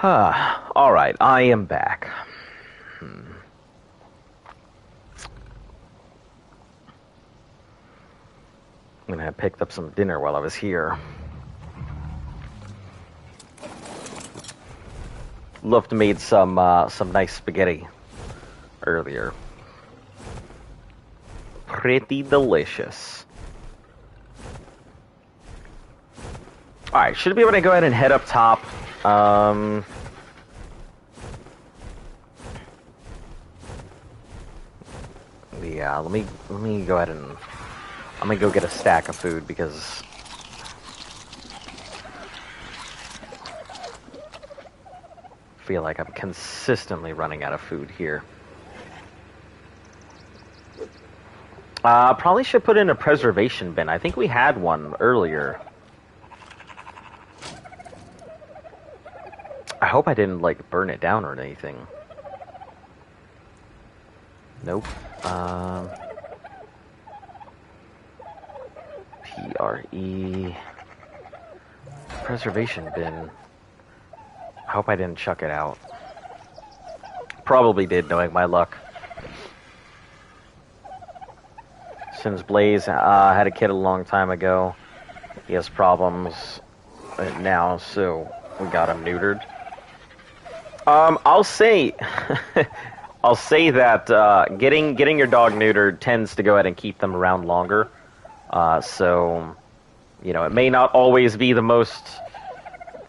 Alright, I am back. I mean, I picked up some dinner while I was here. Luft made some nice spaghetti earlier. Pretty delicious. Alright, should be able to go ahead and head up top. Yeah, let me go ahead and I'm gonna go get a stack of food because I feel like I'm consistently running out of food here. Probably should put in a preservation bin. I think we had one earlier. I hope I didn't, like, burn it down or anything. Nope. PRE... Preservation bin. I hope I didn't chuck it out. Probably did, knowing my luck. Since Blaze had a kid a long time ago, he has problems now, so we got him neutered. I'll say, I'll say that getting your dog neutered tends to go ahead and keep them around longer. So, you know, it may not always be the most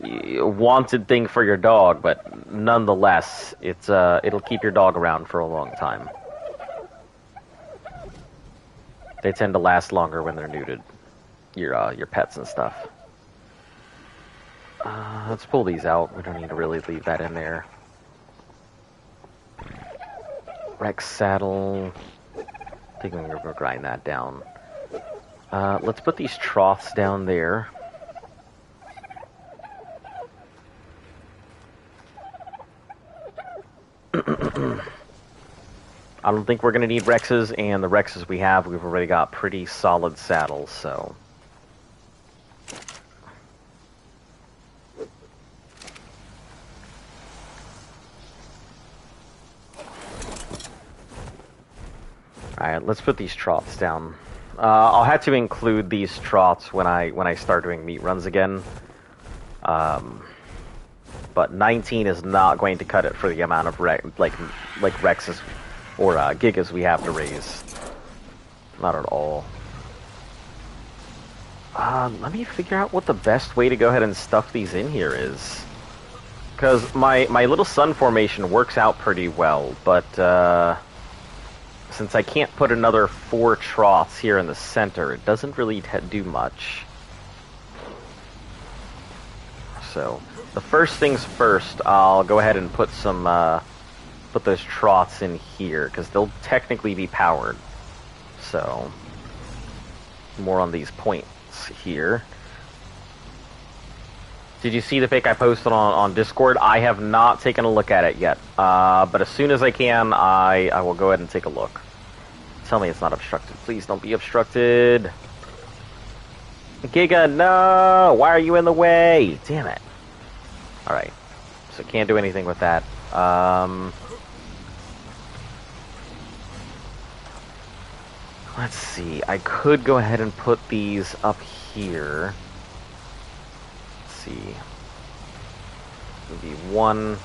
wanted thing for your dog, but nonetheless, it'll keep your dog around for a long time. They tend to last longer when they're neutered. Your pets and stuff. Let's pull these out. We don't need to really leave that in there. Rex saddle. I think I'm gonna grind that down. Let's put these troughs down there. I don't think we're going to need Rexes, and the Rexes we have, we've already got pretty solid saddles, so... Alright, let's put these troughs down. I'll have to include these troughs when I start doing meat runs again. But 19 is not going to cut it for the amount of Rexes or Gigas we have to raise. Not at all. Let me figure out what the best way to go ahead and stuff these in here is. Because my little sun formation works out pretty well, but since I can't put another 4 troughs here in the center, it doesn't really do much. So, the first things first, I'll go ahead and put some, put those troughs in here, because they'll technically be powered. So, more on these points here. Did you see the pic I posted on Discord? I have not taken a look at it yet, but as soon as I can, I will go ahead and take a look. Tell me it's not obstructed. Please don't be obstructed. Giga, no! Why are you in the way? Damn it. Alright. So can't do anything with that. Let's see. I could go ahead and put these up here. Let's see. Maybe 1,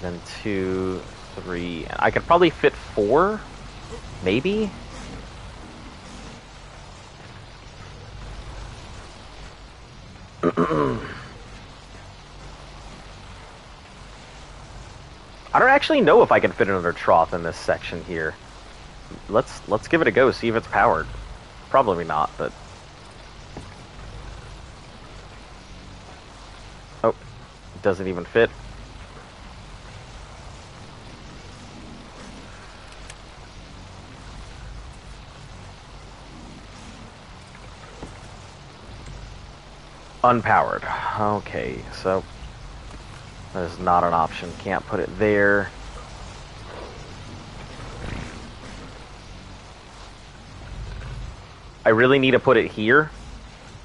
then 2, 3. I could probably fit 4. Maybe? I don't actually know if I can fit another trough in this section here. Let's give it a go, see if it's powered. Probably not, but... Oh, it doesn't even fit. Unpowered. Okay, so that is not an option. Can't put it there. I really need to put it here,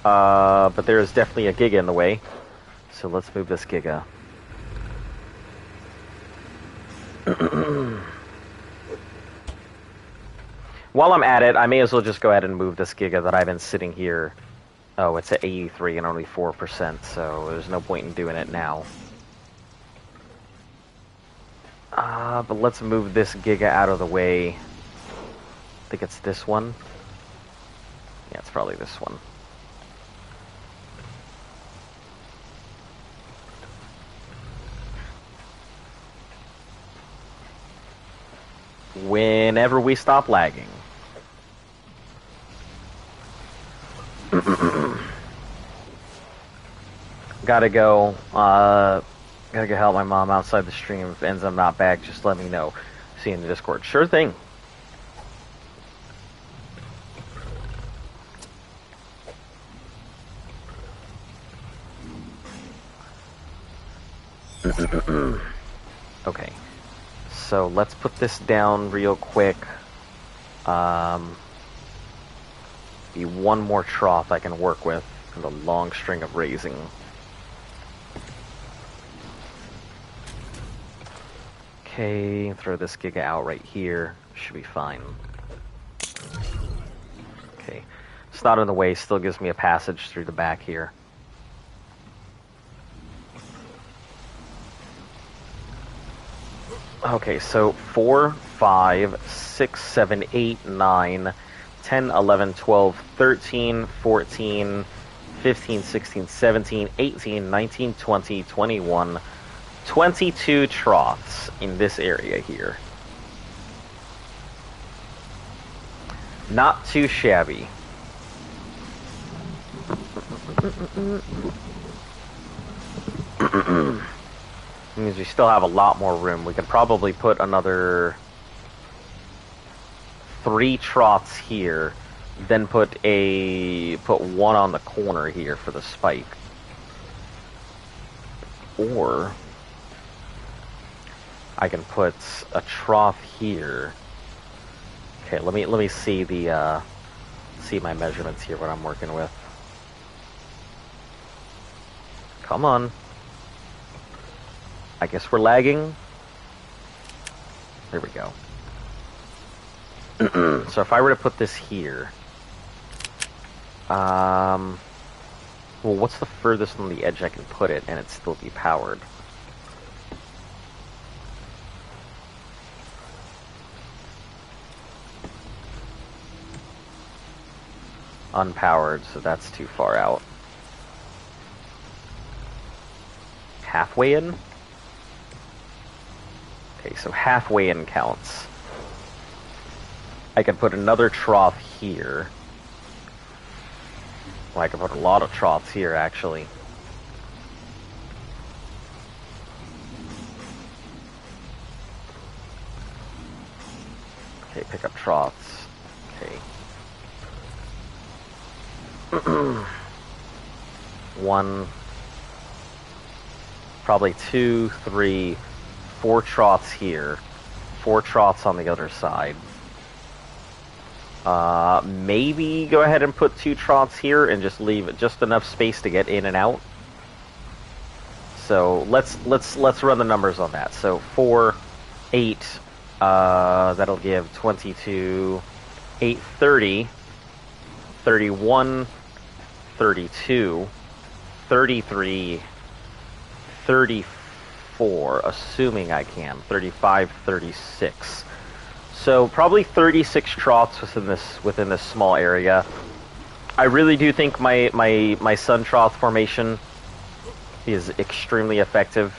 but there is definitely a Giga in the way. So let's move this Giga. While I'm at it, I may as well just go ahead and move this Giga that I've been sitting here. Oh, it's at 83 and only 4%, so there's no point in doing it now. But let's move this Giga out of the way. I think it's this one. Yeah, it's probably this one. Whenever we stop lagging. Gotta go help my mom outside the stream. If it ends up not back, just let me know. See you in the Discord. Sure thing. Okay. So let's put this down real quick. Be one more trough I can work with in the long string of raising. Okay, throw this Giga out right here. Should be fine. Okay. It's not in the way, still gives me a passage through the back here. Okay, so 4, 5, 6, 7, 8, 9, 10, 11, 12, 13, 14, 15, 16, 17, 18, 19, 20, 21, 22 troughs in this area here. Not too shabby. Means we still have a lot more room. We could probably put another 3 troughs here, then put one on the corner here for the spike. Or I can put a trough here. Okay, let me see the see my measurements here, what I'm working with. Come on. I guess we're lagging. There we go. So if I were to put this here, well, what's the furthest on the edge I can put it and it still be powered? Unpowered, so that's too far out. Halfway in? Okay, so halfway in counts. I can put another trough here. Well, I can put a lot of troughs here, actually. Okay, pick up troughs. Okay. 1, probably 2, 3, 4 troughs here. 4 troughs on the other side. Maybe go ahead and put 2 troughs here and just leave just enough space to get in and out. So let's run the numbers on that. So 4, 8, that'll give 22, 8, 30, 31, 32, 33, 34, assuming I can, 35, 36. So probably 36 troughs within this small area. I really do think my sun trough formation is extremely effective.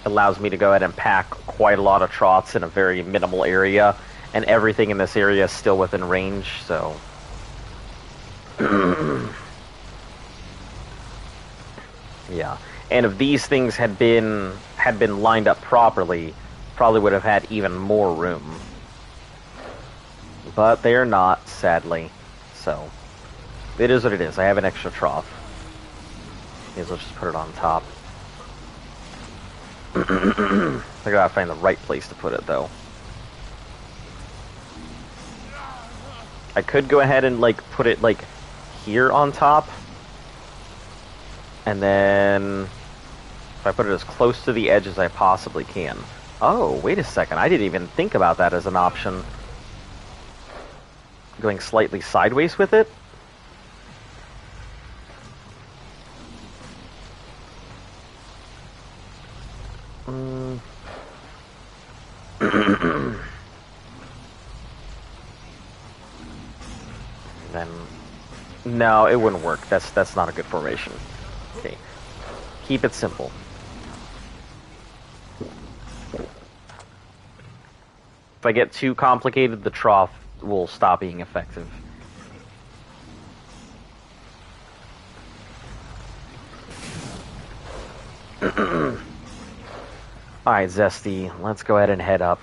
Allows me to go ahead and pack quite a lot of troughs in a very minimal area, and everything in this area is still within range, so yeah. And if these things had been lined up properly, probably would have had even more room. But they are not, sadly. So it is what it is. I have an extra trough. Let's just put it on top. I gotta find the right place to put it, though. I could go ahead and put it here on top, and then if I put it as close to the edge as I possibly can. Oh, wait a second. I didn't even think about that as an option. going slightly sideways with it. Then, no, it wouldn't work. That's not a good formation. Okay, keep it simple. If I get too complicated, the trough will stop being effective. Alright, Zesty, let's go ahead and head up.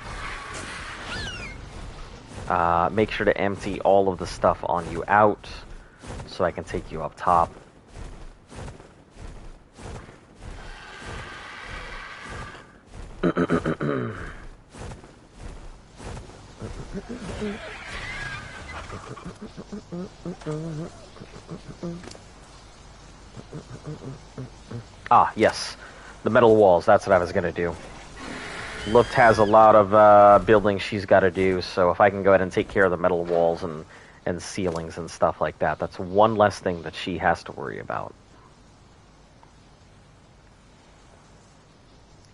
Make sure to empty all of the stuff on you out, so I can take you up top. Ah, yes. The metal walls, that's what I was going to do. Luft has a lot of building she's got to do, so if I can go ahead and take care of the metal walls and ceilings and stuff like that, that's one less thing that she has to worry about.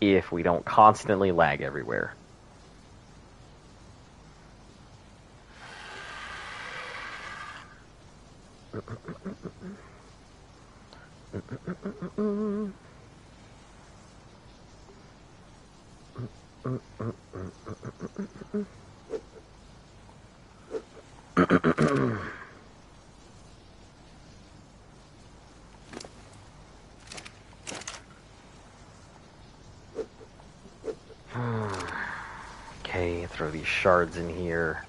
If we don't constantly lag everywhere. Okay, throw these shards in here.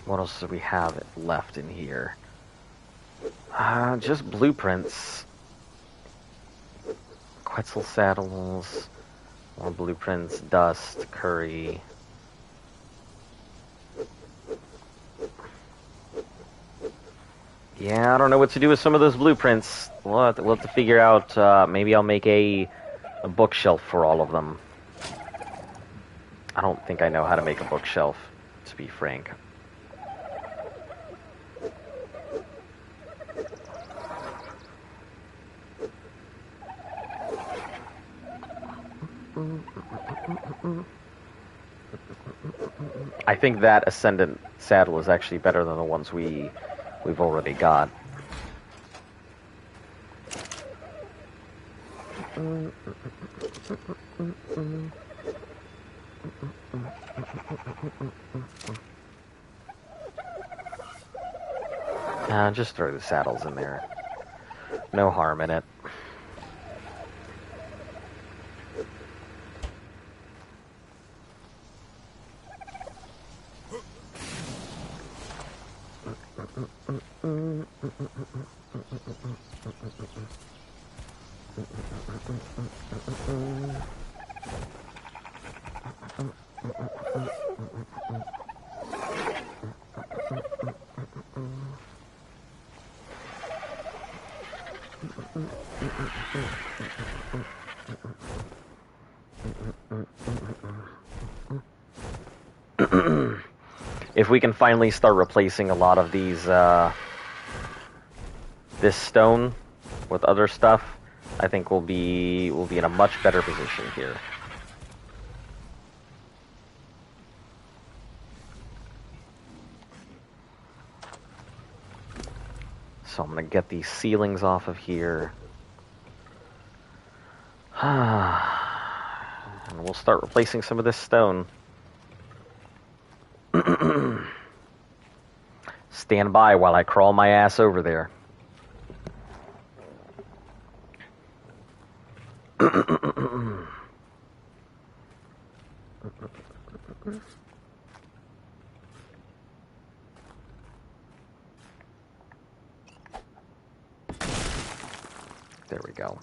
What else do we have left in here? Just blueprints. Quetzal saddles, more blueprints, dust, curry. Yeah, I don't know what to do with some of those blueprints. We'll have to figure out, maybe I'll make a bookshelf for all of them. I don't think I know how to make a bookshelf, to be frank. I think that Ascendant saddle is actually better than the ones we've already got. Just throw the saddles in there. No harm in it. If we can finally start replacing a lot of these, this stone with other stuff, I think we'll be in a much better position here. So I'm gonna get these ceilings off of here. And we'll start replacing some of this stone. Stand by while I crawl my ass over there. There we go.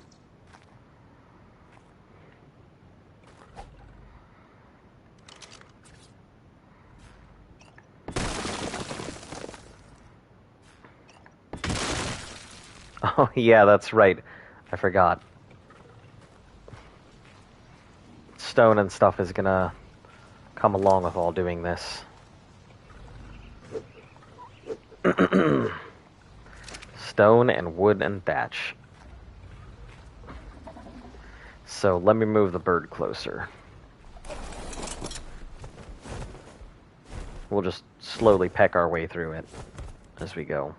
Oh, yeah, that's right. I forgot. Stone and stuff is gonna come along with all doing this. Stone and wood and thatch. So let me move the bird closer. We'll just slowly peck our way through it as we go.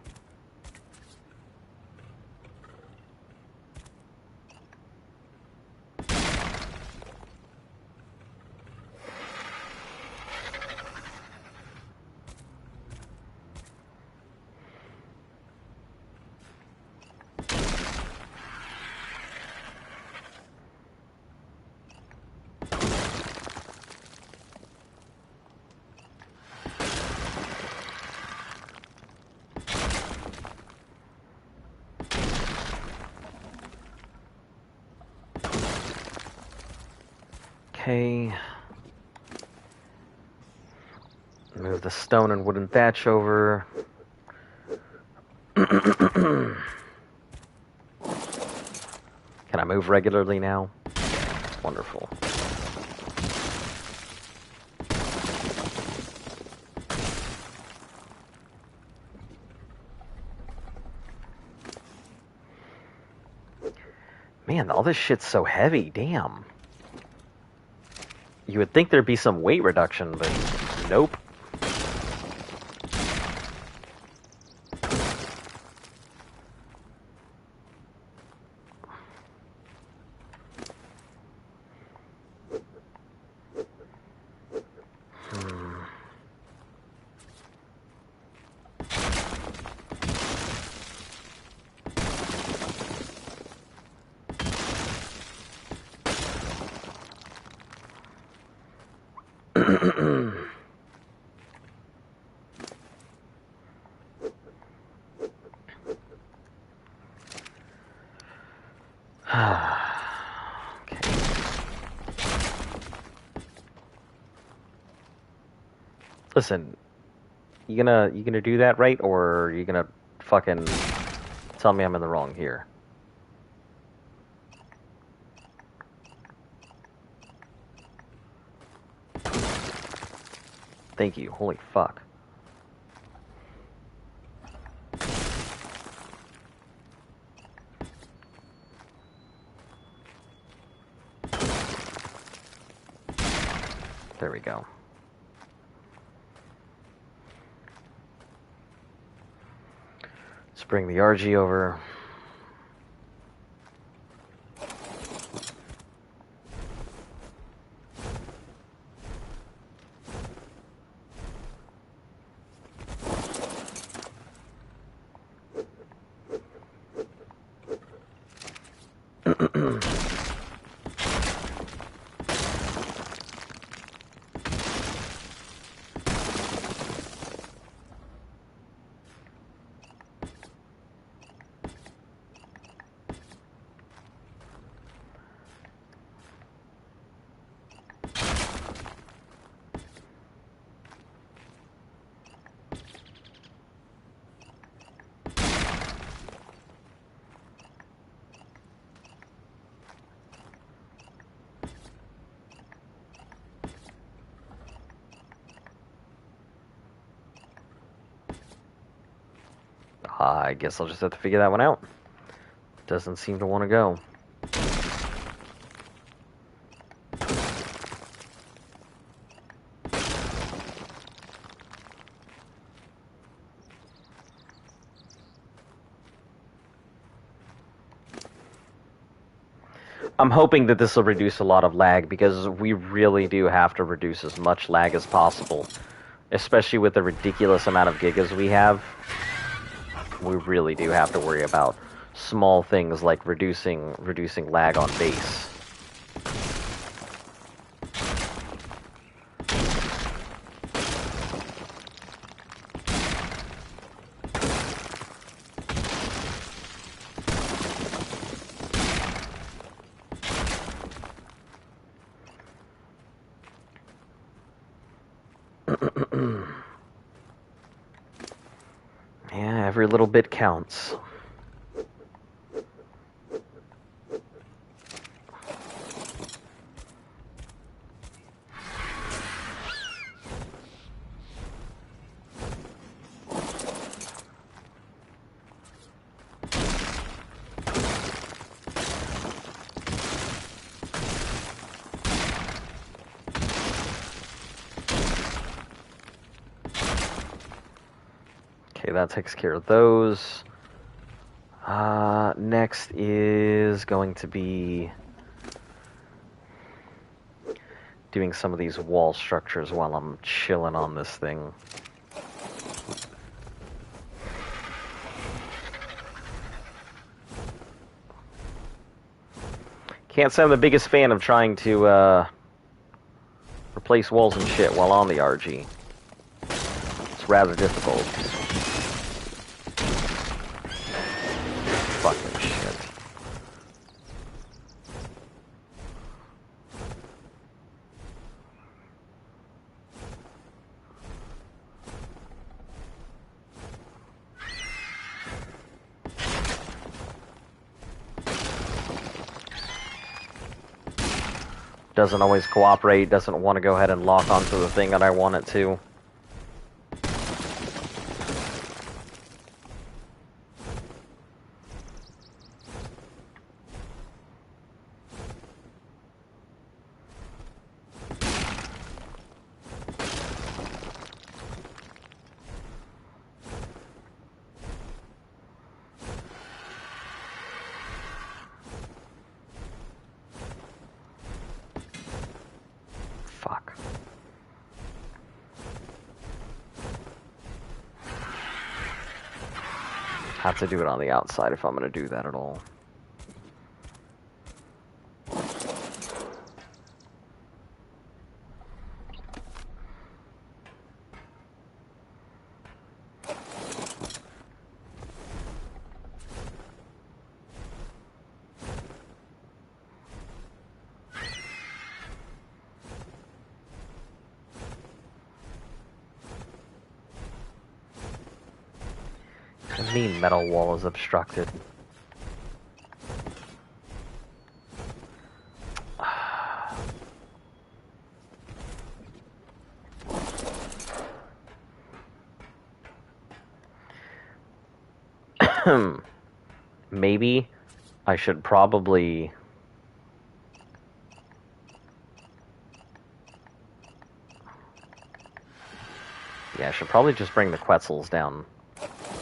Okay. Move the stone and wooden thatch over. Can I move regularly now? Wonderful. Man, all this shit's so heavy, damn. You would think there'd be some weight reduction, but nope. Listen, you gonna do that right, or are you gonna fucking tell me I'm in the wrong here? Thank you. Holy fuck. There we go. Let's bring the RG over. I guess I'll just have to figure that one out. Doesn't seem to want to go. I'm hoping that this will reduce a lot of lag, because we really do have to reduce as much lag as possible. Especially with the ridiculous amount of gigas we have. We really do have to worry about small things like reducing lag on base. Yeah, every little bit counts. Okay, that takes care of those. Next is going to be doing some of these wall structures while I'm chilling on this thing. Can't say I'm the biggest fan of trying to replace walls and shit while on the RG. It's rather difficult. Fucking shit. Doesn't always cooperate, doesn't want to go ahead and lock onto the thing that I want it to. Fuck. Have to do it on the outside if I'm going to do that at all. The mean metal wall is obstructed. Maybe I should probably... Yeah, I should probably just bring the Quetzals down.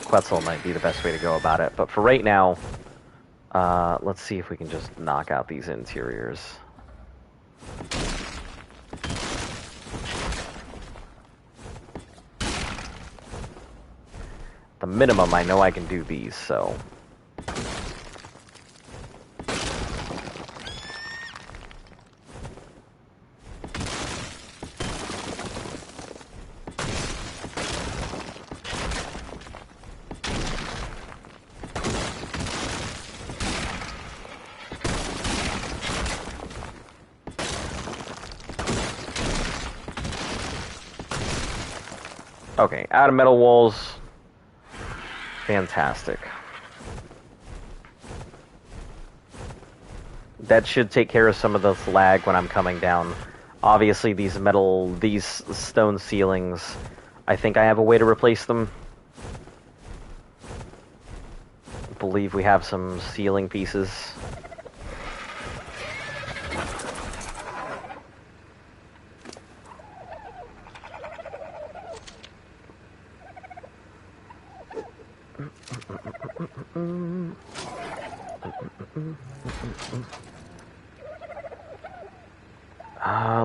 Quetzal might be the best way to go about it, but for right now, let's see if we can just knock out these interiors. The minimum, I know I can do these, so... Okay, out of metal walls. Fantastic. That should take care of some of this lag when I'm coming down. Obviously, these stone ceilings, I think I have a way to replace them. I believe we have some ceiling pieces.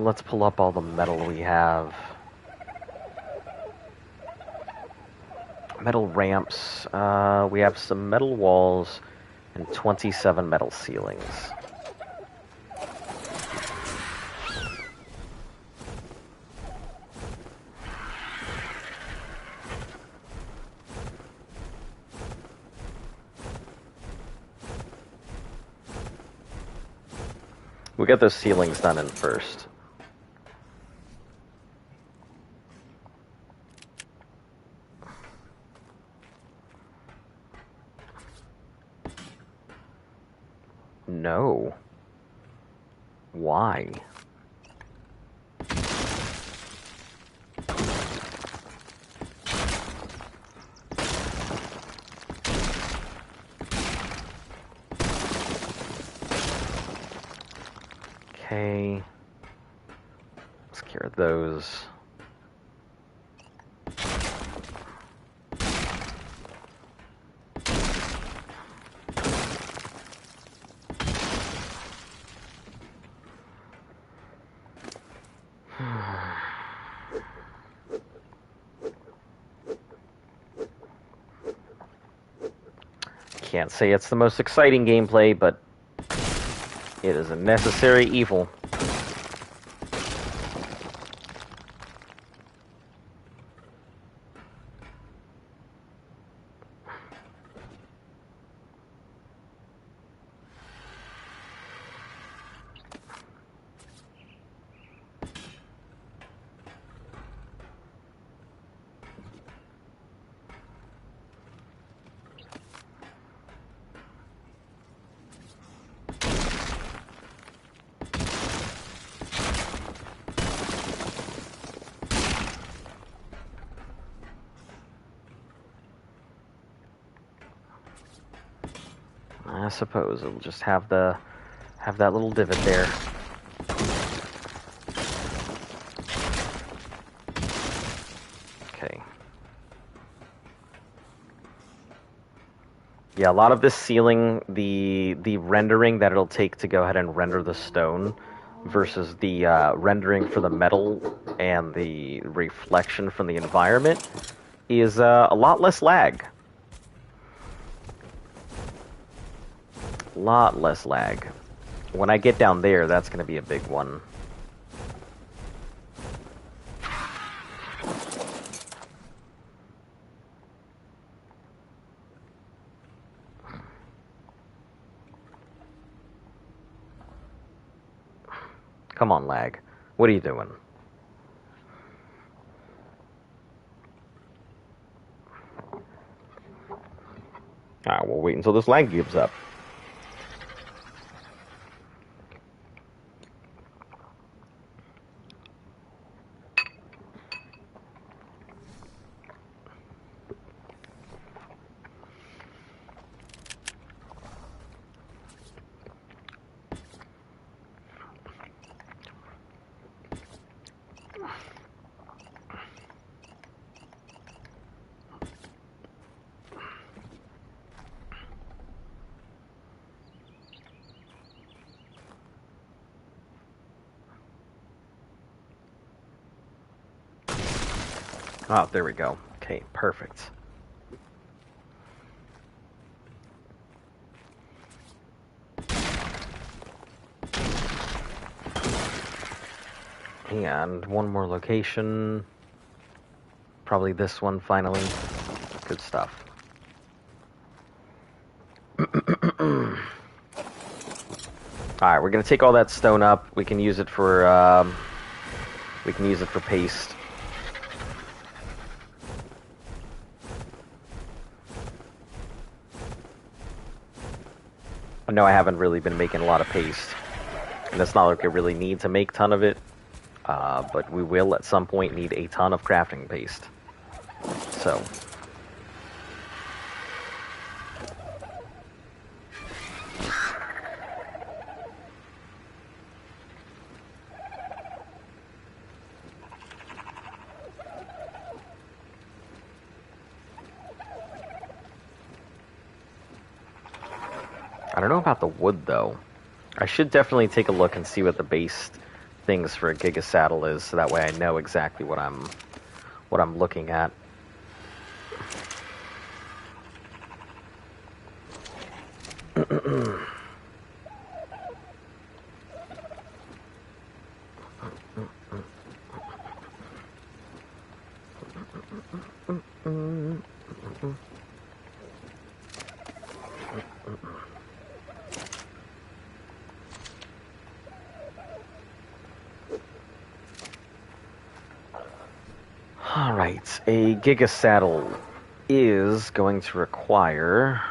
Let's pull up all the metal we have. Metal ramps. We have some metal walls and 27 metal ceilings. We'll get those ceilings done in first. No. Why? Okay. Let's clear those. Can't say it's the most exciting gameplay, but it is a necessary evil. I suppose it'll just have that little divot there. Okay. Yeah, a lot of this sealing, the rendering that it'll take to go ahead and render the stone versus the rendering for the metal and the reflection from the environment is a lot less lag. Lot less lag. When I get down there, that's going to be a big one. Come on, lag. What are you doing? Alright, we'll wait until this lag gives up. Oh, there we go. Okay, perfect. And one more location. Probably this one, finally. Good stuff. Alright, we're gonna take all that stone up. We can use it for, paste. No, I haven't really been making a lot of paste. And it's not like I really need to make a ton of it. But we will at some point need a ton of crafting paste. So. I don't know about the wood, though. I should definitely take a look and see what the base things for a Giga Saddle is, so that way I know exactly what I'm looking at. Alright, a Giga Saddle is going to require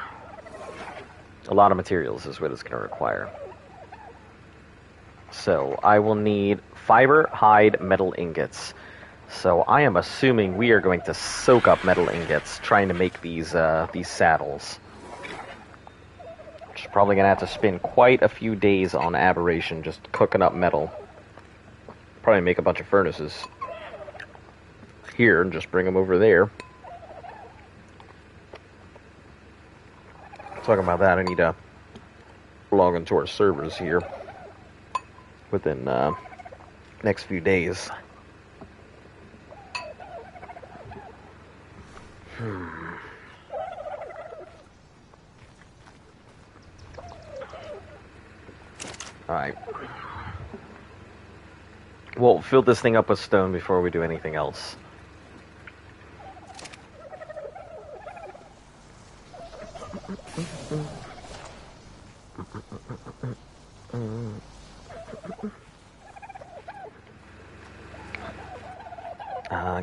a lot of materials is what it's going to require. So I will need fiber, hide, metal ingots. So I am assuming we are going to soak up metal ingots trying to make these saddles. Which is probably going to have to spend quite a few days on Aberration just cooking up metal. Probably make a bunch of furnaces here and just bring them over there. Talking about that, I need to log into our servers here within next few days. Alright. We'll fill this thing up with stone before we do anything else.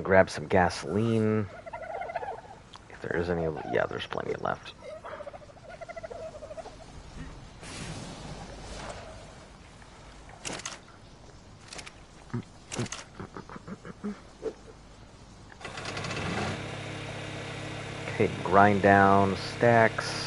Grab some gasoline. If there is any, yeah, there's plenty left. Okay, grind down stacks.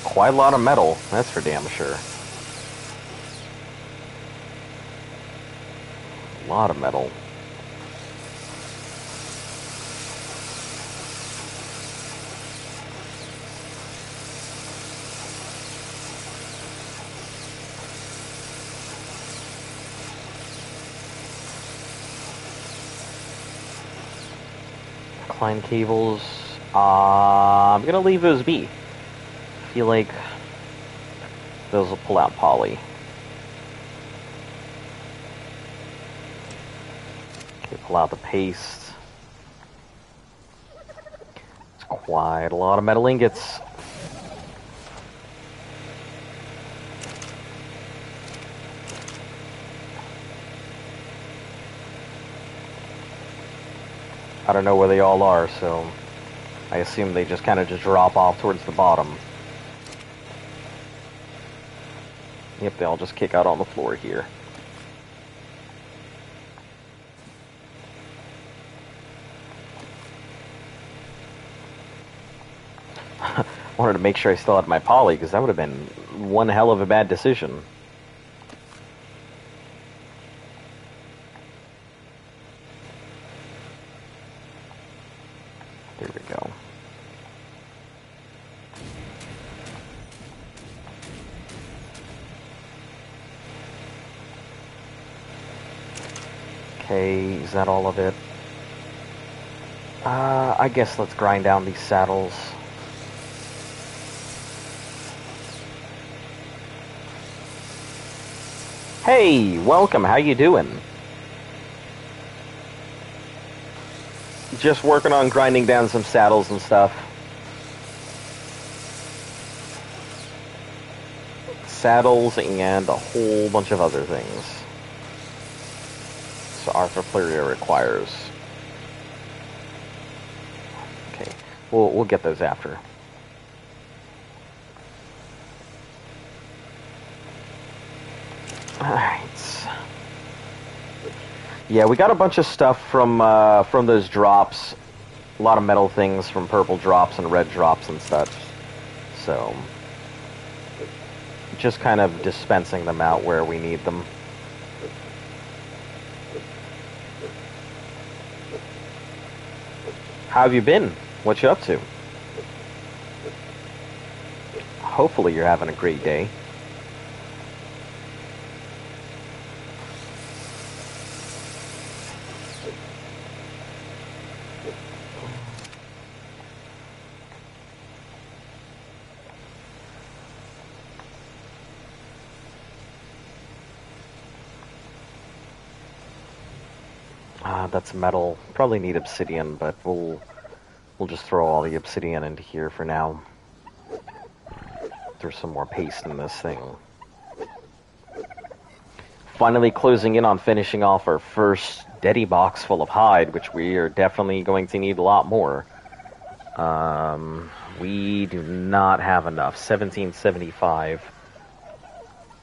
Quite a lot of metal, that's for damn sure. A lot of metal. Climb cables. I'm gonna leave those be. I feel like those will pull out poly. Okay, pull out the paste. It's quite a lot of metal ingots. I don't know where they all are, so I assume they just kind of just drop off towards the bottom. Yep, they all just kick out on the floor here. Wanted to make sure I still had my poly, because that would have been one hell of a bad decision. There we go. Okay, is that all of it? I guess let's grind down these saddles. Hey, welcome, how you doing? Just working on grinding down some saddles and stuff. Saddles and a whole bunch of other things. So arthropleria requires. Okay, we'll get those after. Alright. Yeah, we got a bunch of stuff from those drops. A lot of metal things from purple drops and red drops and such. So, just kind of dispensing them out where we need them. How have you been? What you up to? Hopefully you're having a great day. That's metal. Probably need obsidian, but we'll just throw all the obsidian into here for now. There's some more paste in this thing. Finally closing in on finishing off our first Deddy box full of hide, which we are definitely going to need a lot more. We do not have enough. 1775.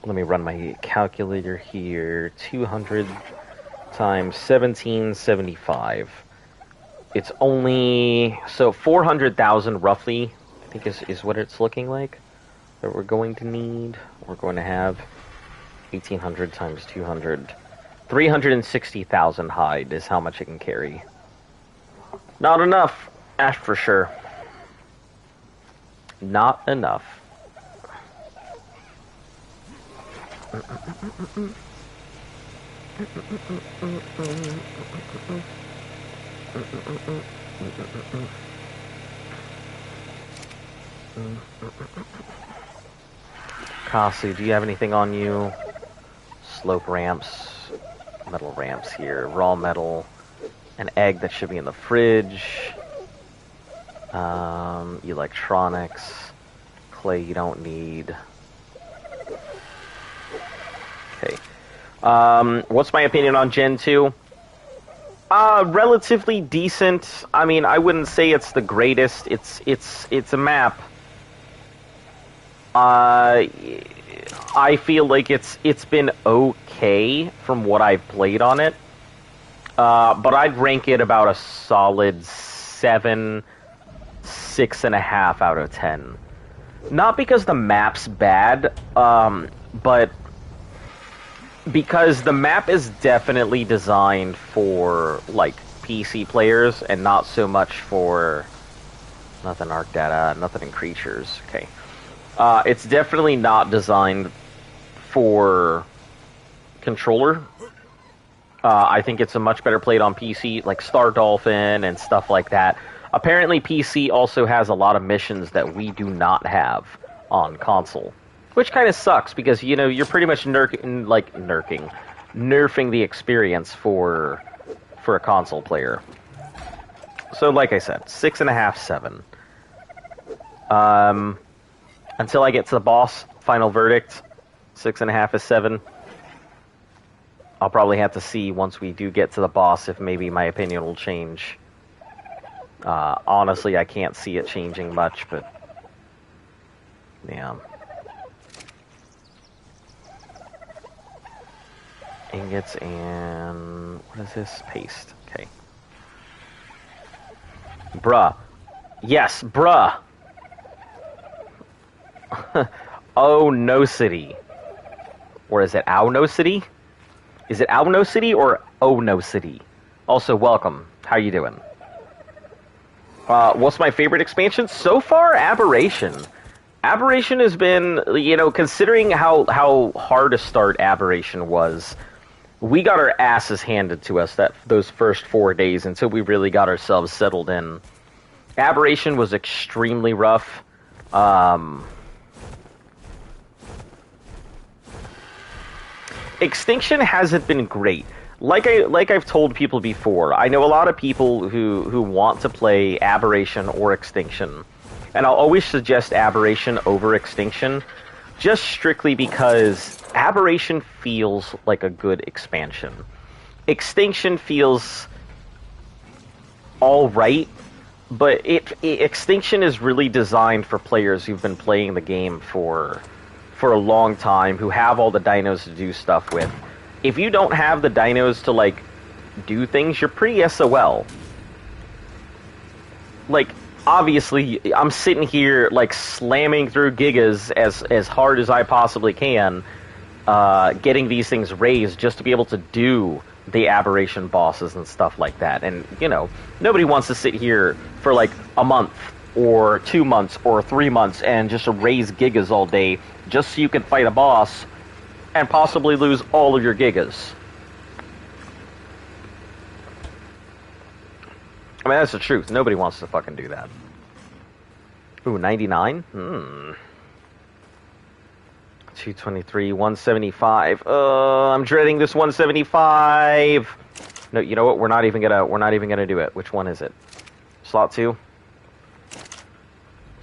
Let me run my calculator here. 200 times 1775. It's only, so 400,000 roughly, I think is what it's looking like, that we're going to need, we're going to have. 1800 times 200. 360,000 hide is how much it can carry. Not enough, Ash for sure. Not enough. Kasu, do you have anything on you? Slope ramps, metal ramps here, raw metal, an egg that should be in the fridge, electronics, clay you don't need. Okay. What's my opinion on Gen 2? Relatively decent. I mean, I wouldn't say it's the greatest. It's a map. I feel like it's been okay from what I've played on it. But I'd rank it about a solid 7, 6.5 out of 10. Not because the map's bad, but because the map is definitely designed for, like, PC players and not so much for... Nothing Arc Data, nothing in Creatures. Okay. It's definitely not designed for controller. I think it's a much better played on PC, like Star Dolphin and stuff like that. Apparently PC also has a lot of missions that we do not have on console. Which kind of sucks, because, you know, you're pretty much nerfing the experience for a console player. So, like I said, 6.5, 7. Until I get to the boss, final verdict, 6.5 is 7. I'll probably have to see once we do get to the boss if maybe my opinion will change. Honestly, I can't see it changing much, but yeah. Ingots and... what is this? Paste. Okay. Bruh. Yes, bruh! Oh, no city. Or is it Ow No City? Is it Ow No City or Oh No City? Also, welcome. How you doing? What's my favorite expansion? So far, Aberration. Aberration has been, you know, considering how hard a start Aberration was, we got our asses handed to us those first 4 days until we really got ourselves settled in. Aberration was extremely rough. Extinction hasn't been great. Like I've told people before, I know a lot of people who want to play Aberration or Extinction, and I'll always suggest Aberration over Extinction, just strictly because Aberration feels like a good expansion. Extinction feels alright, but Extinction is really designed for players who've been playing the game for a long time, who have all the dinos to do stuff with. If you don't have the dinos to, like, do things, you're pretty SOL. Like, obviously, I'm sitting here, like, slamming through gigas as hard as I possibly can, getting these things raised just to be able to do the Aberration bosses and stuff like that. And, you know, nobody wants to sit here for, like, a month or 2 months or 3 months and just raise gigas all day just so you can fight a boss and possibly lose all of your gigas. I mean, that's the truth. Nobody wants to fucking do that. Ooh, 99? 223, 175. I'm dreading this 175. No, you know what? We're not even gonna do it. Which one is it? Slot 2?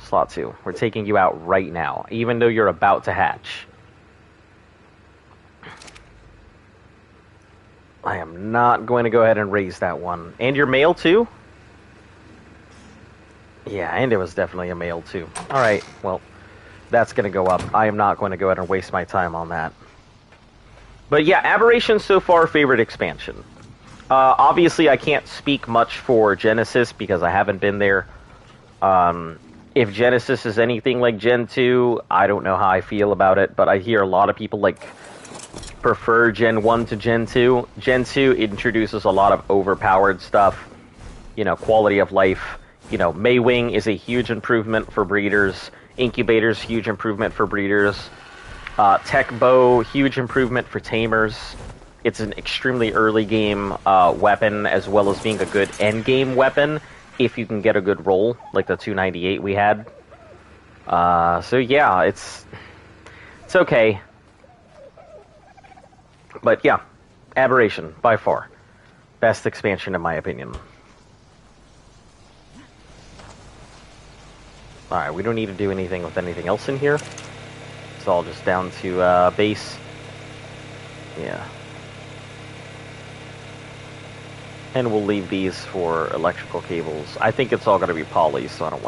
Slot 2. We're taking you out right now, even though you're about to hatch. I am not going to go ahead and raise that one. And your male too? Yeah, and it was definitely a male too. Alright, well, that's going to go up. I am not going to go ahead and waste my time on that. But yeah, Aberration so far, favorite expansion. Obviously, I can't speak much for Genesis because I haven't been there. If Genesis is anything like Gen 2, I don't know how I feel about it, but I hear a lot of people, like, prefer Gen 1 to Gen 2. Gen 2 introduces a lot of overpowered stuff, quality of life. Maywing is a huge improvement for breeders. Incubators, huge improvement for breeders. Tech Bow, huge improvement for tamers. It's an extremely early game weapon, as well as being a good end game weapon if you can get a good roll, like the 298 we had. So yeah, it's okay. But yeah, Aberration, by far. Best expansion in my opinion. Alright, we don't need to do anything with anything else in here. It's all just down to base. Yeah. And we'll leave these for electrical cables. I think it's all going to be poly, so I don't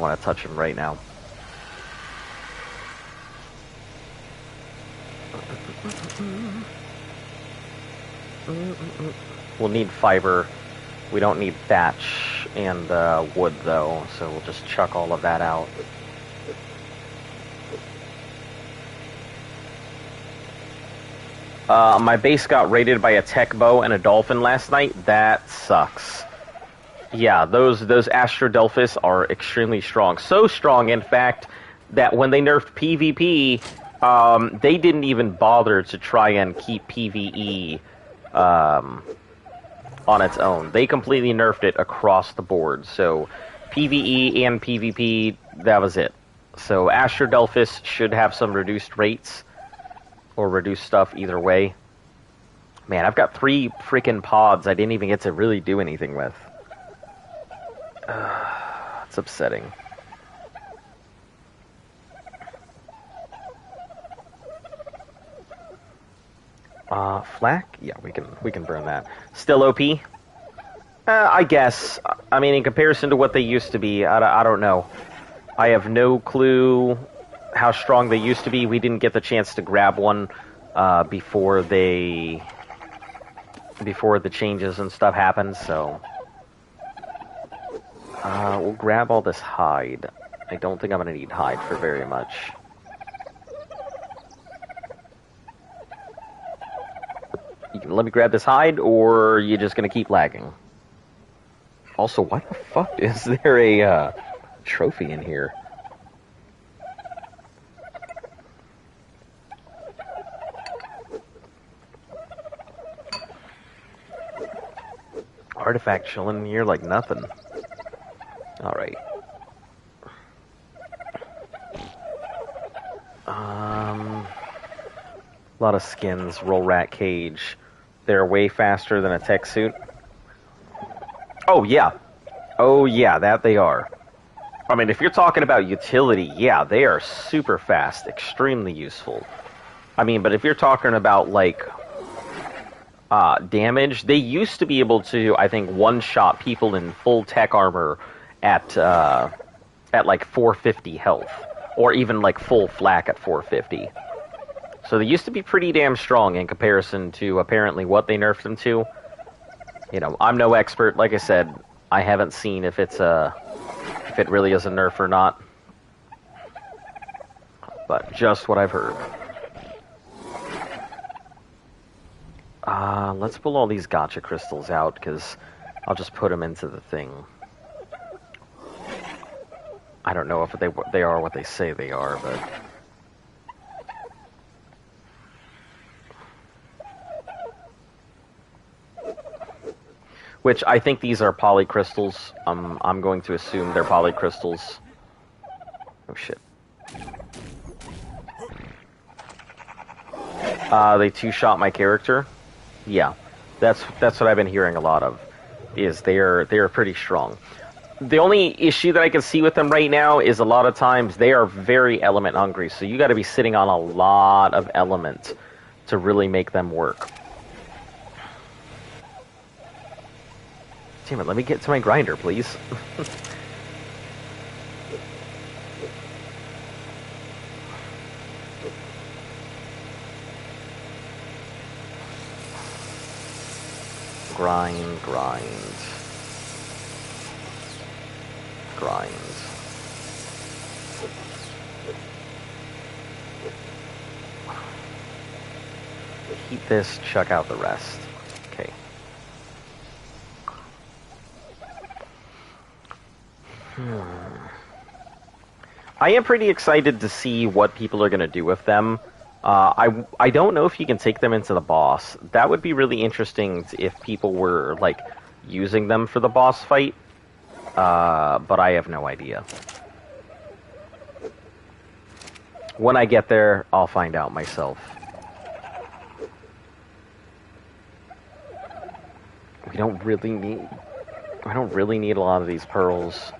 want to touch them right now. We'll need fiber. We don't need thatch and wood, though, so we'll just chuck all of that out. My base got raided by a tech bow and a dolphin last night. That sucks. Yeah, those Astrodelphis are extremely strong. So strong, in fact, that when they nerfed PvP, they didn't even bother to try and keep PvE on its own. They completely nerfed it across the board. So PvE and PvP, that was it. So Astrodelphis should have some reduced rates. Or reduce stuff either way. Man, I've got 3 freaking pods I didn't even get to really do anything with. It's upsetting. Flak? Yeah, we can burn that. Still OP? I guess. I mean, in comparison to what they used to be, I don't know. I have no clue how strong they used to be. We didn't get the chance to grab one before the changes and stuff happened, so we'll grab all this hide. I don't think I'm going to need hide for very much. You can let me grab this hide, or you're just going to keep lagging. Also, why the fuck is there a trophy in here? Artifact chilling here like nothing. Alright. A lot of skins. Roll rat cage. They're way faster than a tech suit. Oh, yeah. Oh, yeah, that they are. I mean, if you're talking about utility, yeah, they are super fast. Extremely useful. I mean, but if you're talking about, like, damage, they used to be able to, I think, one-shot people in full tech armor at like 450 health, or even like full flak at 450. So they used to be pretty damn strong in comparison to apparently what they nerfed them to. I'm no expert. Like I said, I haven't seen if it really is a nerf or not, but just what I've heard. Let's pull all these gotcha crystals out, because I'll just put them into the thing. I don't know if they are what they say they are, but... Which, I think these are polycrystals. I'm going to assume they're polycrystals. Oh, shit. They two-shot my character. Yeah, that's what I've been hearing a lot of. Is they're pretty strong. The only issue that I can see with them right now is a lot of times they are very element hungry. So you got to be sitting on a lot of element to really make them work. Damn it! Let me get to my grinder, please. Grind. Keep this, chuck out the rest. Okay. I am pretty excited to see what people are going to do with them. I don't know if you can take them into the boss. That would be really interesting if people were, like, using them for the boss fight. But I have no idea. When I get there, I'll find out myself. We don't really need a lot of these pearls.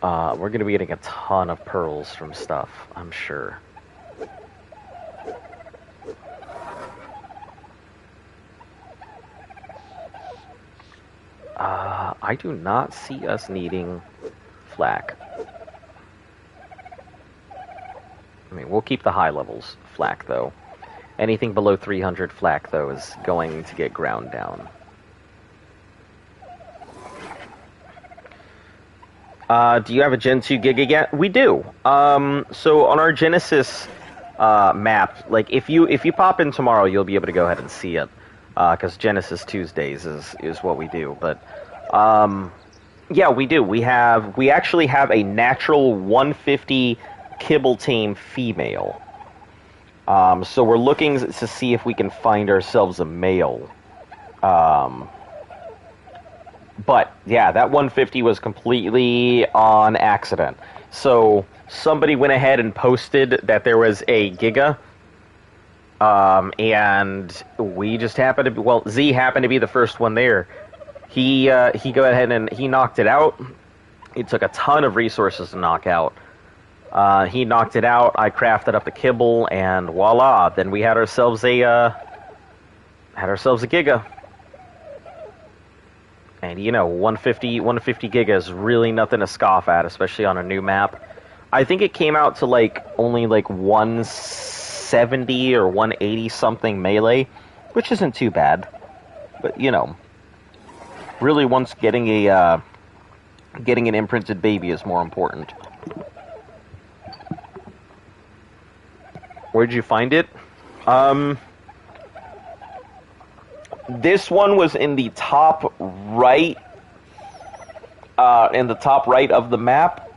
We're going to be getting a ton of pearls from stuff, I'm sure. I do not see us needing flak. I mean, we'll keep the high levels flak, though. Anything below 300 flak, though, is going to get ground down. Do you have a Gen 2 Giga yet? We do. So on our Genesis map, like if you pop in tomorrow, you'll be able to go ahead and see it, because Genesis Tuesdays is what we do. But yeah, we do. We actually have a natural 150 kibble tame female. So we're looking to see if we can find ourselves a male. But, yeah, that 150 was completely on accident. So, somebody went ahead and posted that there was a Giga, and we just happened to be, well, Z happened to be the first one there. He go ahead and he knocked it out. It took a ton of resources to knock out. He knocked it out, I crafted up the kibble, and voila, then we had ourselves a Giga. And, you know, 150 Giga is really nothing to scoff at, especially on a new map. I think it came out to, like, only, like, 170 or 180 something melee, which isn't too bad. But, you know, really once getting an imprinted baby is more important. Where'd you find it? This one was in the top right, of the map.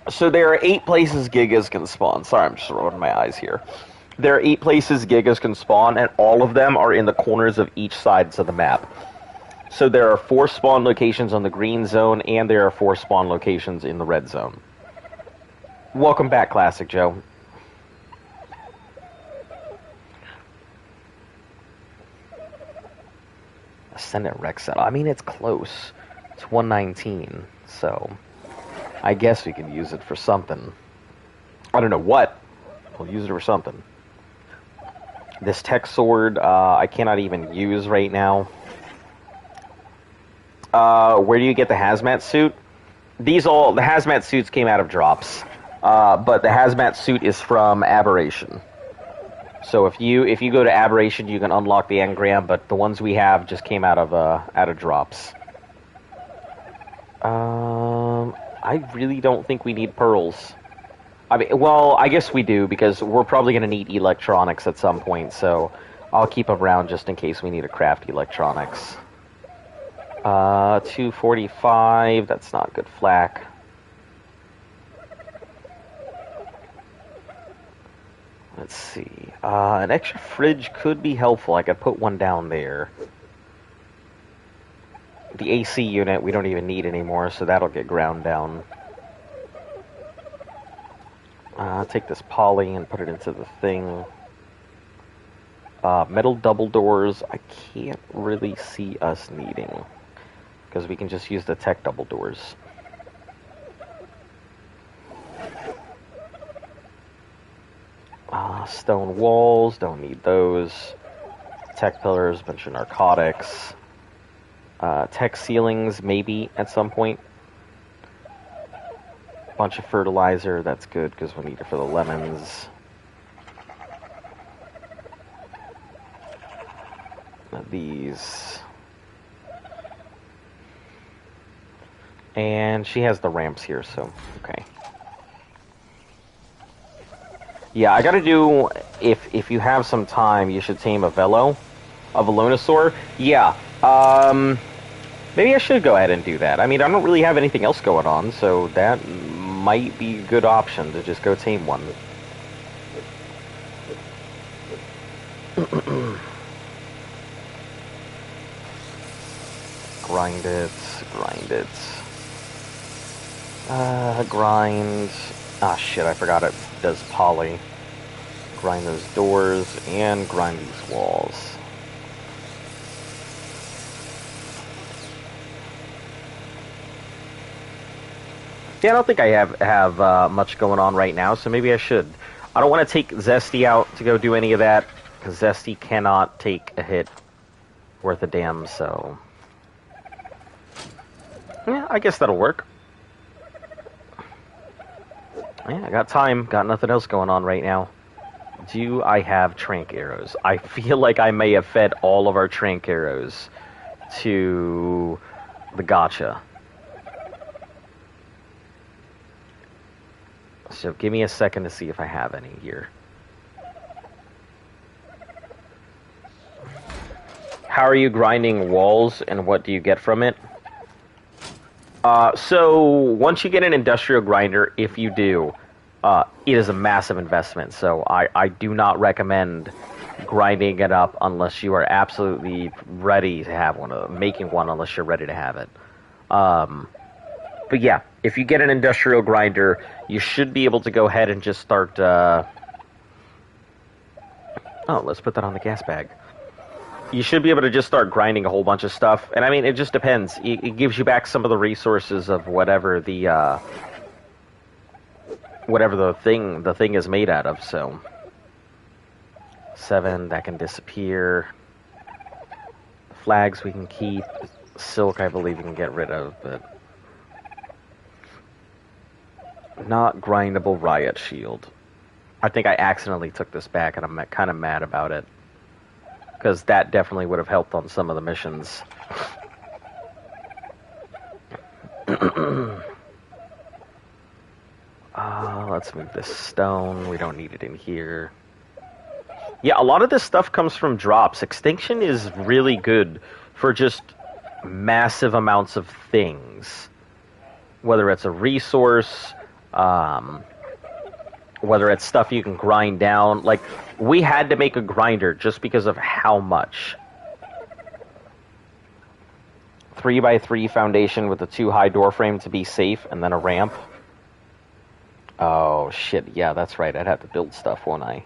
So there are 8 places Gigas can spawn. Sorry, I'm just rolling my eyes here. There are 8 places Gigas can spawn, and all of them are in the corners of each sides of the map. So there are 4 spawn locations on the green zone, and there are 4 spawn locations in the red zone. Welcome back, Classic Joe. Ascendant Rex Saddle. I mean, it's close. It's 119, so I guess we can use it for something. I don't know what. We'll use it for something. This tech sword, I cannot even use right now. Where do you get the hazmat suit? The hazmat suits came out of drops, but the hazmat suit is from Aberration. So if you go to Aberration, you can unlock the engram, but the ones we have just came out of drops. I really don't think we need pearls. I mean, well, I guess we do, because we're probably going to need electronics at some point, so I'll keep them around just in case we need to craft electronics. 245, that's not good flak. Let's see. An extra fridge could be helpful. I could put one down there. The AC unit we don't even need anymore, so that'll get ground down. I'll take this poly and put it into the thing. Metal double doors, I can't really see us needing, because we can just use the tech double doors. Stone walls, don't need those. Tech pillars, bunch of narcotics. Tech ceilings, maybe at some point. Bunch of fertilizer, that's good because we'll need it for the lemons. These. And she has the ramps here, so okay. Yeah, I gotta do. If you have some time, you should tame a Velonasaur. Yeah. Maybe I should go ahead and do that. I mean, I don't really have anything else going on, so that might be a good option to just go tame one. Grind it, grind it. Grind. Ah, shit, I forgot it does poly. Grind those doors and grind these walls. Yeah, I don't think I have much going on right now, so maybe I should. I don't want to take Zesty out to go do any of that, because Zesty cannot take a hit worth a damn, so... Yeah, I guess that'll work. Yeah, I got time. Got nothing else going on right now. Do I have Trank arrows? I feel like I may have fed all of our Trank arrows to the gacha. So give me a second to see if I have any here. How are you grinding walls, and what do you get from it? So once you get an industrial grinder, if you do, it is a massive investment. So I do not recommend grinding it up unless you are absolutely ready to have one, making one unless you're ready to have it. But yeah, if you get an industrial grinder, you should be able to go ahead and just start... Oh, let's put that on the gas bag. You should be able to just start grinding a whole bunch of stuff. And I mean, it just depends. It gives you back some of the resources of whatever the thing is made out of, so... 7, that can disappear. Flags we can keep. Silk, I believe we can get rid of, but... Not grindable riot shield. I think I accidentally took this back, and I'm kind of mad about it. Because that definitely would have helped on some of the missions. Let's move this stone. We don't need it in here. Yeah, a lot of this stuff comes from drops. Extinction is really good for just massive amounts of things. Whether it's a resource, whether it's stuff you can grind down. Like, we had to make a grinder just because of how much. 3x3 foundation with a 2 high door frame to be safe, and then a ramp. Oh, shit, yeah, that's right. I'd have to build stuff, won't I?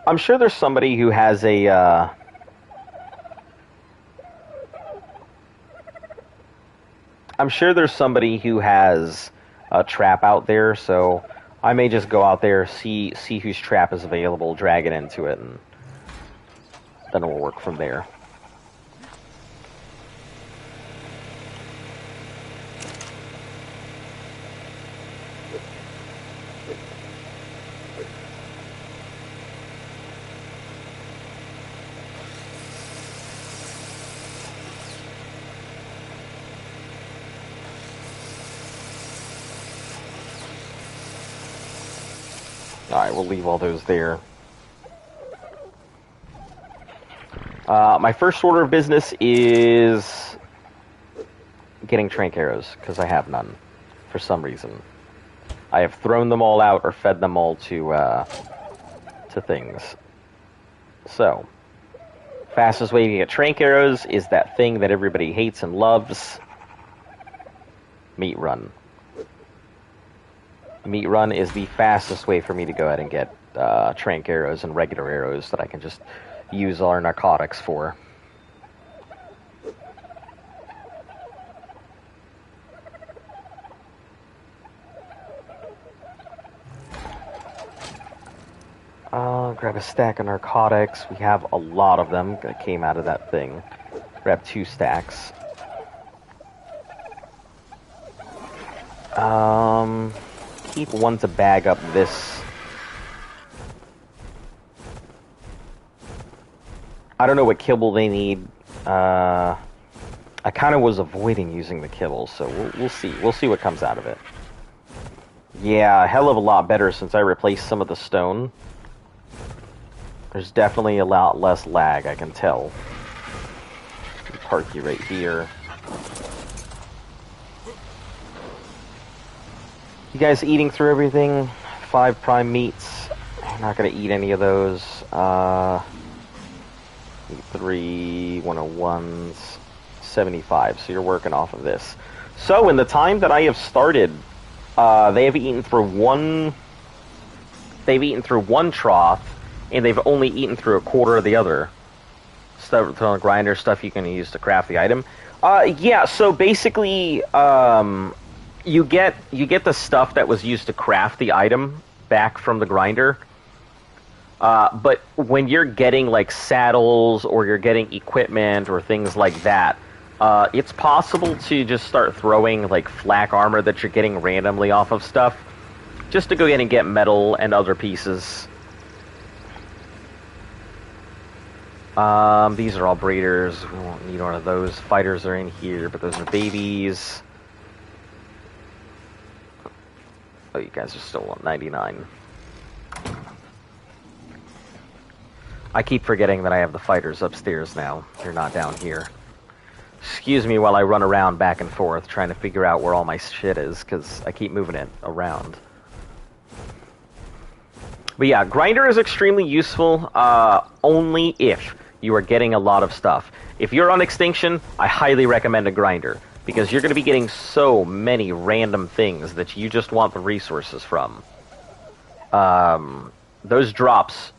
I'm sure there's somebody who has a... I'm sure there's somebody who has a trap out there, so I may just go out there, see whose trap is available, drag it into it, and then we'll work from there. Alright, we'll leave all those there. My first order of business is getting trank arrows, because I have none, for some reason. I have thrown them all out or fed them all to things. So, fastest way to get trank arrows is that thing that everybody hates and loves, meat run. Meat run is the fastest way for me to go ahead and get trank arrows and regular arrows that I can just use our narcotics for. Grab a stack of narcotics. We have a lot of them that came out of that thing. Grab 2 stacks. Keep one to bag up this. I don't know what kibble they need. I kind of was avoiding using the kibble, so we'll see. We'll see what comes out of it. Yeah, a hell of a lot better since I replaced some of the stone. There's definitely a lot less lag, I can tell. Park you right here. You guys eating through everything? 5 prime meats. I'm not gonna eat any of those. 3 101s, 75. So you're working off of this. So in the time that I have started, they have eaten through one. They've eaten through one trough, and they've only eaten through a quarter of the other. Stuff on the grinder, stuff you can use to craft the item. Yeah. So basically, you get the stuff that was used to craft the item back from the grinder. But when you're getting like saddles or you're getting equipment or things like that, it's possible to just start throwing like flak armor that you're getting randomly off of stuff, just to go in and get metal and other pieces. These are all breeders. We won't need one of those. Fighters are in here, but those are babies. Oh, you guys are still on 99. I keep forgetting that I have the fighters upstairs now. They're not down here. Excuse me while I run around back and forth trying to figure out where all my shit is, because I keep moving it around. But yeah, grinder is extremely useful, only if you are getting a lot of stuff. If you're on extinction, I highly recommend a grinder, because you're going to be getting so many random things that you just want the resources from. Those drops,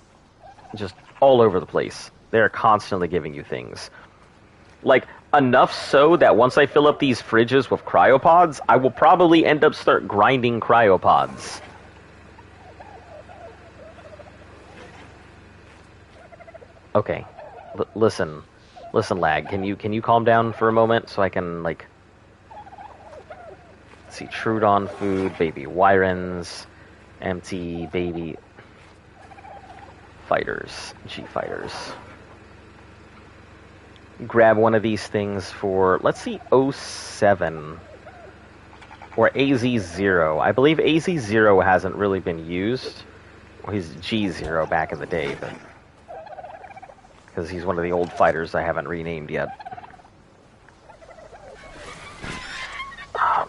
just all over the place. They're constantly giving you things. Like, enough so that once I fill up these fridges with cryopods, I will probably end up start grinding cryopods. Okay. Listen, lag. Can you calm down for a moment so I can, like... Let's see, Trudon food, baby Wyrens, empty, baby... Fighters, G-Fighters. Grab one of these things for, let's see, 07. Or AZ0. I believe AZ0 hasn't really been used. Well, he's G0 back in the day, but... because he's one of the old fighters I haven't renamed yet.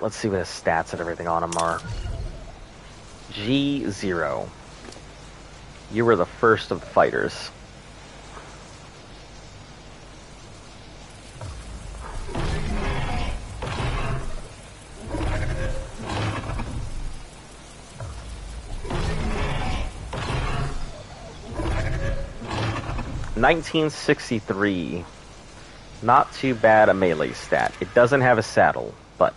Let's see what his stats and everything on him are. G0. You were the first of the fighters. $1963. Not too bad a melee stat. It doesn't have a saddle, but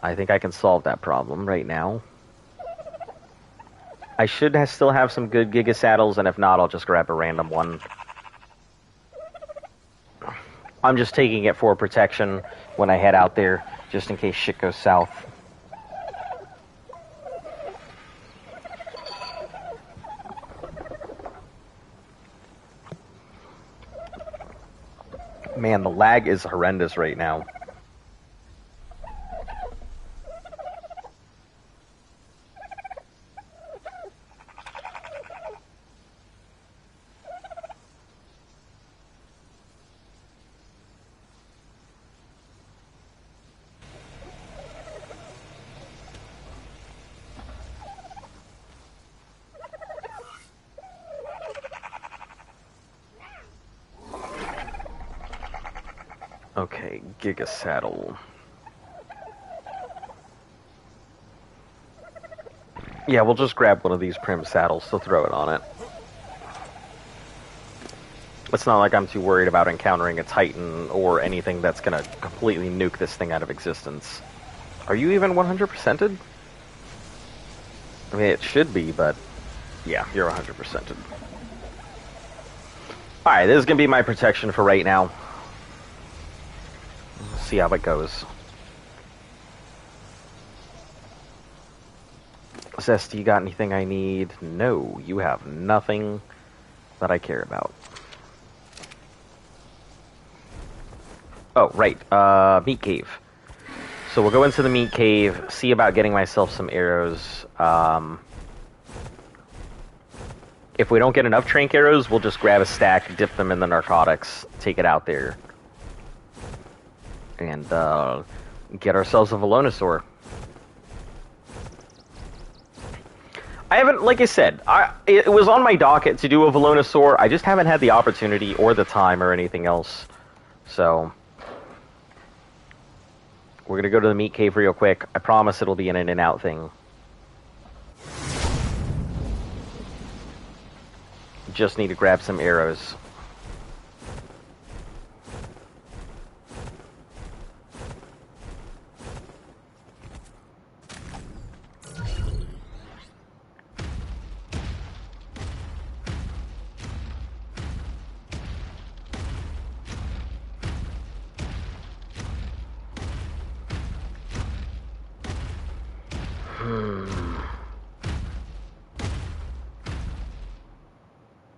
I think I can solve that problem right now. I should still have some good Giga saddles, and if not, I'll just grab a random one. I'm just taking it for protection when I head out there, just in case shit goes south. Man, the lag is horrendous right now. Okay, Giga Saddle. Yeah, we'll just grab one of these Prim saddles to throw it on it. It's not like I'm too worried about encountering a Titan or anything that's gonna completely nuke this thing out of existence. Are you even 100%ed? I mean, it should be, but yeah, you're 100%ed. Alright, this is gonna be my protection for right now. See how it goes. Zest, you got anything I need? No, you have nothing that I care about. Oh, right. Meat cave. So we'll go into the meat cave, see about getting myself some arrows. If we don't get enough trank arrows, we'll just grab a stack, dip them in the narcotics, take it out there, and get ourselves a Velonosaur. I haven't, like I said, it was on my docket to do a Velonosaur. I just haven't had the opportunity or the time or anything else. So we're going to go to the meat cave real quick. I promise it'll be an in-and-out thing. Just need to grab some arrows.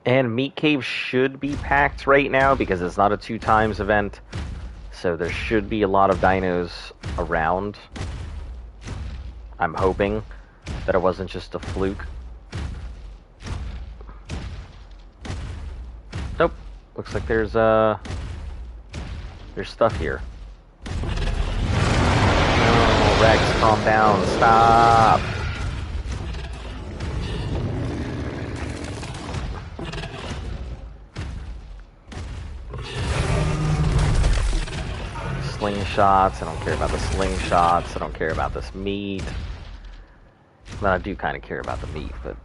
And Meat Cave should be packed right now because it's not a 2x event. So there should be a lot of dinos around. I'm hoping that it wasn't just a fluke. Nope. Looks like there's stuff here. Oh, Rex, calm down. Stop. Slingshots. I don't care about the slingshots. I don't care about this meat. Well, I do kind of care about the meat, but...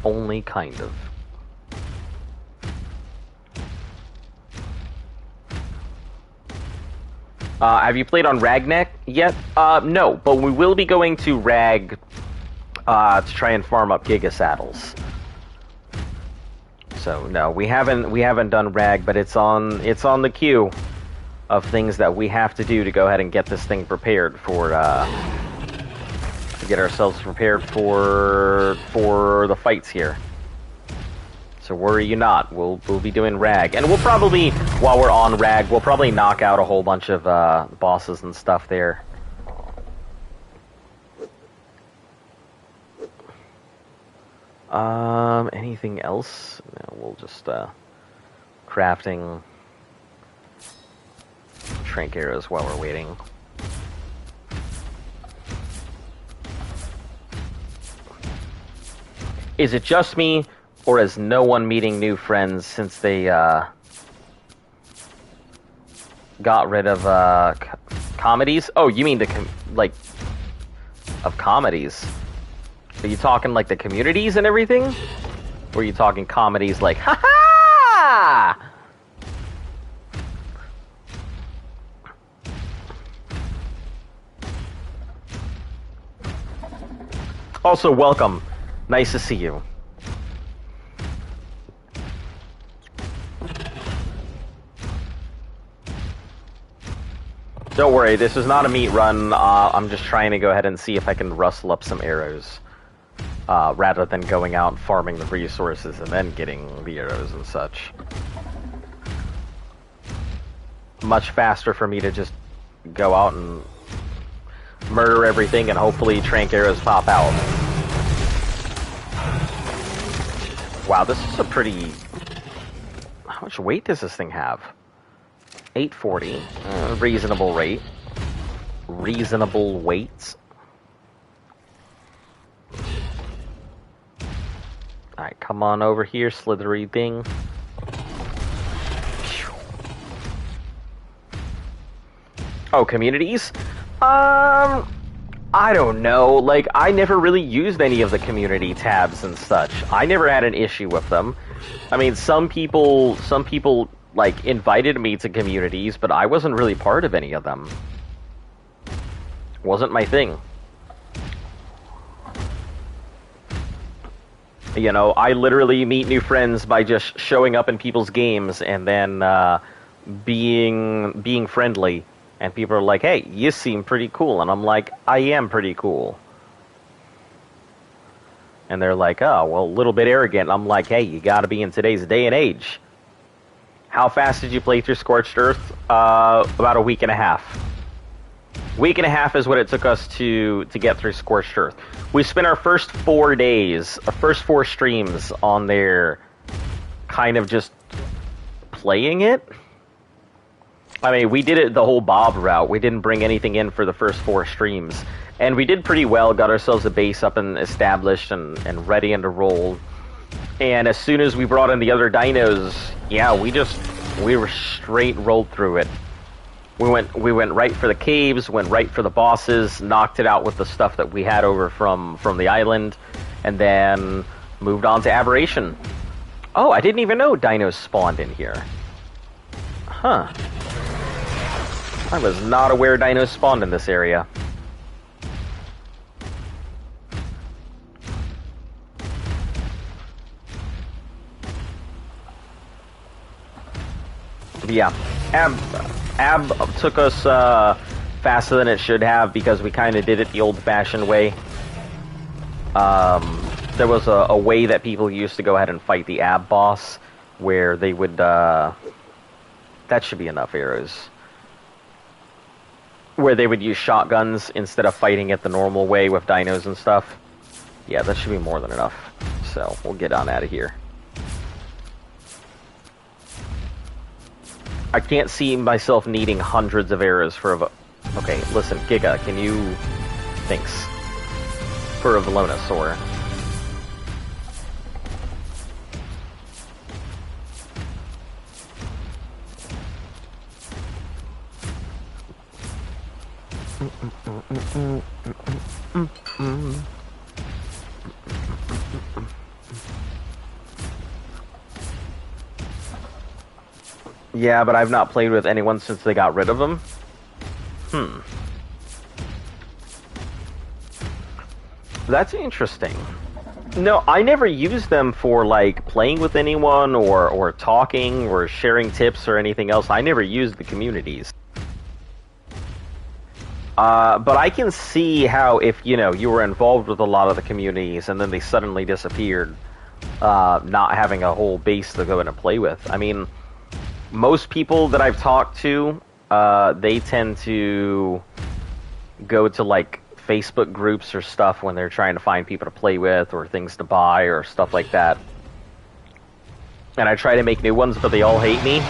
only kind of. Have you played on Ragneck yet? No, but we will be going to Rag to try and farm up Giga Saddles. So no, we haven't done Rag, but it's on the queue of things that we have to do to go ahead and get this thing prepared for to get ourselves prepared for the fights here. So worry you not, we'll be doing Rag, and we'll probably, while we're on Rag, we'll probably knock out a whole bunch of bosses and stuff there. Anything else? No, we'll just, crafting trank arrows while we're waiting. Is it just me, or is no one meeting new friends since they, got rid of, comedies? Oh, you mean of comedies? Are you talking like the communities and everything? Or are you talking comedies like, ha-ha! Also, welcome. Nice to see you. Don't worry, this is not a meat run. I'm just trying to go ahead and see if I can rustle up some arrows. Rather than going out and farming the resources and then getting the arrows and such. Much faster for me to just go out and murder everything and hopefully trank arrows pop out. Wow, this is a pretty... How much weight does this thing have? 840. Reasonable rate. Reasonable weights. Alright, come on over here, slithery thing. Oh, communities? I don't know. Like, I never really used any of the community tabs and such. I never had an issue with them. I mean, some people, like, invited me to communities, but I wasn't really part of any of them. Wasn't my thing. You know, I literally meet new friends by just showing up in people's games and then being friendly. And people are like, hey, you seem pretty cool. And I'm like, I am pretty cool. And they're like, oh, well, a little bit arrogant. I'm like, hey, you got to be in today's day and age. How fast did you play through Scorched Earth? About a week and a half. Week and a half is what it took us to get through Scorched Earth. We spent our first 4 days, our first 4 streams on there, kind of just playing it. I mean, we did it the whole Bob route. We didn't bring anything in for the first 4 streams. And we did pretty well, got ourselves a base up and established and ready and to roll. And as soon as we brought in the other dinos, yeah, we were straight rolled through it. We went right for the caves, went right for the bosses, knocked it out with the stuff that we had over from the island, and then moved on to Aberration. Oh, I didn't even know dinos spawned in here. Huh. I was not aware dinos spawned in this area. Yeah, Ab took us faster than it should have because we kind of did it the old-fashioned way. There was a way that people used to go ahead and fight the Ab boss, where they would... that should be enough arrows. Where they would use shotguns instead of fighting it the normal way with dinos and stuff. Yeah, that should be more than enough. So, we'll get on out of here. I can't see myself needing hundreds of arrows for a... Okay, listen, Giga, can you... Thanks. For a Velonosaur. Yeah, but I've not played with anyone since they got rid of them. That's interesting. No, I never used them for, like, playing with anyone or talking or sharing tips or anything else. I never used the communities. But I can see how if, you know, you were involved with a lot of the communities and then they suddenly disappeared, not having a whole base to go in and play with. I mean... Most people that I've talked to, they tend to go to, like, Facebook groups or stuff when they're trying to find people to play with or things to buy or stuff like that. And I try to make new ones, but they all hate me.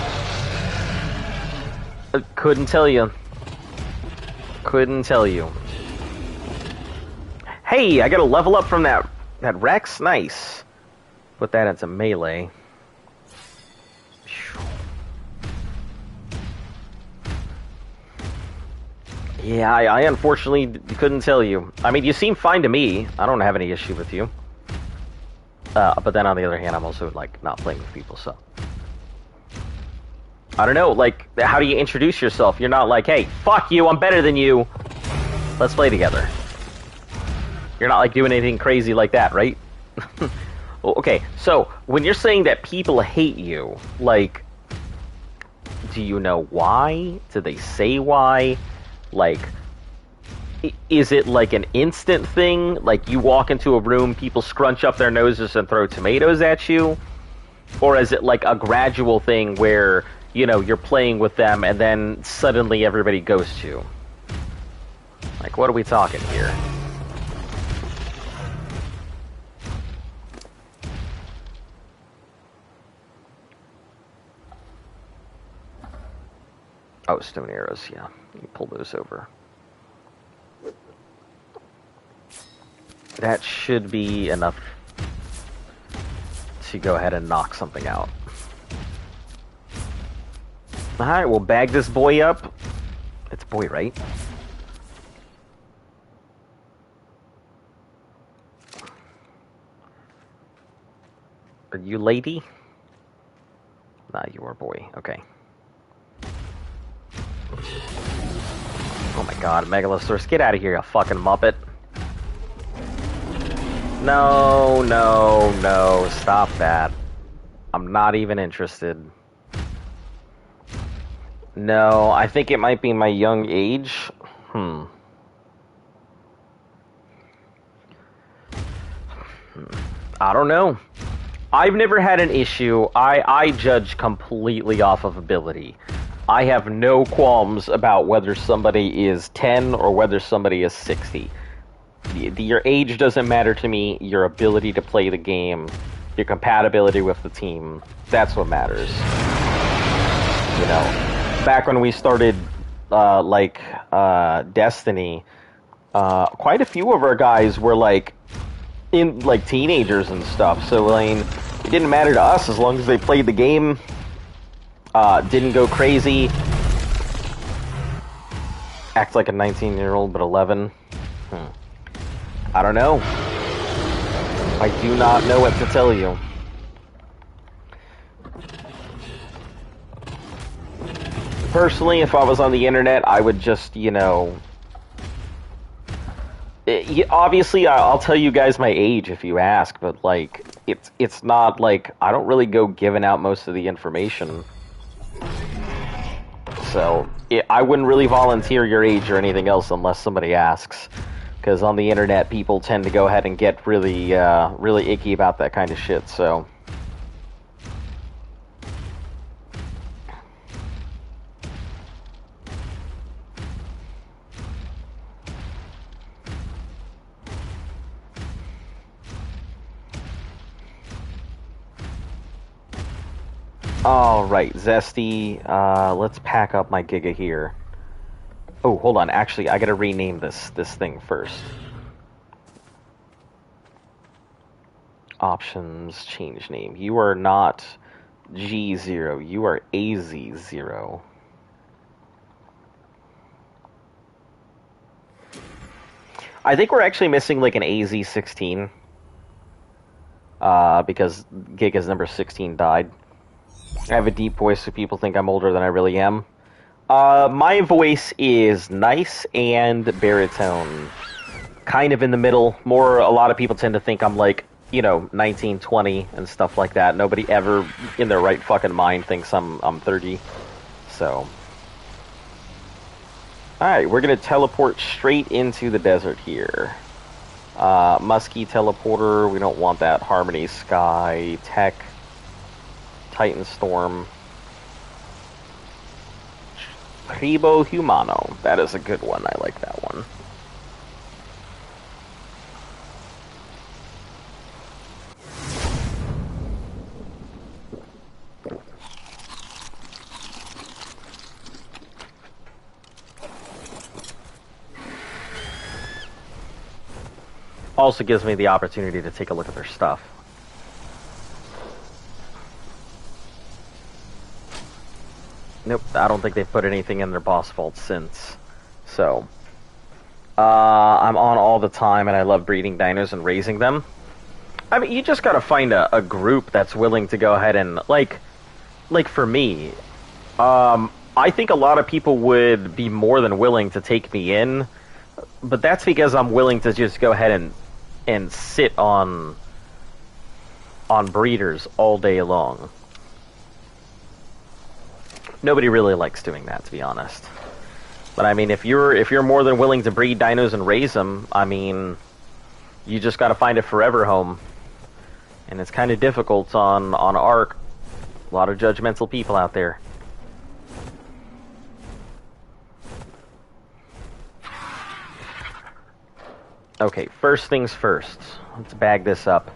Couldn't tell you. Couldn't tell you. Hey, I got a level up from that Rex? Nice. Put that into melee. Yeah, I unfortunately couldn't tell you. I mean, you seem fine to me. I don't have any issue with you. But then on the other hand, I'm also, like, not playing with people, so... I don't know, like, how do you introduce yourself? You're not like, hey, fuck you, I'm better than you. Let's play together. You're not, like, doing anything crazy like that, right? Well, okay, so, when you're saying that people hate you, like... Do you know why? Do they say why? Like, is it like an instant thing? Like, you walk into a room, people scrunch up their noses and throw tomatoes at you? Or is it like a gradual thing where, you know, you're playing with them and then suddenly everybody ghosts you? Like, what are we talking here? Oh, stone arrows, yeah. You pull those over. That should be enough to go ahead and knock something out. Alright, we'll bag this boy up. It's boy, right? Are you lady? Nah, you are boy. Okay. Oh my god, Megalosaurus, get out of here, you fucking muppet. No, no, no, stop that. I'm not even interested. No, I think it might be my young age. I don't know. I've never had an issue. I judge completely off of ability. I have no qualms about whether somebody is 10 or whether somebody is 60. Your age doesn't matter to me. Your ability to play the game, your compatibility with the team, that's what matters. You know, back when we started, Destiny, quite a few of our guys were in teenagers and stuff. So I mean, it didn't matter to us as long as they played the game, didn't go crazy, act like a 19-year-old but 11. I don't know. I do not know what to tell you. Personally, if I was on the internet, I would just, obviously, I'll tell you guys my age if you ask, but it's not I don't really go giving out most of the information. So I wouldn't really volunteer your age or anything else unless somebody asks, because on the internet, people tend to go ahead and get really, really icky about that kind of shit. So. Alright, Zesty, let's pack up my Giga here. Oh, hold on, actually, I gotta rename this thing first. Options, change name. You are not G0, you are AZ0. I think we're actually missing an AZ16. Because Giga's number 16 died. I have a deep voice so people think I'm older than I really am. My voice is nice and baritone. Kind of in the middle. A lot of people tend to think I'm 19, 20 and stuff like that. Nobody ever in their right fucking mind thinks I'm 30. So. Alright, we're gonna teleport straight into the desert here. Muskie teleporter, we don't want that. Harmony, Sky, Tech, Titan Storm. Tribo Humano, that is a good one, I like that one. Also gives me the opportunity to take a look at their stuff. Nope, I don't think they've put anything in their boss vault since. So, I'm on all the time, and I love breeding dinos and raising them. I mean, you just gotta find a group that's willing to go ahead and, for me, I think a lot of people would be more than willing to take me in, but that's because I'm willing to just go ahead and sit on breeders all day long. Nobody really likes doing that, to be honest. But I mean, if you're more than willing to breed dinos and raise them, I mean, you just got to find a forever home, and it's kind of difficult on Ark. A lot of judgmental people out there. Okay, first things first. Let's bag this up.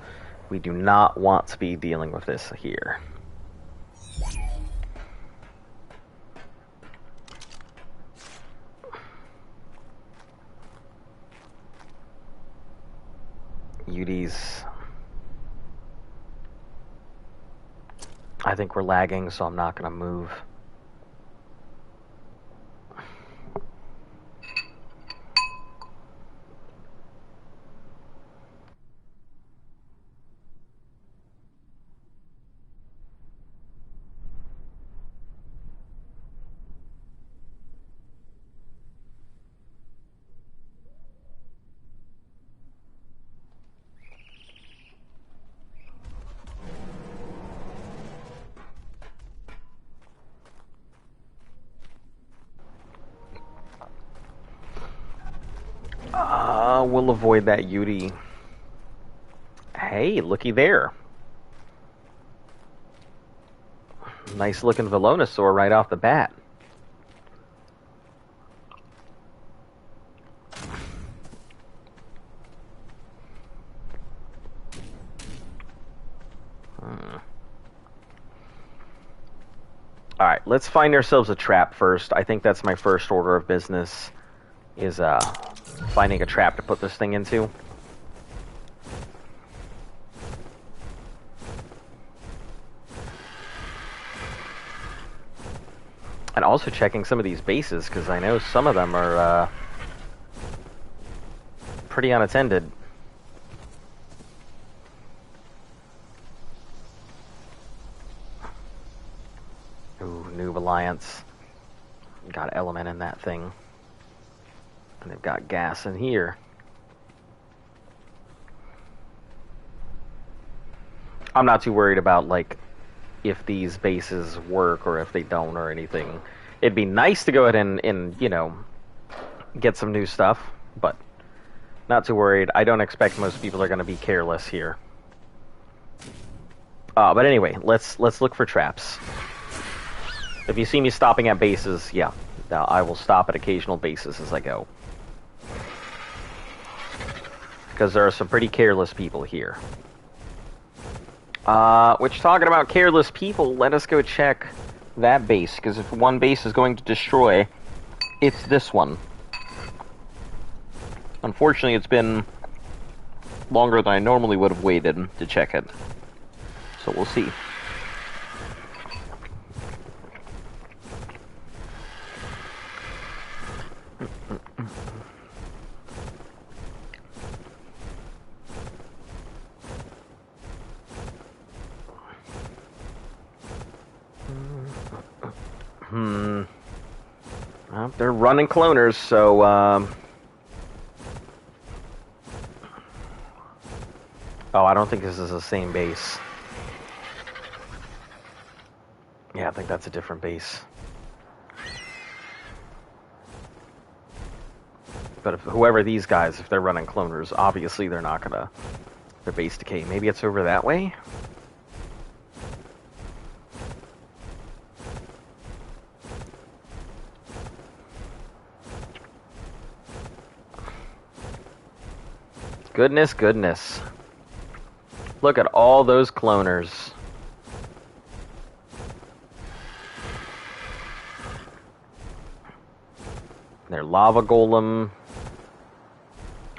We do not want to be dealing with this here. UDs. I think we're lagging, so I'm not going to move. We'll avoid that UD. Hey, looky there. Nice looking Velonosaur right off the bat. Alright, let's find ourselves a trap first. I think that's my first order of business, is finding a trap to put this thing into. And also checking some of these bases, because I know some of them are pretty unattended. Ooh, Noob Alliance. Got element in that thing. And they've got gas in here. I'm not too worried about, like, if these bases work or if they don't or anything. It'd be nice to go ahead and you know, get some new stuff, but not too worried. I don't expect most people are going to be careless here. But anyway, let's look for traps. If you see me stopping at bases, yeah, I will stop at occasional bases as I go. Because there are some pretty careless people here. Which, talking about careless people, let us go check that base, because if one base is going to destroy, it's this one. Unfortunately, it's been longer than I normally would have waited to check it. So we'll see. Well, they're running cloners, so, Oh, I don't think this is the same base. Yeah, I think that's a different base. But if whoever these guys, if they're running cloners, obviously they're not gonna... Their base decay. Maybe it's over that way? Goodness, goodness. Look at all those cloners. Their lava golem,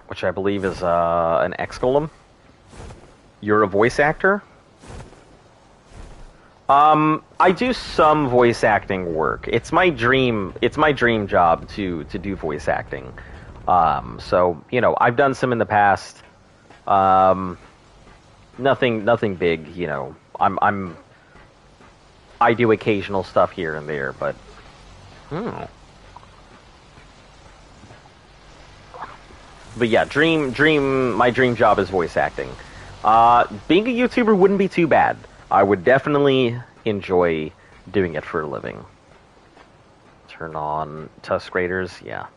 which I believe is an X golem. You're a voice actor? I do some voice acting work. It's my dream job to do voice acting. So, you know, I've done some in the past. Nothing big, you know. I do occasional stuff here and there, but But yeah, my dream job is voice acting. Being a YouTuber wouldn't be too bad. I would definitely enjoy doing it for a living. Turn on Tusk Raiders, yeah.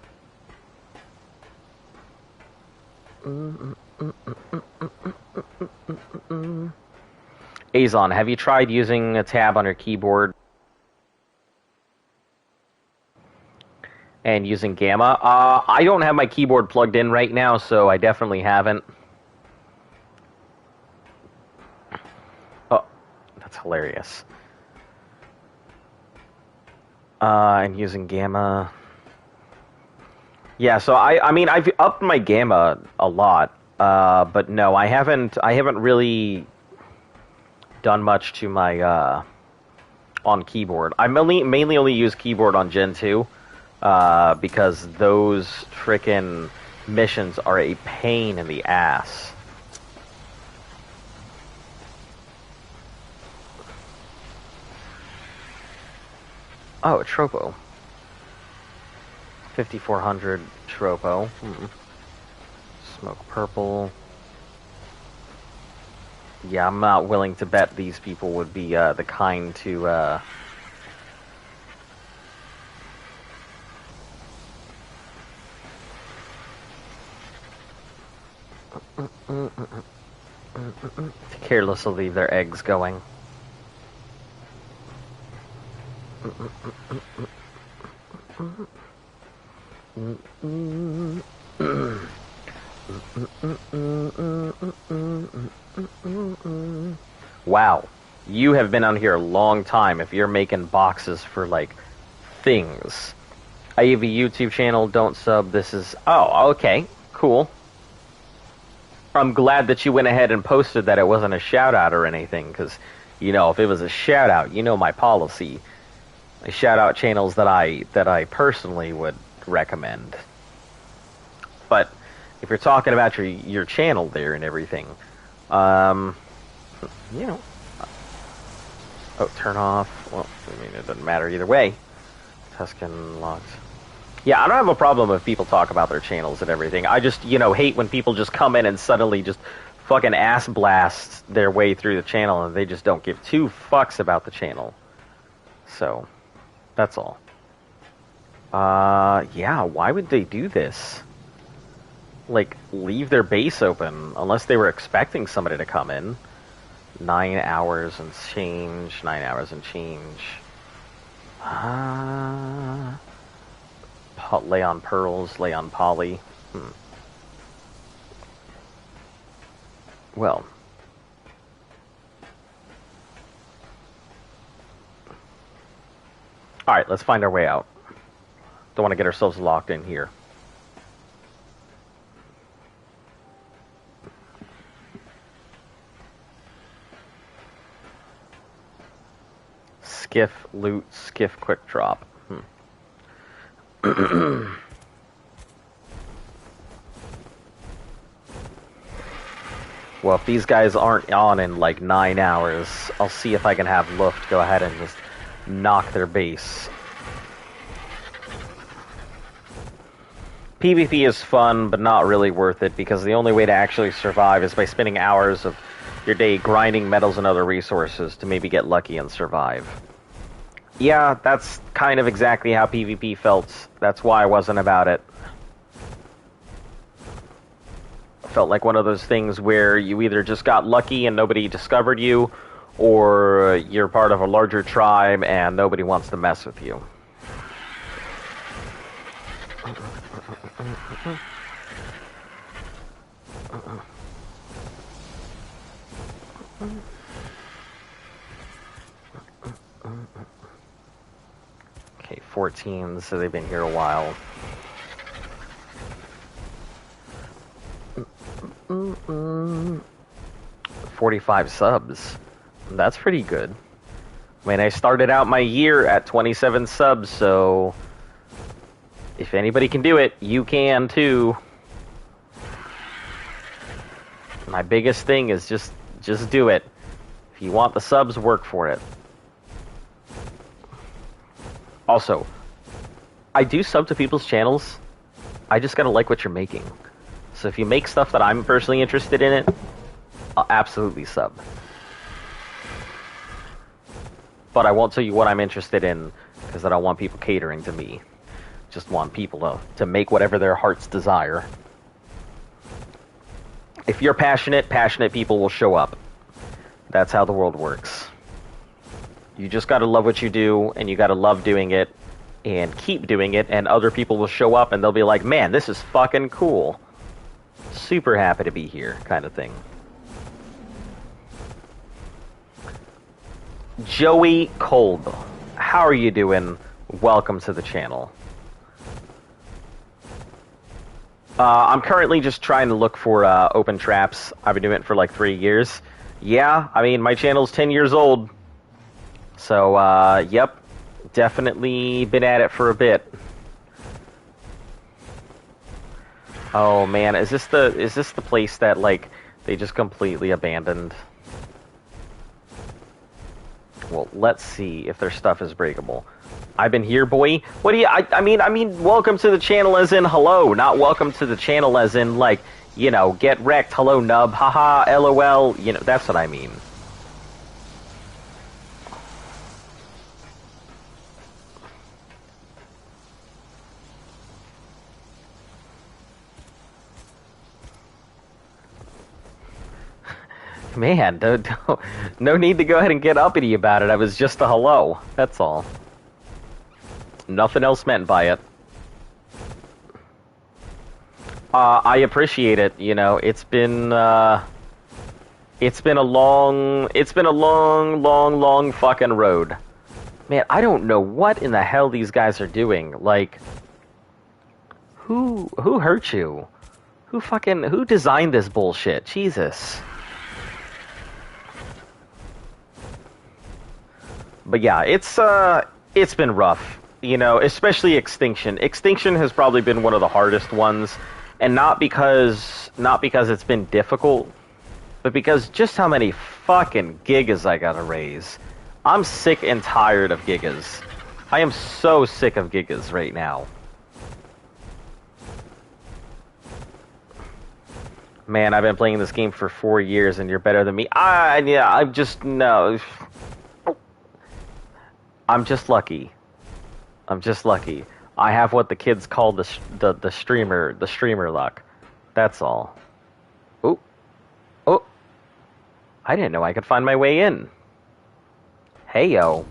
Azon, have you tried using a tab on your keyboard and using Gamma? I don't have my keyboard plugged in right now, so I definitely haven't. Oh, that's hilarious. And using Gamma. Yeah, so I mean, I've upped my Gamma a lot, but no, I haven't really done much to my on keyboard. I mainly only use keyboard on Gen 2 because those frickin' missions are a pain in the ass. Oh, a Tropo. 5400 Tropo. Smoke purple. Yeah, I'm not willing to bet these people would be the kind to Careless will leave their eggs going. Wow, you have been on here a long time if you're making boxes for, like, things. I have a YouTube channel, don't sub, this is... Oh, okay, cool. I'm glad that you went ahead and posted that it wasn't a shout-out or anything, because, you know, if it was a shout-out, you know my policy. I shout-out channels that I personally would recommend. But if you're talking about your channel there and everything, you know... Oh, turn off. Well, I mean, it doesn't matter either way. Tuscan locked. Yeah, I don't have a problem if people talk about their channels and everything. I just, you know, hate when people just come in and suddenly just fucking ass blast their way through the channel and they just don't give two fucks about the channel. So, that's all. Yeah, why would they do this? Like, leave their base open unless they were expecting somebody to come in. 9 hours and change. 9 hours and change. Lay on pearls, lay on poly. Well. Alright, let's find our way out. Don't want to get ourselves locked in here. Skiff, loot, skiff, quick drop. Well, if these guys aren't on in like 9 hours, I'll see if I can have Luft go ahead and just knock their base. PvP is fun, but not really worth it, because the only way to actually survive is by spending hours of your day grinding metals and other resources to maybe get lucky and survive. Yeah, that's kind of exactly how PvP felt. That's why I wasn't about it. Felt like one of those things where you either just got lucky and nobody discovered you, or you're part of a larger tribe and nobody wants to mess with you. Okay, 14, so they've been here a while. 45 subs. That's pretty good. I mean, I started out my year at 27 subs, so if anybody can do it, you can too. My biggest thing is just do it. If you want the subs, work for it. Also, I do sub to people's channels. I just gotta like what you're making. So if you make stuff that I'm personally interested in it, I'll absolutely sub. But I won't tell you what I'm interested in, because I don't want people catering to me. Just want people to make whatever their hearts desire. If you're passionate people will show up. That's how the world works. You just gotta love what you do, and you gotta love doing it, and keep doing it, and other people will show up, and they'll be like, man, this is fucking cool. Super happy to be here, kind of thing. Joey Kolb, how are you doing? Welcome to the channel. I'm currently just trying to look for open traps. I've been doing it for like 3 years. Yeah, I mean, my channel's 10 years old. So, yep, definitely been at it for a bit. Oh man, is this the place that, like, they just completely abandoned? Well, let's see if their stuff is breakable. I've been here, boy. What do you... I mean, welcome to the channel as in hello, not welcome to the channel as in, like, you know, get wrecked, hello, nub, haha, lol, you know, that's what I mean. Man, no need to go ahead and get uppity about it. I was just a hello. That's all. Nothing else meant by it. I appreciate it. You know, it's been a long fucking road. Man, I don't know what in the hell these guys are doing. Like, who hurt you? Who designed this bullshit? Jesus. But yeah, it's been rough. You know, especially Extinction. Extinction has probably been one of the hardest ones, and not because it's been difficult, but because just how many fucking gigas I gotta raise. I'm sick and tired of gigas. I am so sick of gigas right now. Man, I've been playing this game for 4 years and you're better than me. I'm just, no. I'm just lucky. I'm just lucky. I have what the kids call the streamer luck. That's all. Oh. Oh. I didn't know I could find my way in. Hey, yo.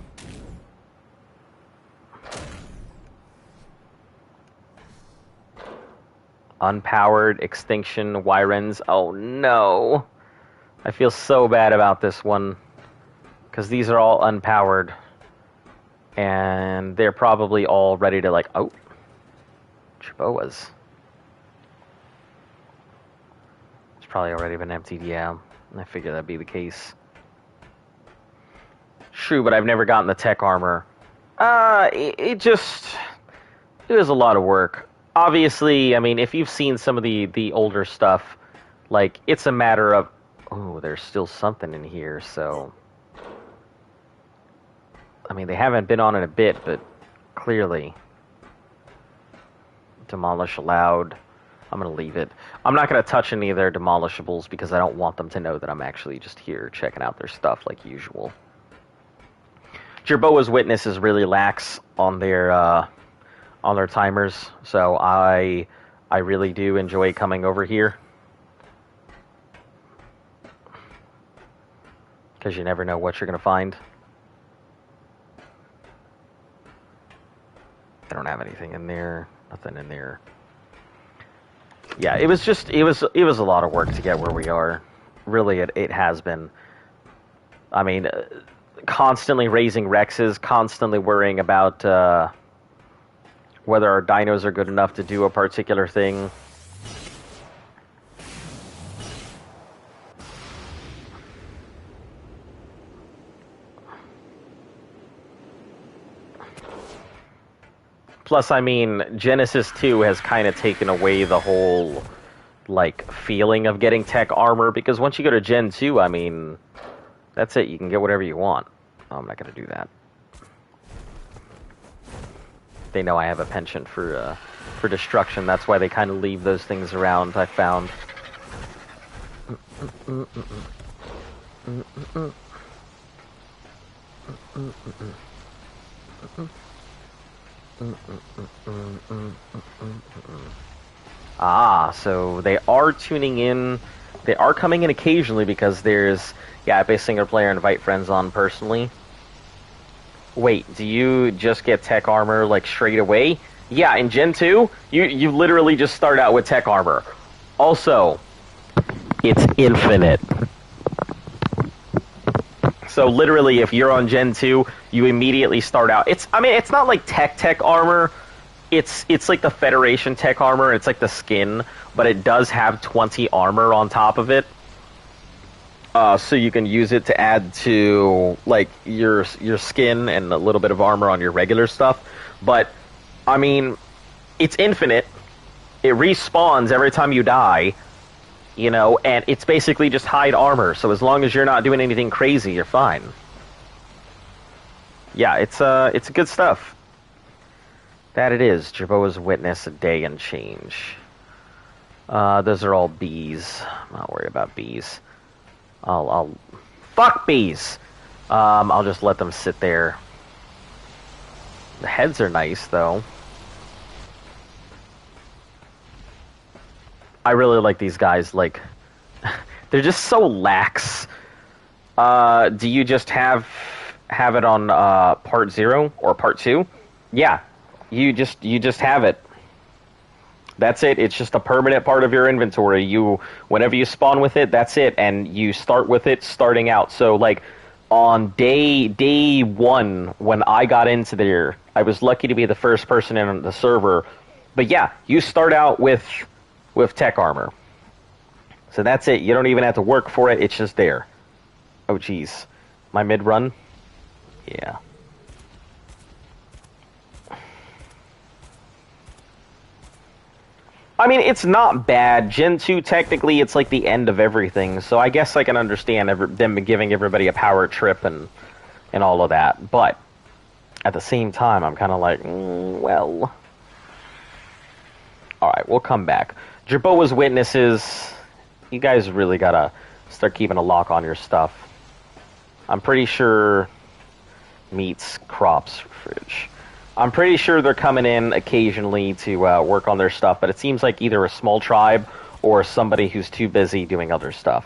Unpowered, Extinction, Wyrens. Oh, no. I feel so bad about this one. Because these are all unpowered. And they're probably all ready to, like... Oh. Chiboas. It's probably already been emptied, yeah. I figured that'd be the case. True, but I've never gotten the tech armor. It was a lot of work. Obviously, I mean, if you've seen some of the older stuff, like, it's a matter of... Oh, there's still something in here, so... I mean, they haven't been on it a bit, but clearly... Demolish allowed. I'm going to leave it. I'm not going to touch any of their demolishables because I don't want them to know that I'm actually just here checking out their stuff like usual. Jerboa's Witness is really lax on their timers, so I really do enjoy coming over here. Because you never know what you're going to find. I don't have anything in there. Nothing in there. Yeah, it was a lot of work to get where we are. Really, it has been. I mean, constantly raising Rexes, constantly worrying about whether our dinos are good enough to do a particular thing. Plus, I mean, Genesis 2 has kind of taken away the whole, like, feeling of getting tech armor, because once you go to Gen 2, I mean, that's it. You can get whatever you want. Oh, I'm not going to do that. They know I have a penchant for destruction. That's why they kind of leave those things around, I found. Ah, so they are tuning in. They are coming in occasionally because there's, yeah, Epic single player invite friends on personally. Wait, do you just get tech armor like straight away? Yeah, in Gen 2, you literally just start out with tech armor. Also, it's infinite. So literally, if you're on Gen 2, you immediately start out. It's not like tech armor. It's like the Federation tech armor. It's like the skin, but it does have 20 armor on top of it. So you can use it to add to like your skin and a little bit of armor on your regular stuff. But I mean, it's infinite. It respawns every time you die. You know, and it's basically just hide armor, so as long as you're not doing anything crazy, you're fine. Yeah, it's good stuff. That it is. Jerboa's Witness, a day and change. Those are all bees. I'm not worried about bees. I'll fuck bees! I'll just let them sit there. The heads are nice, though. I really like these guys, like, they're just so lax. Do you just have it on part 0 or part 2? Yeah, you just have it. That's it. It's just a permanent part of your inventory. Whenever you spawn with it, that's it, and you start with it starting out. So like on day 1 when I got into there, I was lucky to be the first person in the server. But yeah, you start out with tech armor. So that's it. You don't even have to work for it. It's just there. Oh geez, my mid run. Yeah. I mean, it's not bad. Gen 2, technically, it's like the end of everything, so I guess I can understand them giving everybody a power trip and all of that. But at the same time, I'm kind of like, well. Alright, we'll come back. Jerboa's Witnesses, you guys really gotta start keeping a lock on your stuff. I'm pretty sure meats, crops, fridge. I'm pretty sure they're coming in occasionally to work on their stuff, but it seems like either a small tribe or somebody who's too busy doing other stuff.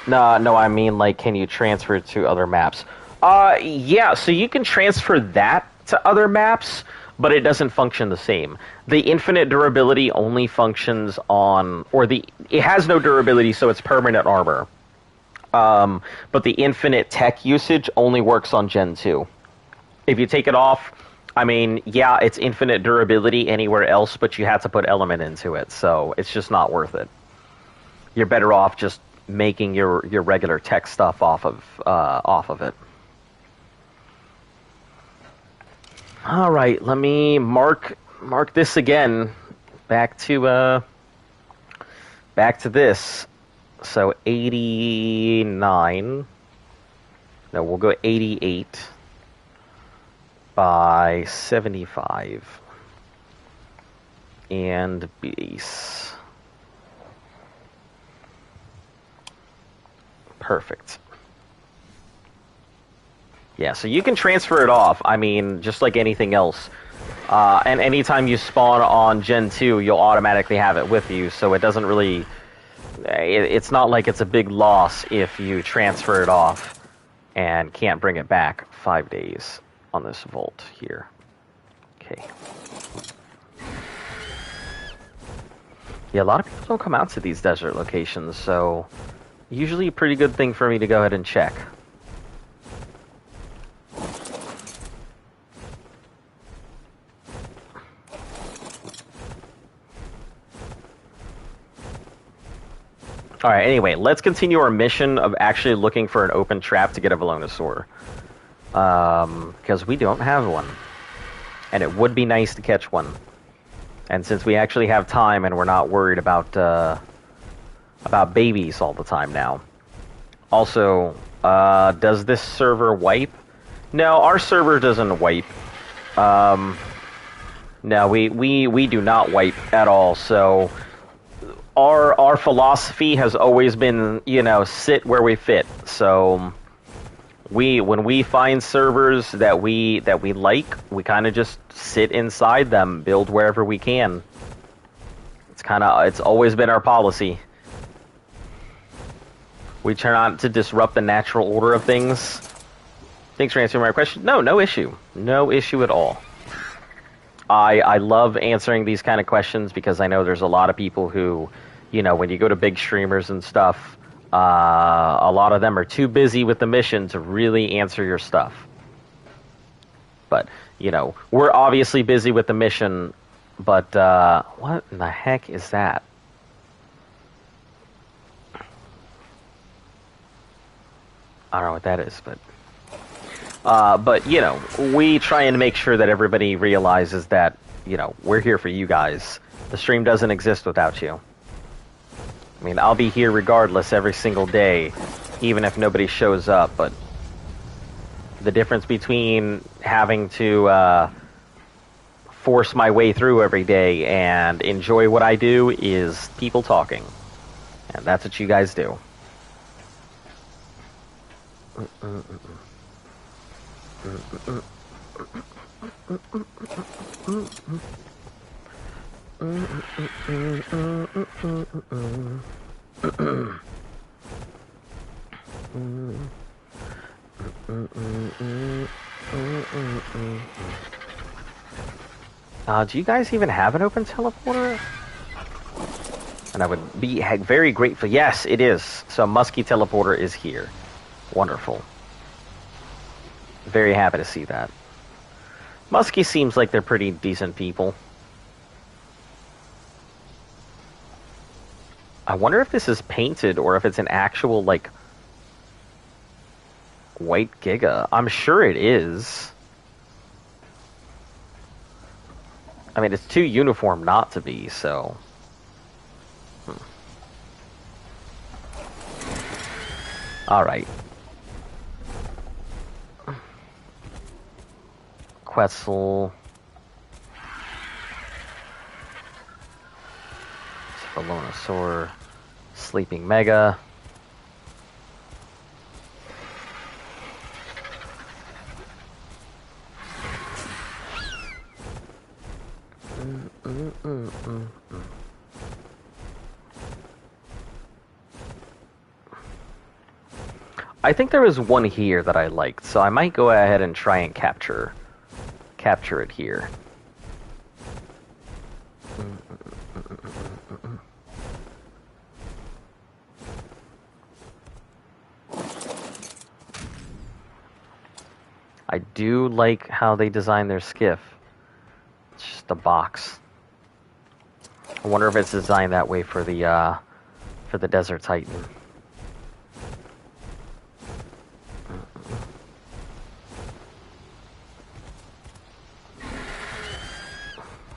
No, I mean, like, can you transfer it to other maps? Yeah, so you can transfer that to other maps, but it doesn't function the same. The infinite durability only functions on, it has no durability, so it's permanent armor. But the infinite tech usage only works on Gen 2. If you take it off, I mean, yeah, it's infinite durability anywhere else, but you have to put element into it, so it's just not worth it. You're better off just making your regular tech stuff off of it. All right, let me mark this again. Back to this. So 89. No, we'll go 88 by 75 and base. Perfect. Yeah, so you can transfer it off. I mean, just like anything else. And anytime you spawn on Gen 2, you'll automatically have it with you, so it doesn't really... It's not like it's a big loss if you transfer it off and can't bring it back 5 days on this vault here. Okay. Yeah, a lot of people don't come out to these desert locations, so usually a pretty good thing for me to go ahead and check. Alright, anyway, let's continue our mission of actually looking for an open trap to get a Velonosaur. Because we don't have one. And it would be nice to catch one. And since we actually have time and we're not worried about babies all the time now. Also, does this server wipe? No, our server doesn't wipe. No, we do not wipe at all, so... Our philosophy has always been, sit where we fit. So when we find servers that we like, we kind of just sit inside them, build wherever we can. It's always been our policy. We try not to disrupt the natural order of things. Thanks for answering my question. No issue. No issue at all. I love answering these kind of questions because I know there's a lot of people who, when you go to big streamers and stuff, a lot of them are too busy with the mission to really answer your stuff. But, we're obviously busy with the mission, but what in the heck is that? I don't know what that is, but... But, we try and make sure that everybody realizes that, we're here for you guys. The stream doesn't exist without you. I mean, I'll be here regardless every single day, even if nobody shows up, but the difference between having to force my way through every day and enjoy what I do is people talking. And that's what you guys do. Do you guys even have an open teleporter? And I would be very grateful. Yes, it is. So Muskie teleporter is here. Wonderful. Very happy to see that. Muskie seems like they're pretty decent people. I wonder if this is painted or if it's an actual, like, white Giga. I'm sure it is. I mean, it's too uniform not to be, so... Alright. Quetzal. Velonosaur. Sleeping Mega. I think there was one here that I liked, so I might go ahead and try and capture it here. I do like how they design their skiff. It's just a box. I wonder if it's designed that way for the Desert Titan.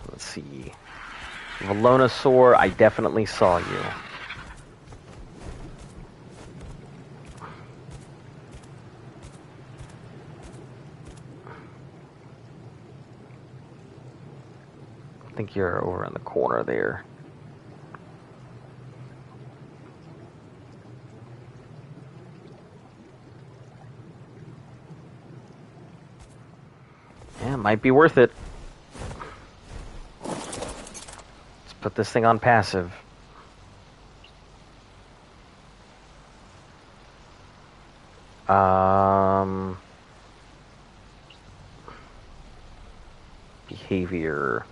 Let's see. Velonosaur, I definitely saw you. I think you're over in the corner there. Yeah, might be worth it. Let's put this thing on passive. Behavior.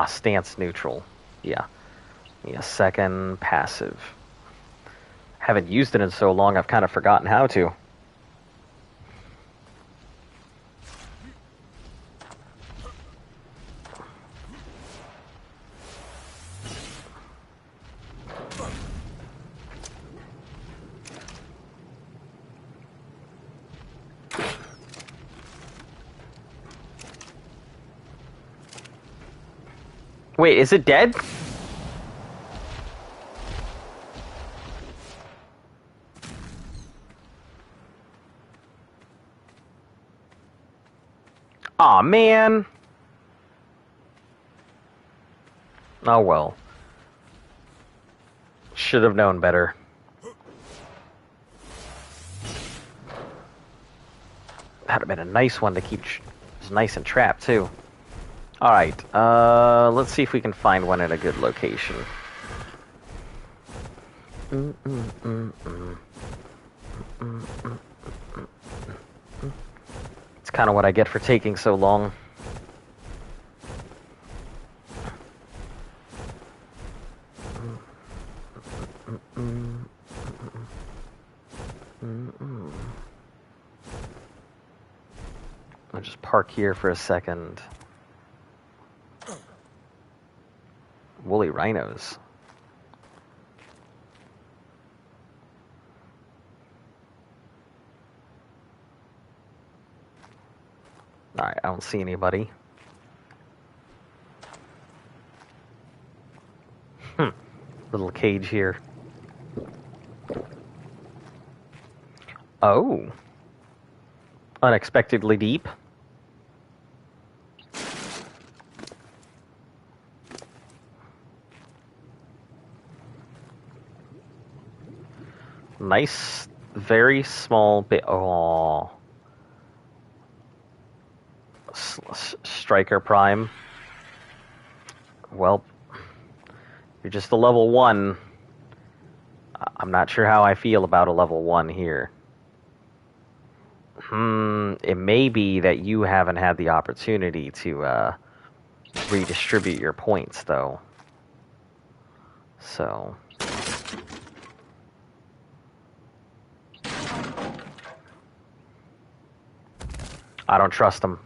Stance neutral. Yeah. Yeah, second passive. Haven't used it in so long, I've kind of forgotten how to. Wait, is it dead? Aw, man. Oh well. Should have known better. That'd have been a nice one to keep. It's nice and trapped too. All right. Let's see if we can find one at a good location. It's kind of what I get for taking so long. I'll just park here for a second. Woolly rhinos. Alright, I don't see anybody. Little cage here. Oh. Unexpectedly deep. Nice very small bit. Oh, Striker Prime. Well, you're just a level 1. I'm not sure how I feel about a level 1 here. It may be that you haven't had the opportunity to redistribute your points, though. So. I don't trust him.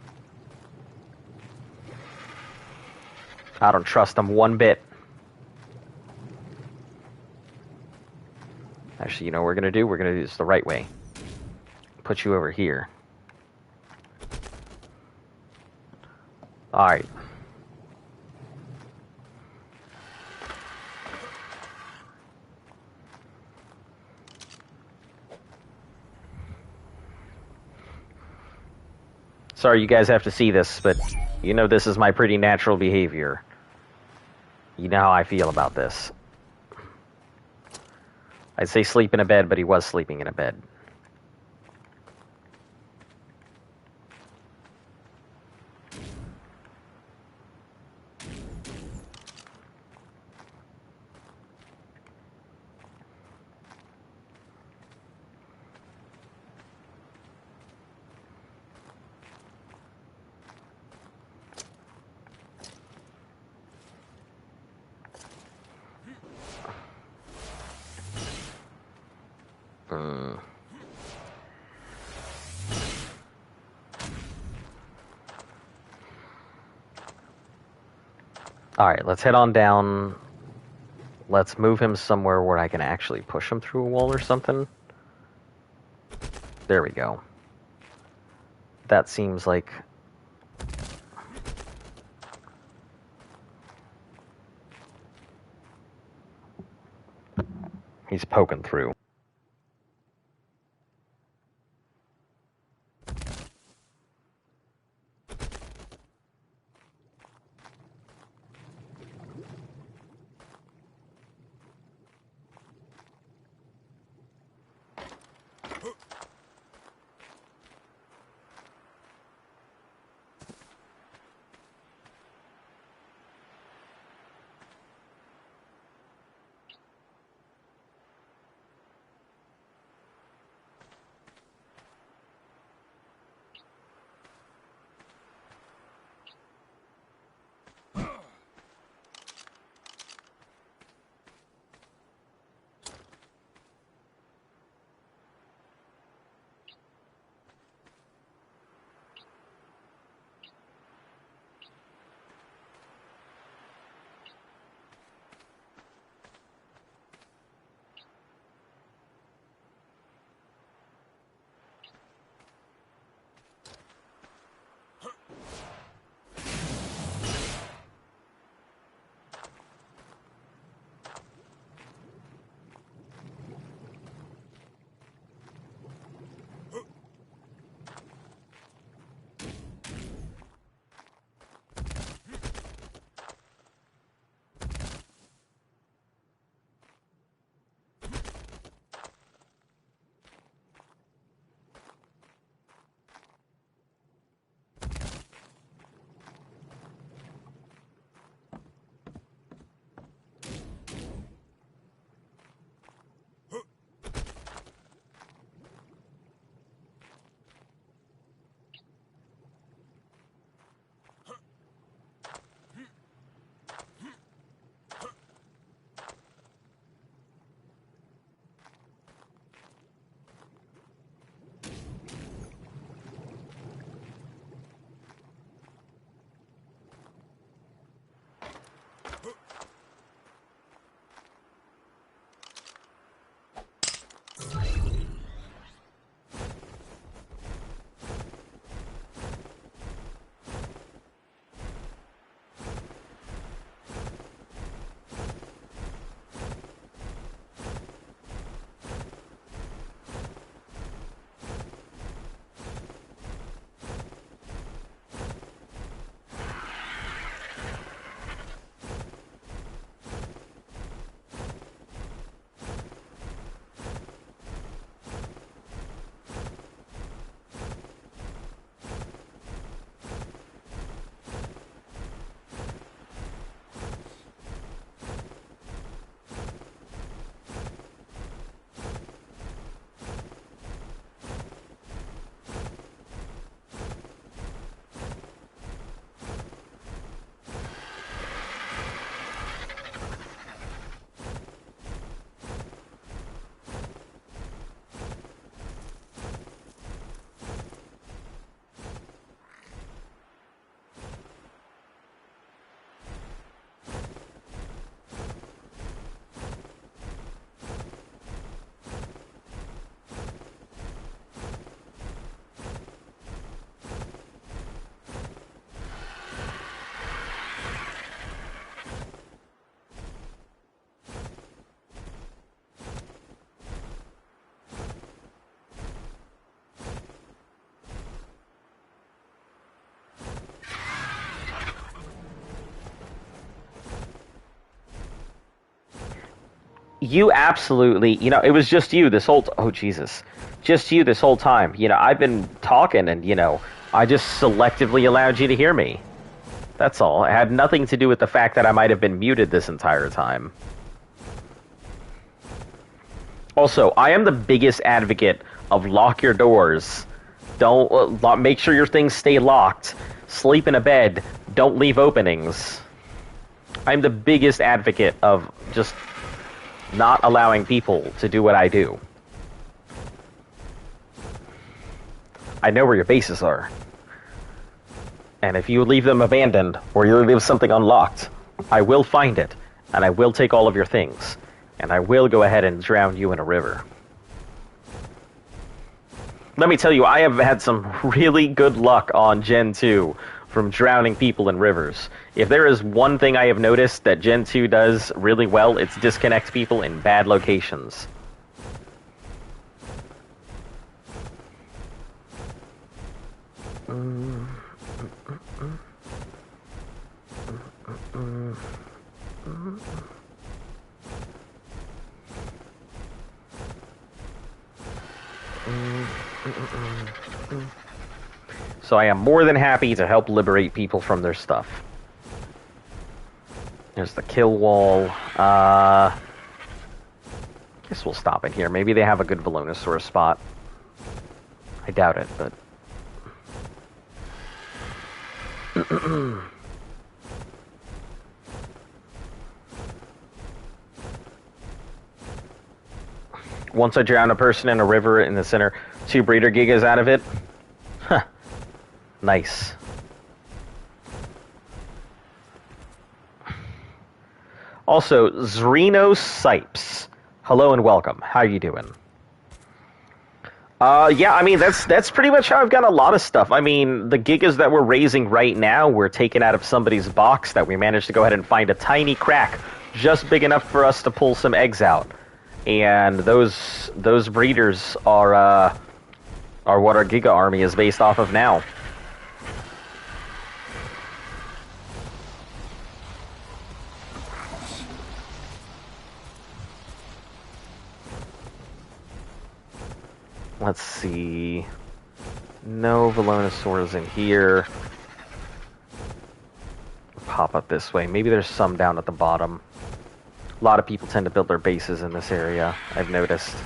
I don't trust him one bit. Actually, you know what we're gonna do? We're gonna do this the right way. Put you over here. Alright. Sorry you guys have to see this, but you know this is my pretty natural behavior. You know how I feel about this. I'd say sleep in a bed, but he was sleeping in a bed. Alright, let's head on down. Let's move him somewhere where I can actually push him through a wall or something. There we go. That seems like... he's poking through. you absolutely, it was just you this whole, oh Jesus, just you this whole time. I've been talking and, I just selectively allowed you to hear me. That's all. It had nothing to do with the fact that I might have been muted this entire time. Also, I am the biggest advocate of lock your doors. Don't make sure your things stay locked. Sleep in a bed. Don't leave openings. I'm the biggest advocate of just not allowing people to do what I do. I know where your bases are. And if you leave them abandoned, or you leave something unlocked, I will find it, and I will take all of your things, and I will go ahead and drown you in a river. Let me tell you, I have had some really good luck on Gen 2 from drowning people in rivers. If there is one thing I have noticed that Gen 2 does really well, it's disconnect people in bad locations. So I am more than happy to help liberate people from their stuff. There's the kill wall. Guess we'll stop in here. Maybe they have a good Velonosaurus spot. I doubt it, but... Once I drown a person in a river in the center, 2 breeder gigas out of it. Huh. Nice. Also, Zreno Sipes. Hello and welcome. How you doing? Yeah, I mean, that's pretty much how I've got a lot of stuff. I mean, the gigas that we're raising right now were taken out of somebody's box that we managed to go ahead and find a tiny crack just big enough for us to pull some eggs out. And those breeders are what our Giga army is based off of now. Let's see. No Velonosaurs in here. Pop up this way. Maybe there's some down at the bottom. A lot of people tend to build their bases in this area, I've noticed.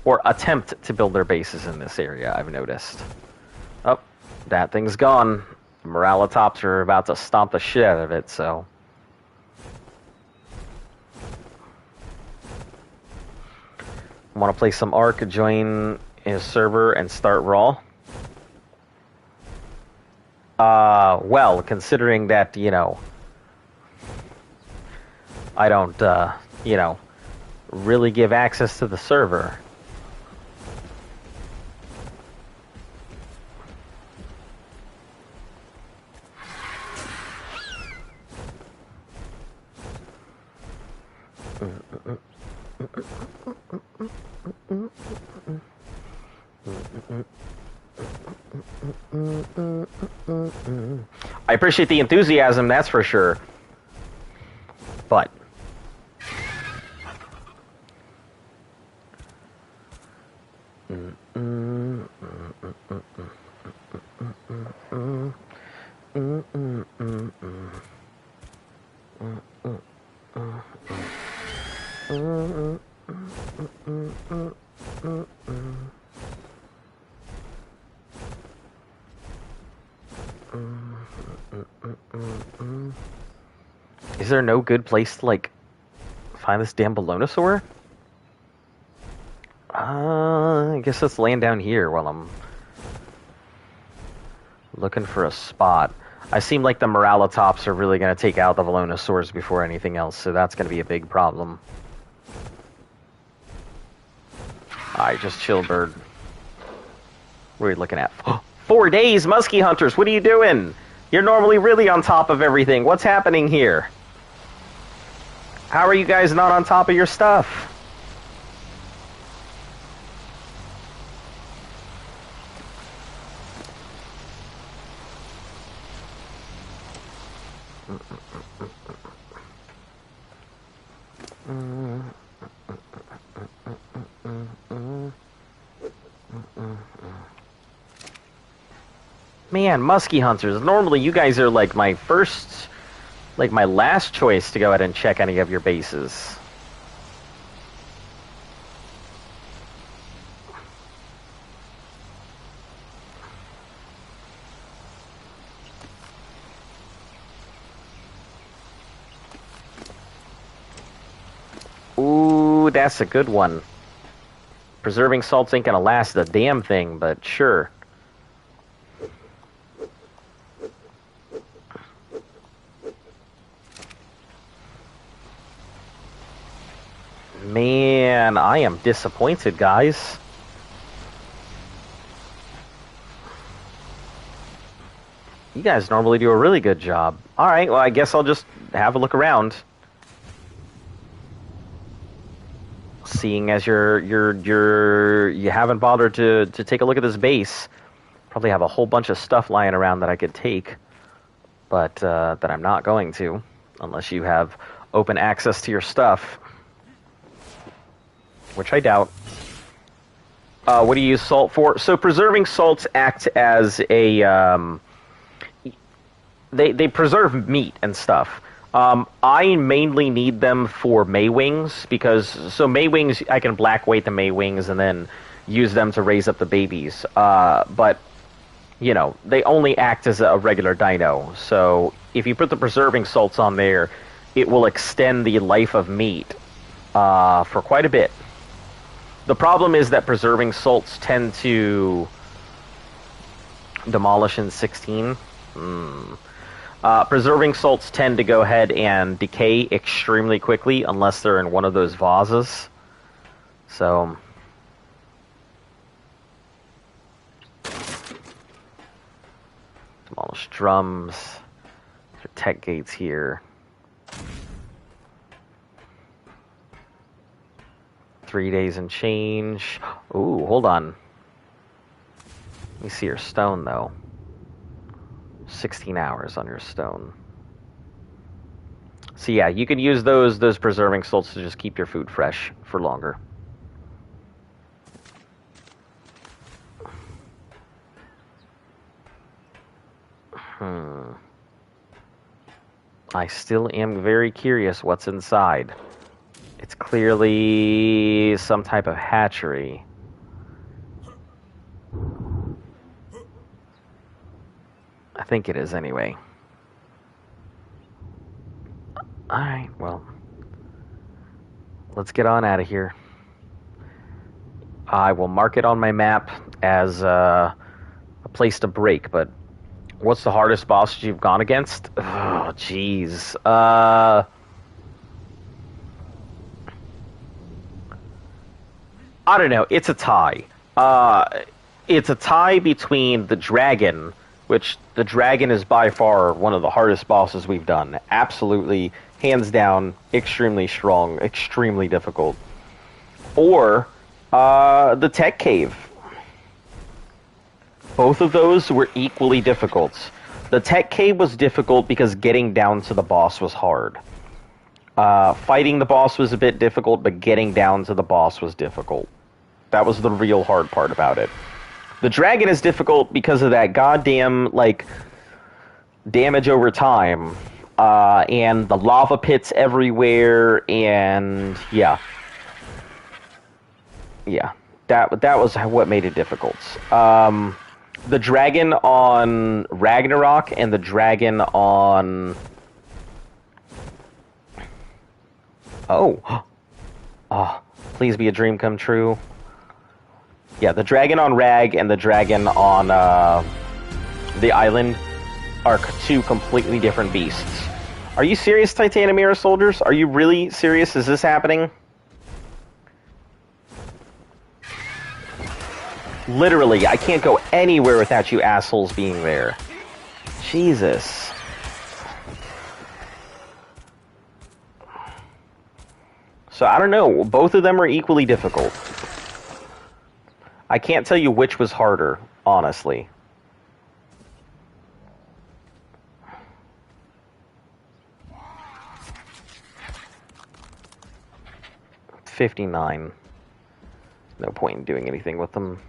Or attempt to build their bases in this area, I've noticed. Oh, that thing's gone. The Moralitops are about to stomp the shit out of it, so... Want to play some Ark, join his server, and start Raw? Well, considering that, I don't, really give access to the server. I appreciate the enthusiasm, that's for sure. But is there no good place to, find this damn Velonosaur? I guess let's land down here while I'm looking for a spot. I seem like the Moralitops are really going to take out the Velonosaurs before anything else, so that's going to be a big problem. Alright, just chill, bird. What are you looking at? 4 days, Muskie Hunters, what are you doing? You're normally really on top of everything. What's happening here? How are you guys not on top of your stuff? Man, muskie hunters. Normally, you guys are like my first, like my last choice to go ahead and check any of your bases. Ooh, that's a good one. Preserving salts ain't gonna last the damn thing, but sure. Man, I am disappointed, guys. You guys normally do a really good job. Alright, well, I guess I'll just have a look around. Seeing as you haven't bothered to take a look at this base. Probably have a whole bunch of stuff lying around that I could take. But that I'm not going to. Unless you have open access to your stuff. Which I doubt. What do you use salt for? So preserving salts act as a... They preserve meat and stuff. I mainly need them for May wings because May wings I can black weight the May wings and then use them to raise up the babies. But you know they only act as a regular dino. So if you put the preserving salts on there, it will extend the life of meat for quite a bit. The problem is that preserving salts tend to demolish in 16. Preserving salts tend to go ahead and decay extremely quickly unless they're in one of those vases. So... demolish drums. Tech gates here. 3 days and change. Ooh, hold on. Let me see your stone, though. 16 hours on your stone. So yeah, you can use those preserving salts to just keep your food fresh for longer. I still am very curious what's inside. It's clearly some type of hatchery. I think it is anyway. Alright, well. Let's get on out of here. I will mark it on my map as a place to break, but what's the hardest boss you've gone against? Oh, jeez. I don't know. It's a tie. It's a tie between the dragon, which the dragon is by far one of the hardest bosses we've done. Absolutely, hands down, extremely strong, extremely difficult. Or the tech cave. Both of those were equally difficult. The tech cave was difficult because getting down to the boss was hard. Fighting the boss was a bit difficult, but getting down to the boss was difficult. That was the real hard part about it. The dragon is difficult because of that goddamn, like, damage over time. And the lava pits everywhere, and yeah. Yeah. That was what made it difficult. The dragon on Ragnarok and the dragon on... Oh. Oh, please be a dream come true. Yeah, the dragon on Rag and the dragon on the island are two completely different beasts. Are you serious, Titanium Era soldiers? Are you really serious? Is this happening? Literally, I can't go anywhere without you assholes being there. Jesus. So, I don't know. Both of them are equally difficult. I can't tell you which was harder, honestly. 59. No point in doing anything with them.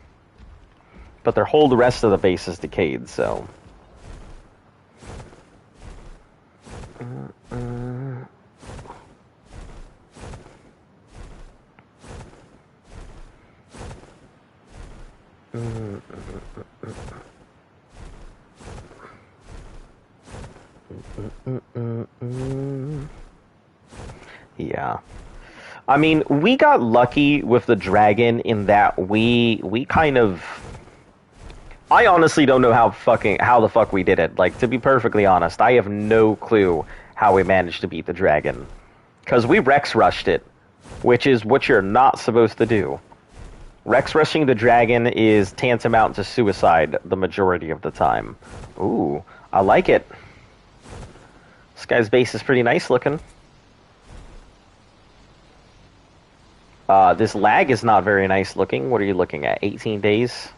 But their whole rest of the base is decayed, so... Yeah. I mean, we got lucky with the dragon in that we kind of... I honestly don't know how the fuck we did it. Like, to be perfectly honest, I have no clue how we managed to beat the dragon. Because we Rex rushed it, which is what you're not supposed to do. Rex rushing the dragon is tantamount to suicide the majority of the time. Ooh, I like it. This guy's base is pretty nice looking. This lag is not very nice looking. What are you looking at? 18 days?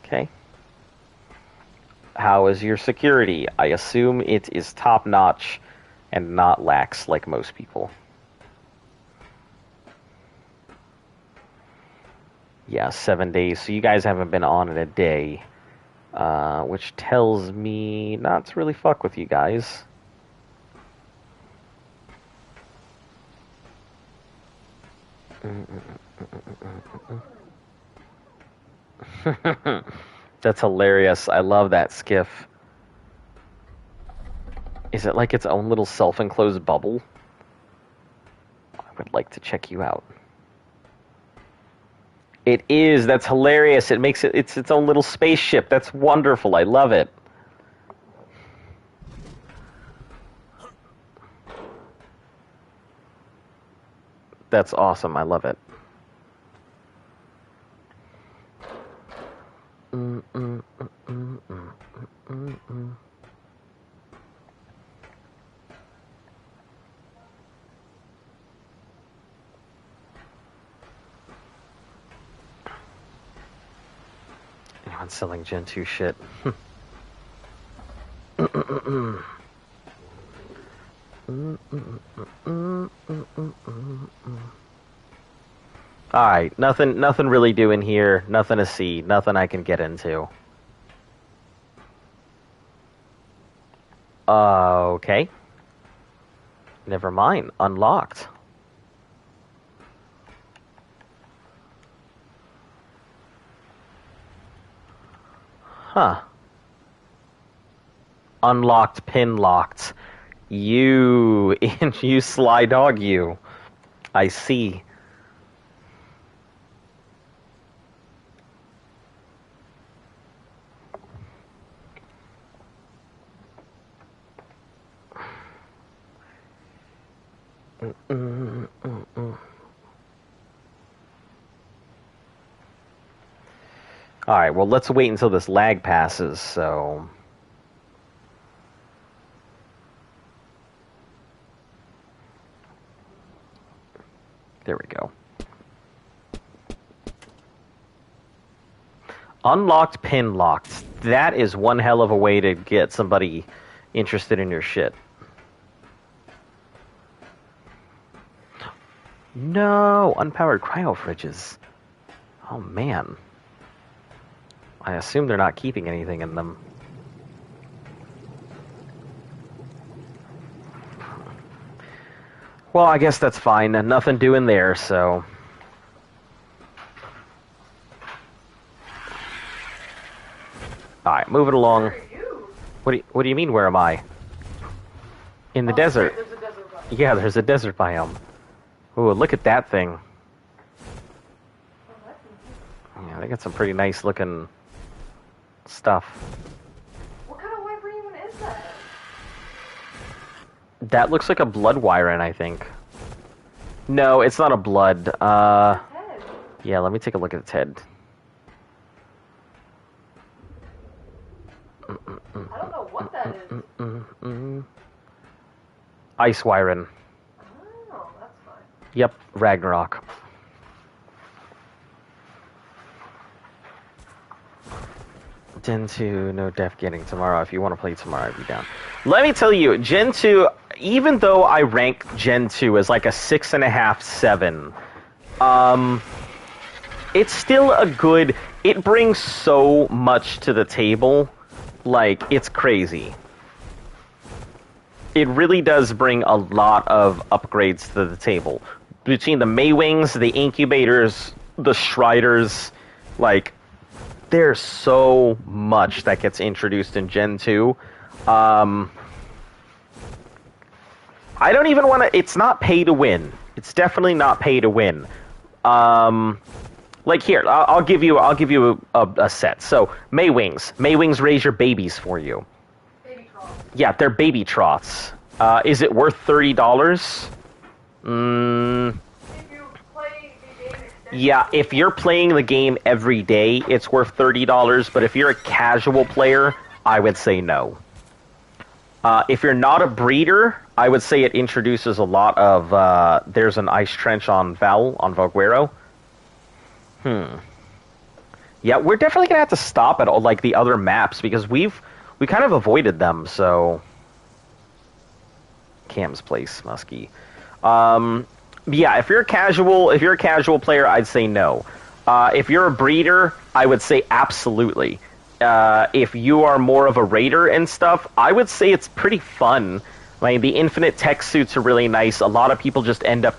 Okay. How is your security? I assume it is top-notch and not lax like most people. Yeah, 7 days. So you guys haven't been on in a day. Which tells me not to really fuck with you guys. That's hilarious. I love that skiff. Is it like its own little self-enclosed bubble? I would like to check you out. It is. That's hilarious. It makes it's its own little spaceship. That's wonderful. I love it. That's awesome. I love it. Anyone selling Gen 2 shit? Alright, nothing really doing here. Nothing to see. Nothing I can get into. Okay. Never mind. Unlocked. Huh. Unlocked, pin locked. You sly dog, you. I see. Alright, well, let's wait until this lag passes, so... There we go. Unlocked, pin locked. That is one hell of a way to get somebody interested in your shit. No! Unpowered cryo fridges. Oh, man. I assume they're not keeping anything in them. Well, I guess that's fine. Nothing doing there, so... Alright, moving along. Where are you? What do you mean, where am I? In the desert. There's a desert biome. Yeah, there's a desert biome. Ooh, look at that thing. Oh, that's easy. Yeah, they got some pretty nice looking stuff. What kind of wiper even is that? That looks like a blood wyvern, I think. No, it's not a blood. Head. Yeah, let me take a look at its head. I don't know what that is. Ice wyvern. Oh, that's fine. Yep, Ragnarok. Gen 2, no def getting tomorrow. If you want to play tomorrow, I'd be down. Let me tell you, Gen 2, even though I rank Gen 2 as like a 6.5, 7, It's still a good... It brings so much to the table. Like, it's crazy. It really does bring a lot of upgrades to the table. Between the Maywings, the Incubators, the Shriders, like, there's so much that gets introduced in Gen 2. I don't even want to... It's not pay to win. It's definitely not pay to win. Like here, I'll give you a set. So Maywings, Maywings raise your babies for you. Baby trough. Yeah, they're baby troughs. Is it worth $30? If you play the game extensively, Yeah, if you're playing the game every day, it's worth $30. But if you're a casual player, I would say no. If you're not a breeder, I would say it introduces a lot of... there's an ice trench on Valguero. Yeah, we're definitely gonna have to stop at all, like, the other maps, because we kind of avoided them, so... Cam's Place, Muskie. Yeah, if you're a casual player, I'd say no. If you're a breeder, I would say absolutely. If you are more of a raider and stuff, I would say it's pretty fun. I mean, the infinite tech suits are really nice. A lot of people just end up,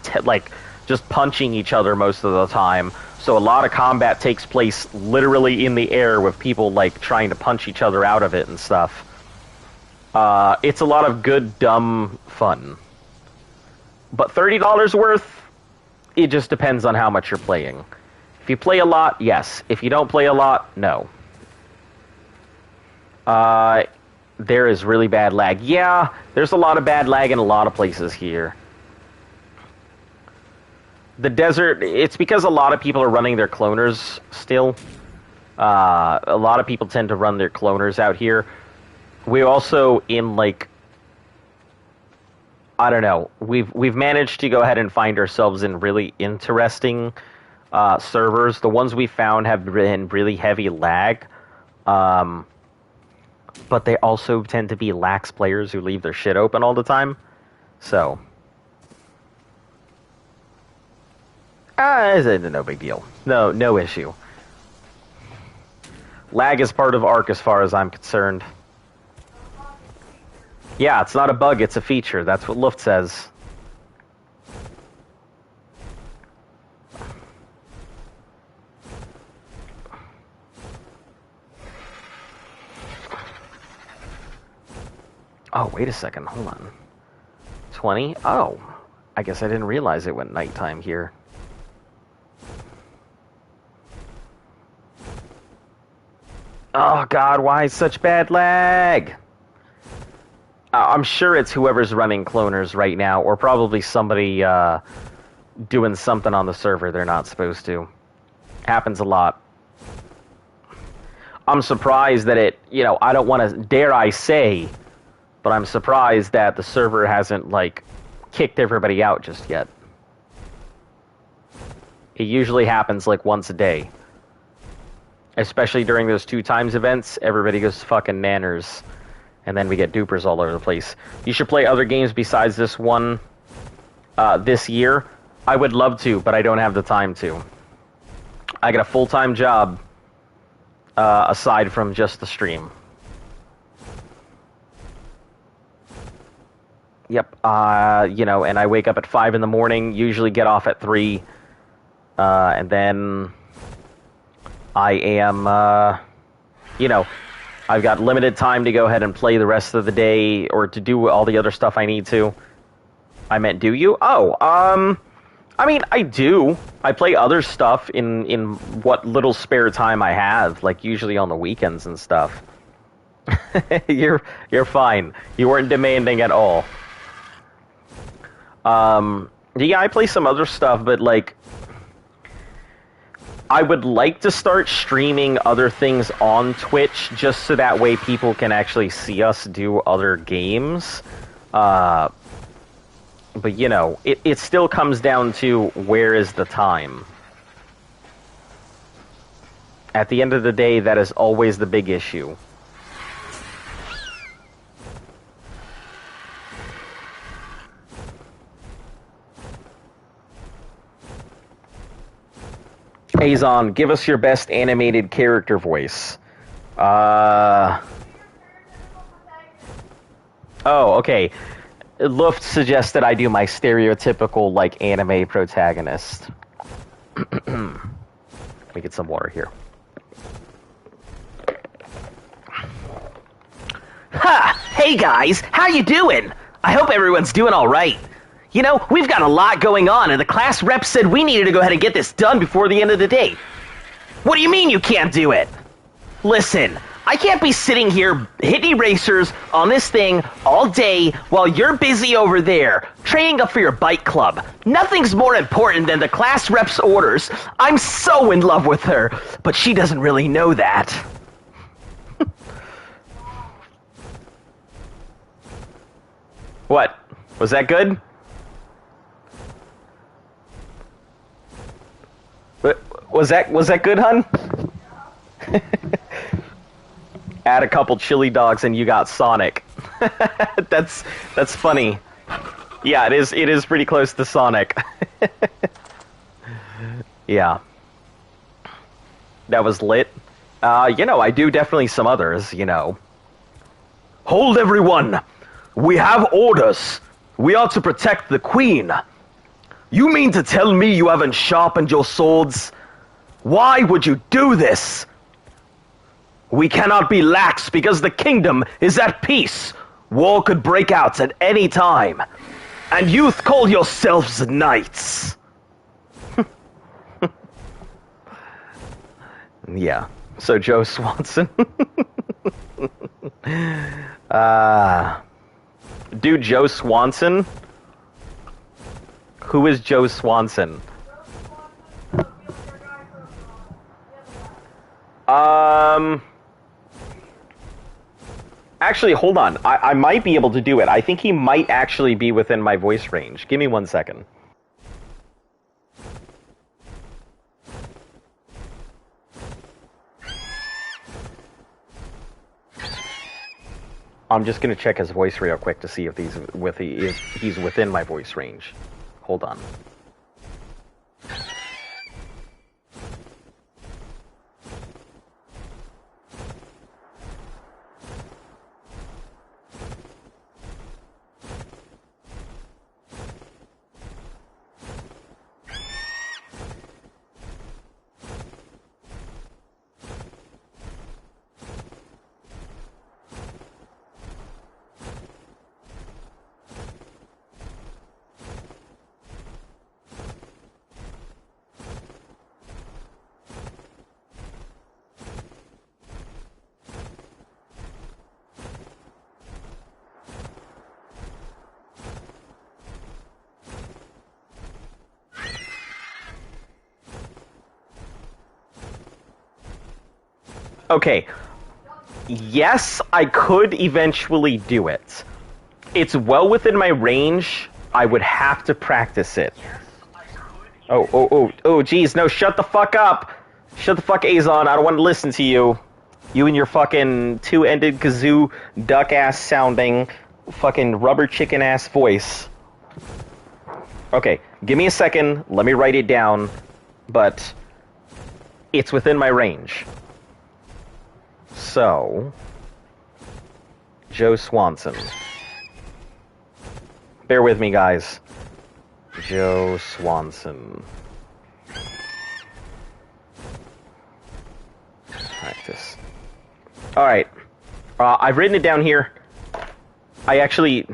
just punching each other most of the time. So a lot of combat takes place literally in the air with people, like, trying to punch each other out of it and stuff. It's a lot of good, dumb fun. But $30 worth, it just depends on how much you're playing. If you play a lot, yes. If you don't play a lot, no. There is really bad lag. Yeah, there's a lot of bad lag in a lot of places here. The desert, it's because a lot of people are running their cloners still. A lot of people tend to run their cloners out here. We're also in, like... I don't know. We've managed to go ahead and find ourselves in really interesting servers. The ones we found have been really heavy lag. But they also tend to be lax players who leave their shit open all the time. So... it's no big deal. No issue. Lag is part of ARC as far as I'm concerned. Yeah, it's not a bug, it's a feature. That's what Luft says. Oh, wait a second. Hold on. 20? Oh. I guess I didn't realize it went nighttime here. Oh, God, why such bad lag? I'm sure it's whoever's running cloners right now, or probably somebody doing something on the server they're not supposed to. Happens a lot. I'm surprised that it, I don't want to, dare I say, but I'm surprised that the server hasn't, like, kicked everybody out just yet. It usually happens, like, once a day. Especially during those 2 times events, everybody goes fucking nanners. And then we get dupers all over the place. You should play other games besides this one this year. I would love to, but I don't have the time to. I got a full-time job aside from just the stream. Yep, and I wake up at 5 in the morning, usually get off at 3, and then I am, I've got limited time to go ahead and play the rest of the day, or to do all the other stuff I need to. I meant, do you? Oh, I mean, I do. I play other stuff in what little spare time I have, like usually on the weekends and stuff. You're fine. You weren't demanding at all. Yeah, I play some other stuff, but, like, I would like to start streaming other things on Twitch, just so that way people can actually see us do other games. But, it still comes down to where is the time. At the end of the day, that is always the big issue. Azon, give us your best animated character voice. Oh, okay. Luft suggested I do my stereotypical, like, anime protagonist. Let me get some water here. Ha! Hey guys, how you doing? I hope everyone's doing alright. You know, we've got a lot going on, and the class rep said we needed to go ahead and get this done before the end of the day. What do you mean you can't do it? Listen, I can't be sitting here hitting erasers on this thing all day while you're busy over there, training up for your bike club. Nothing's more important than the class rep's orders. I'm so in love with her, but she doesn't really know that. What? Was that good? Was that good, hun? Add a couple chili dogs and you got Sonic. That's funny. Yeah, it is pretty close to Sonic. Yeah. That was lit. You know, I do definitely some others, you know. Hold everyone! We have orders. We are to protect the Queen. You mean to tell me you haven't sharpened your swords? Why would you do this? We cannot be lax because the kingdom is at peace. War could break out at any time. And you call yourselves knights. Yeah. So Joe Swanson. Dude, Joe Swanson? Who is Joe Swanson? Actually, hold on. I might be able to do it. I think he might actually be within my voice range. Give me 1 second. I'm just gonna check his voice real quick to see if he's within my voice range. Hold on. Okay. Yes, I could eventually do it. It's well within my range. I would have to practice it. Oh, geez, no, shut the fuck up. Shut the fuck Azon, I don't want to listen to you. You and your fucking two-ended kazoo, duck-ass sounding, fucking rubber chicken-ass voice. Okay, give me a second, let me write it down, but it's within my range. So, Joe Swanson. Bear with me, guys. Joe Swanson. Practice. Alright. I've written it down here. I actually...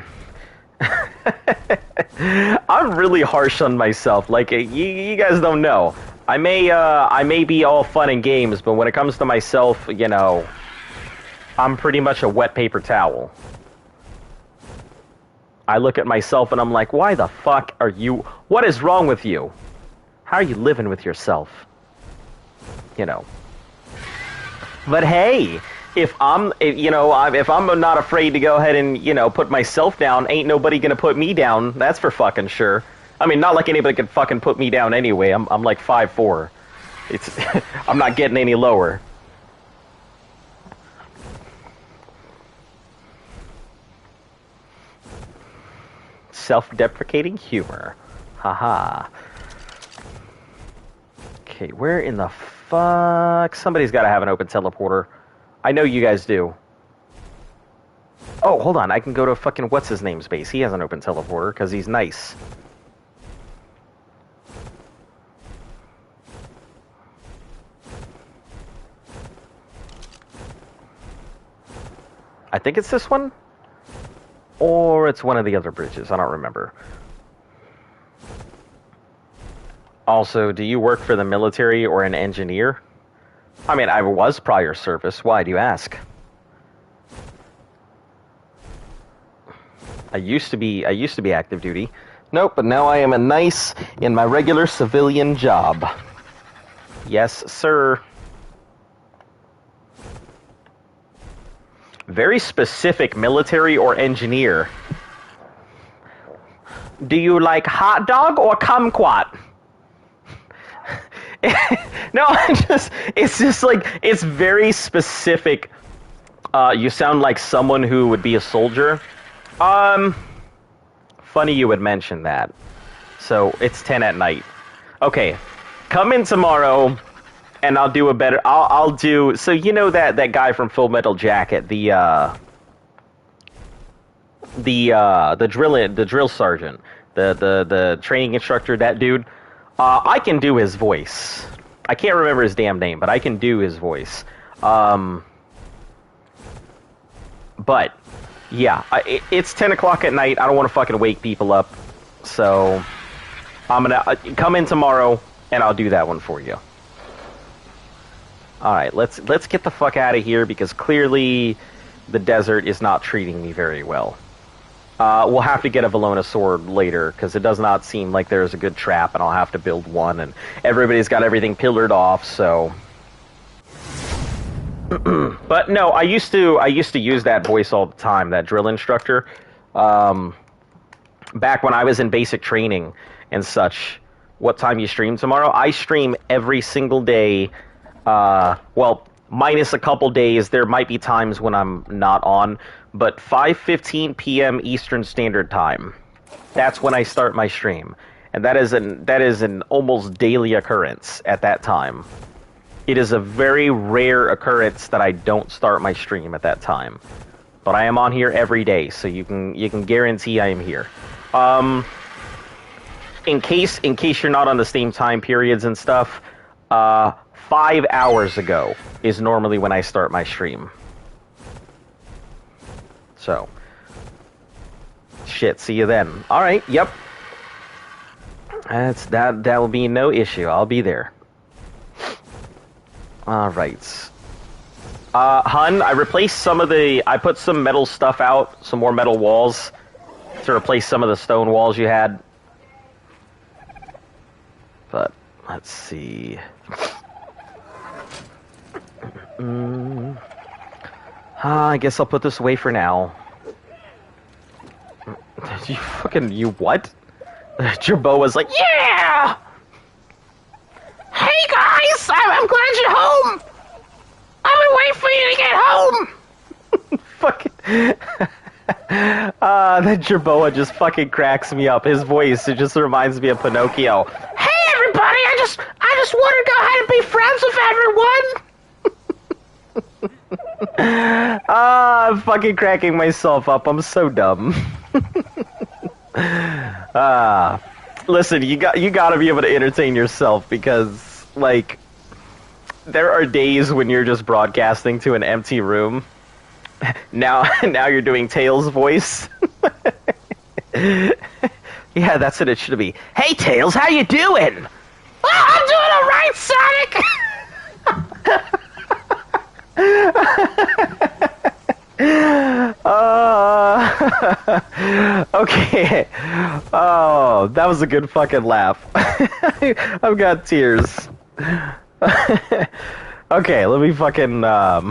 I'm really harsh on myself. Like, you guys don't know. I may be all fun and games, but when it comes to myself, you know, I'm pretty much a wet paper towel. I look at myself and I'm like, why the fuck are you... What is wrong with you? How are you living with yourself? You know. But hey, if I'm not afraid to go ahead and, you know, put myself down, ain't nobody gonna put me down. That's for fucking sure. I mean, not like anybody could fucking put me down anyway. I'm like 5'4". It's I'm not getting any lower. Self-deprecating humor. Haha. Okay, where in the fuck? Somebody's got to have an open teleporter. I know you guys do. Oh, hold on. I can go to fucking what's-his-name's base. He has an open teleporter because he's nice. I think it's this one. Or it's one of the other bridges. I don't remember. Also, do you work for the military or an engineer? I mean, I was prior service. Why do you ask? I used to be active duty. Nope, but now I am a nice in my regular civilian job. Yes, sir. Very specific, military or engineer. Do you like hot dog or kumquat? No, it's just like, it's very specific. You sound like someone who would be a soldier. Funny you would mention that. So, it's 10 at night. Okay, come in tomorrow, and I'll do a better, I'll do, so you know that guy from Full Metal Jacket, the drill sergeant, the training instructor, that dude, I can do his voice. I can't remember his damn name, but I can do his voice. But, yeah, it's 10 o'clock at night. I don't want to fucking wake people up. So, I'm gonna come in tomorrow, and I'll do that one for you. Alright, let's get the fuck out of here, because clearly the desert is not treating me very well. We'll have to get a Valona sword later, because it does not seem like there's a good trap, and I'll have to build one, and everybody's got everything pillared off, so... But no, I used to use that voice all the time, that drill instructor. Back when I was in basic training and such. What time you stream tomorrow? I stream every single day, well, minus a couple days. There might be times when I'm not on, but 5:15 p.m. Eastern Standard Time. That's when I start my stream, and that is an almost daily occurrence at that time. It is a very rare occurrence that I don't start my stream at that time, but I am on here every day, so you can guarantee I am here. In case you're not on the same time periods and stuff, 5 hours ago is normally when I start my stream. So, shit, see you then. Alright, yep. That will be no issue. I'll be there. Alright. Hun, I replaced I put some metal stuff out, some more metal walls, to replace some of the stone walls you had. But, let's see. I guess I'll put this away for now. You what? Jerbo was like, yeah! Hey guys, I'm glad you're home! I've been waiting for you to get home! Fucking... that Jerboa just fucking cracks me up. His voice, it just reminds me of Pinocchio. Hey everybody, I just want to go ahead and be friends with everyone! I'm fucking cracking myself up. I'm so dumb. Listen, you gotta be able to entertain yourself, because, like, there are days when you're just broadcasting to an empty room. Now you're doing Tails' voice. Yeah, that's what it should be. Hey, Tails, how you doing? Oh, I'm doing all right, Sonic! Okay. Oh, that was a good fucking laugh. I've got tears. Okay, let me fucking, let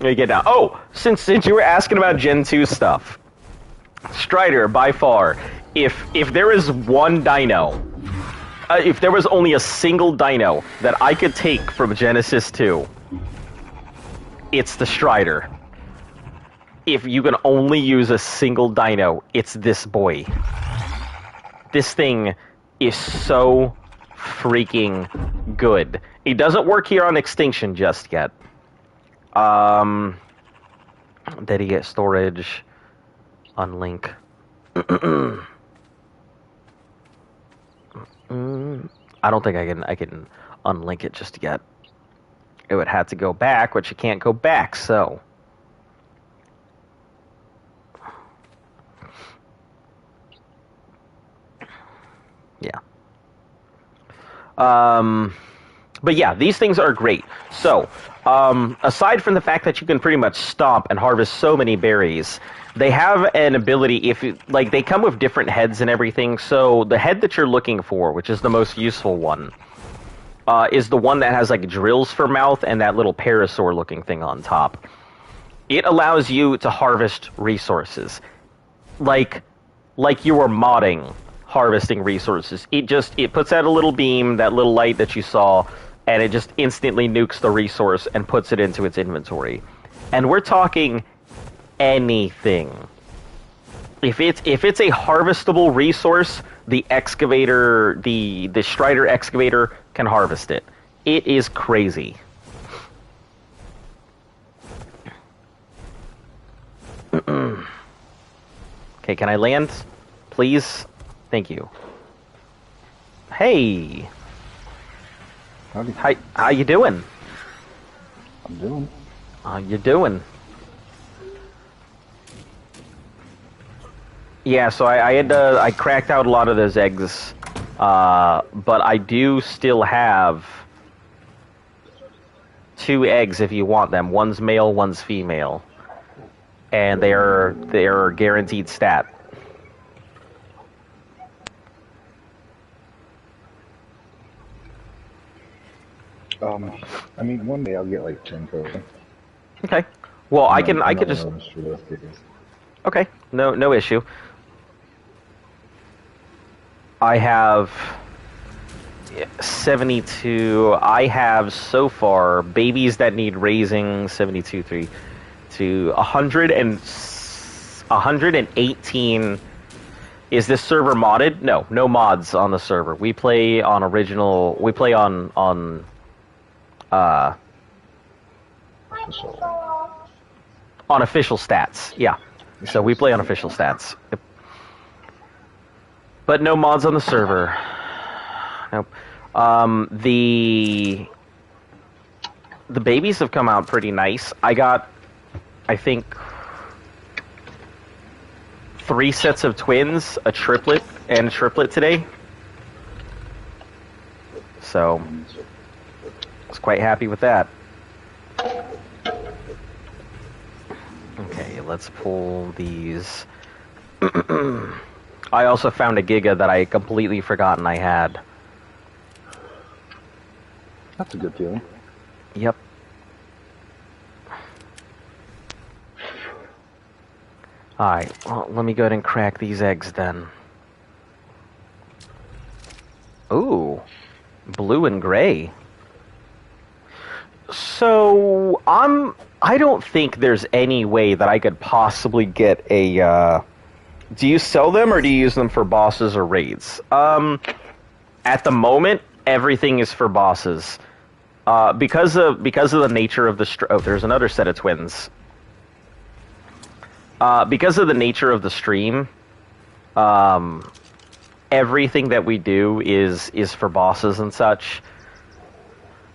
me get down. Oh, since you were asking about Gen 2 stuff, Strider, by far, if there is one dino, if there was only a single dino that I could take from Genesis 2, it's the Strider. If you can only use a single dino, it's this boy. This thing is so freaking good. It doesn't work here on Extinction just yet. Dedicate storage, unlink. I don't think I can unlink it just yet. It would have to go back, which you can't go back, so. Yeah. But yeah, these things are great. So, aside from the fact that you can pretty much stomp and harvest so many berries, they have an ability, like, they come with different heads and everything, so the head that you're looking for, which is the most useful one, is the one that has, like, drills for mouth and that little parasaur-looking thing on top. It allows you to harvest resources. Like you were modding harvesting resources. It puts out a little beam, that little light that you saw, and it just instantly nukes the resource and puts it into its inventory. And we're talking anything. If it's a harvestable resource, the excavator, the Strider excavator can harvest it. It is crazy. Okay, can I land? Please? Thank you. Hey! Howdy. How you doing? I'm doing. How you doing? Yeah, so I cracked out a lot of those eggs, but I do still have 2 eggs if you want them. One's male, one's female, and they are guaranteed stat. I mean, one day I'll get like 10 total. Okay. Well, I can just. Okay, no issue. I have 72. I have so far babies that need raising 72 to 118. Is this server modded? No mods on the server. We play on original. We play on official stats. Yeah. So we play on official stats. Yep. But no mods on the server. Nope. The babies have come out pretty nice. I got, I think, 3 sets of twins, a triplet, and a triplet today. So, I was quite happy with that. Okay, let's pull these. I also found a Giga that I had completely forgotten I had. That's a good feeling. Yep. Alright, well, let me go ahead and crack these eggs then. Ooh, blue and gray. So, I don't think there's any way that I could possibly get a, do you sell them or do you use them for bosses or raids? At the moment, everything is for bosses. Because of the nature of the oh, there's another set of twins. Because of the nature of the stream, everything that we do is for bosses and such.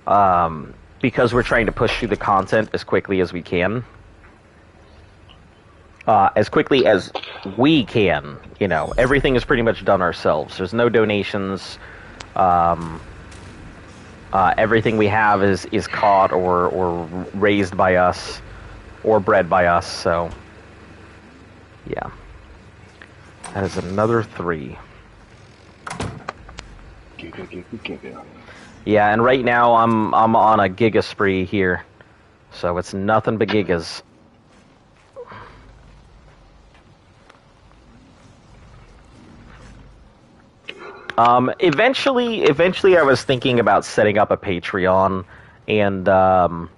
Because we're trying to push through the content as quickly as we can. As quickly as we can, you know. Everything is pretty much done ourselves. There's no donations. Everything we have is caught or raised by us or bred by us, so yeah. That is another 3. Yeah, and right now I'm on a giga spree here. So it's nothing but gigas. Eventually I was thinking about setting up a Patreon and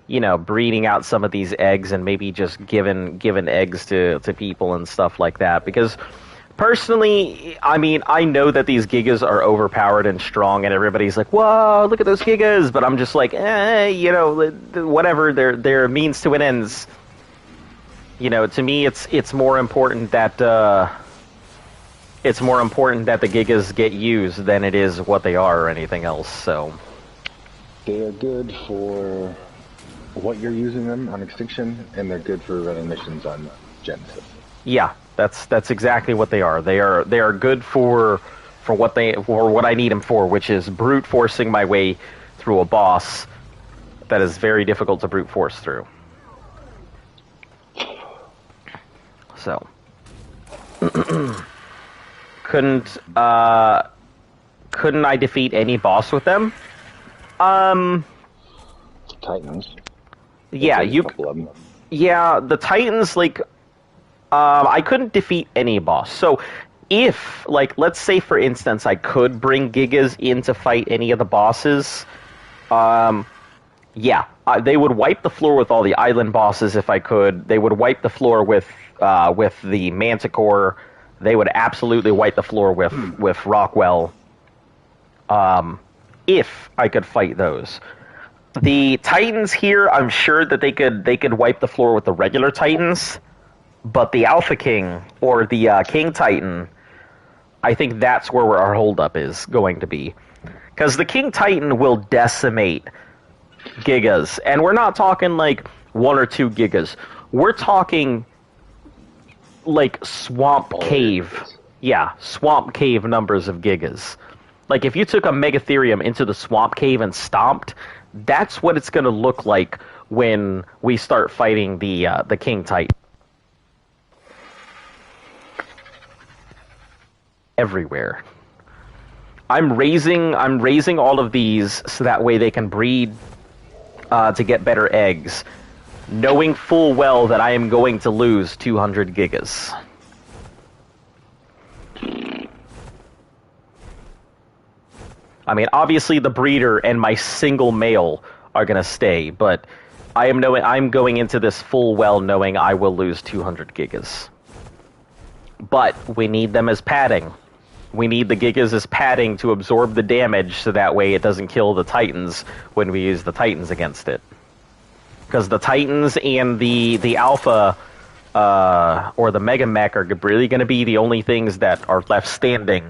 you know, breeding out some of these eggs and maybe just giving eggs to people and stuff like that, because Personally, I mean, I know that these Gigas are overpowered and strong, and everybody's like, "Whoa, look at those Gigas!" But I'm just like, whatever. They're means to an ends. To me, it's more important that the Gigas get used than it is what they are or anything else. So They are good for what you're using them on Extinction, and they're good for running missions on Genesis. yeah, that's exactly what they are. They are good for what I need them for, which is brute forcing my way through a boss that is very difficult to brute force through. So couldn't I defeat any boss with them? Titans. Yeah, There's a couple of them. Yeah, the Titans, I couldn't defeat any boss. So if, let's say for instance, I could bring Gigas in to fight any of the bosses, they would wipe the floor with all the island bosses if I could. They would wipe the floor with the Manticore. They would absolutely wipe the floor with Rockwell. If I could fight those. The Titans here, I'm sure that they could wipe the floor with the regular Titans, but the Alpha King or the King Titan, I think that's where our holdup is going to be, because the King Titan will decimate Gigas, and we're not talking like 1 or 2 Gigas. We're talking like swamp cave numbers of Gigas. Like if you took a Megatherium into the swamp cave and stomped, that's what it's going to look like when we start fighting the King Titan. Everywhere. I'm raising all of these so that way they can breed to get better eggs, knowing full well that I am going to lose 200 Gigas. I mean, obviously the breeder and my single male are going to stay, but I'm going into this full well knowing I will lose 200 Gigas. But we need them as padding. We need the Gigas as padding to absorb the damage so that way it doesn't kill the Titans when we use the Titans against it. Because the Titans and the Alpha or the Mega Mech are really going to be the only things that are left standing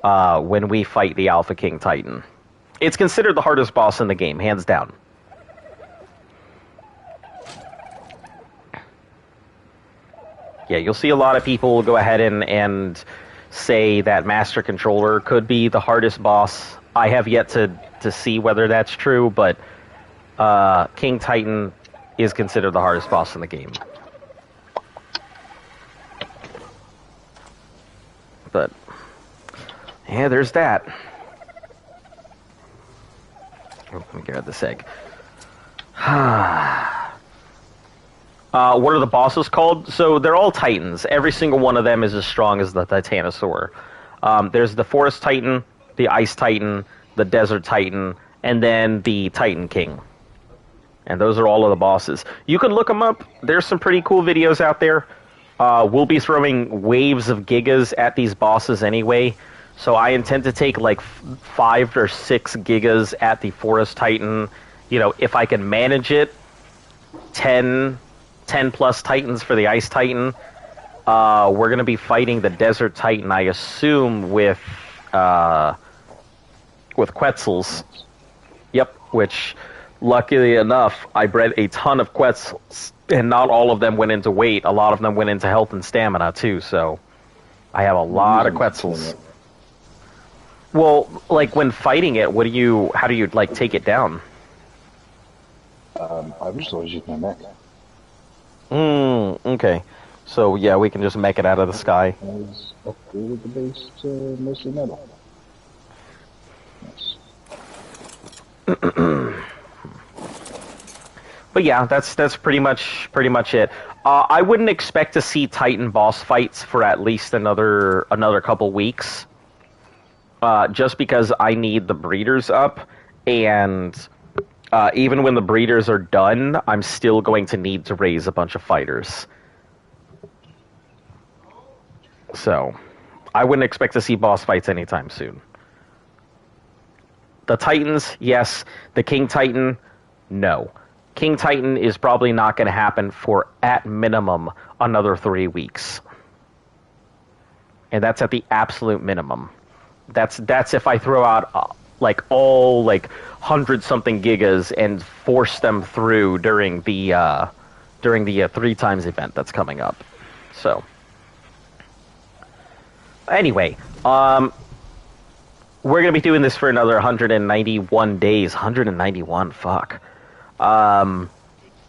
when we fight the Alpha King Titan. It's considered the hardest boss in the game, hands down. Yeah, you'll see a lot of people go ahead and say that Master Controller could be the hardest boss. I have yet to see whether that's true, but King Titan is considered the hardest boss in the game. But yeah, there's that. Oh, let me grab this egg. What are the bosses called? So they're all Titans. Every single one of them is as strong as the Titanosaur. There's the Forest Titan, the Ice Titan, the Desert Titan, and then the Titan King. And those are all of the bosses. You can look them up. There's some pretty cool videos out there. We'll be throwing waves of Gigas at these bosses anyway. So I intend to take like 5 or 6 Gigas at the Forest Titan. If I can manage it, 10 plus Titans for the Ice Titan. We're going to be fighting the Desert Titan, I assume, with Quetzals. Yep, which, luckily enough, I bred a ton of Quetzals, and not all of them went into weight. A lot of them went into health and stamina, too, so I have a lot of Quetzals. Well, like, when fighting it, how do you, take it down? I just always use my mech. Okay. So, yeah, we can just mech it out of the sky. I've upgraded the base to mostly metal. Nice. But yeah, that's pretty much it. I wouldn't expect to see Titan boss fights for at least another couple weeks. Just because I need the breeders up, and even when the breeders are done, I'm still going to need to raise a bunch of fighters. So, I wouldn't expect to see boss fights anytime soon. The Titans, yes. The King Titan, no. King Titan is probably not going to happen for, at minimum, another 3 weeks. And that's at the absolute minimum. That's if I throw out like all like 100-something gigas and force them through during the 3 times event that's coming up. So anyway, we're gonna be doing this for another 191 days. 191, fuck.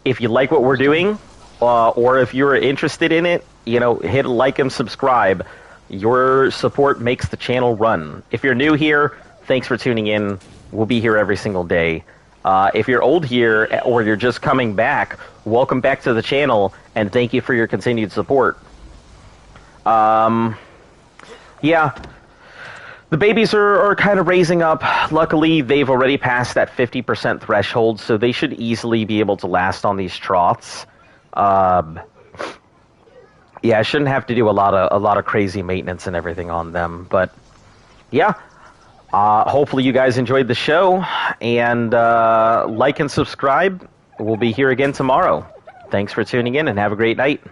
If you like what we're doing, or if you're interested in it, hit like and subscribe. Your support makes the channel run. If you're new here, thanks for tuning in. We'll be here every single day. If you're old here or you're just coming back, welcome back to the channel, and thank you for your continued support. Yeah, the babies are kind of raising up. Luckily, they've already passed that 50% threshold, so they should easily be able to last on these troughs. Yeah, I shouldn't have to do a lot of crazy maintenance and everything on them, but yeah. Hopefully you guys enjoyed the show, and like and subscribe. We'll be here again tomorrow. Thanks for tuning in, and have a great night.